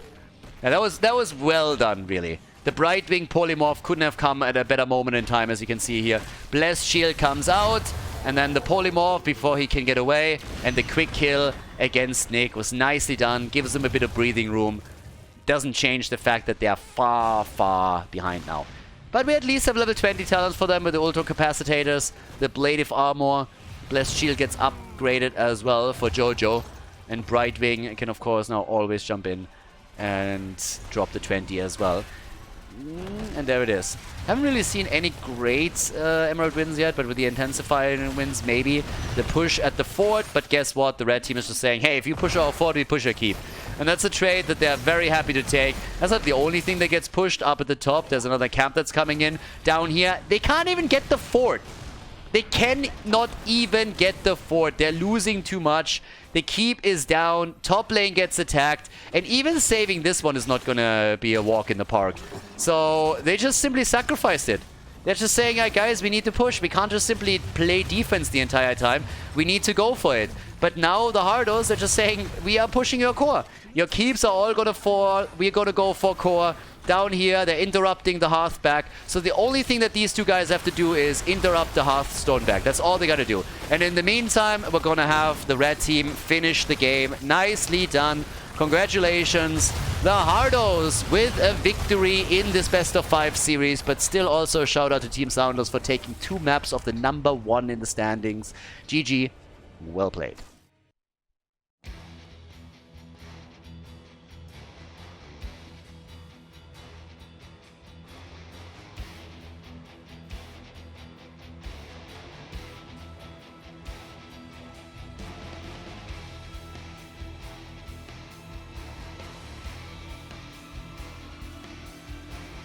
And that was well done, really. The Brightwing Polymorph couldn't have come at a better moment in time, as you can see here. Blessed Shield comes out, and then the Polymorph before he can get away. And the quick kill against Nick was nicely done. Gives him a bit of breathing room. Doesn't change the fact that they are far, far behind now. But we at least have level 20 talents for them with the Ultra Capacitors, the Blade of Armor. Blessed Shield gets upgraded as well for Jojo. And Brightwing can, of course, now always jump in and drop the 20 as well. And there it is. Haven't really seen any great Emerald wins yet, but with the intensifying wins, maybe. The push at the fort, but guess what? The red team is just saying, hey, if you push our fort, we push our keep. And that's a trade that they're very happy to take. That's not the only thing that gets pushed up at the top. There's another camp that's coming in. Down here, they can't even get the fort. They cannot even get the fort. They're losing too much. The keep is down. Top lane gets attacked. And even saving this one is not going to be a walk in the park. So they just simply sacrificed it. They're just saying, hey, guys, we need to push. We can't just simply play defense the entire time. We need to go for it. But now the Hardos are just saying, we are pushing your core. Your keeps are all going to fall. We're going to go for core. Down here, they're interrupting the Hearth back. So the only thing that these two guys have to do is interrupt the Hearthstone back. That's all they got to do. And in the meantime, we're going to have the red team finish the game. Nicely done. Congratulations. The Hardos with a victory in this best of 5 series. But still also a shout out to Team SoundLess for taking 2 maps of the #1 in the standings. GG. Well played.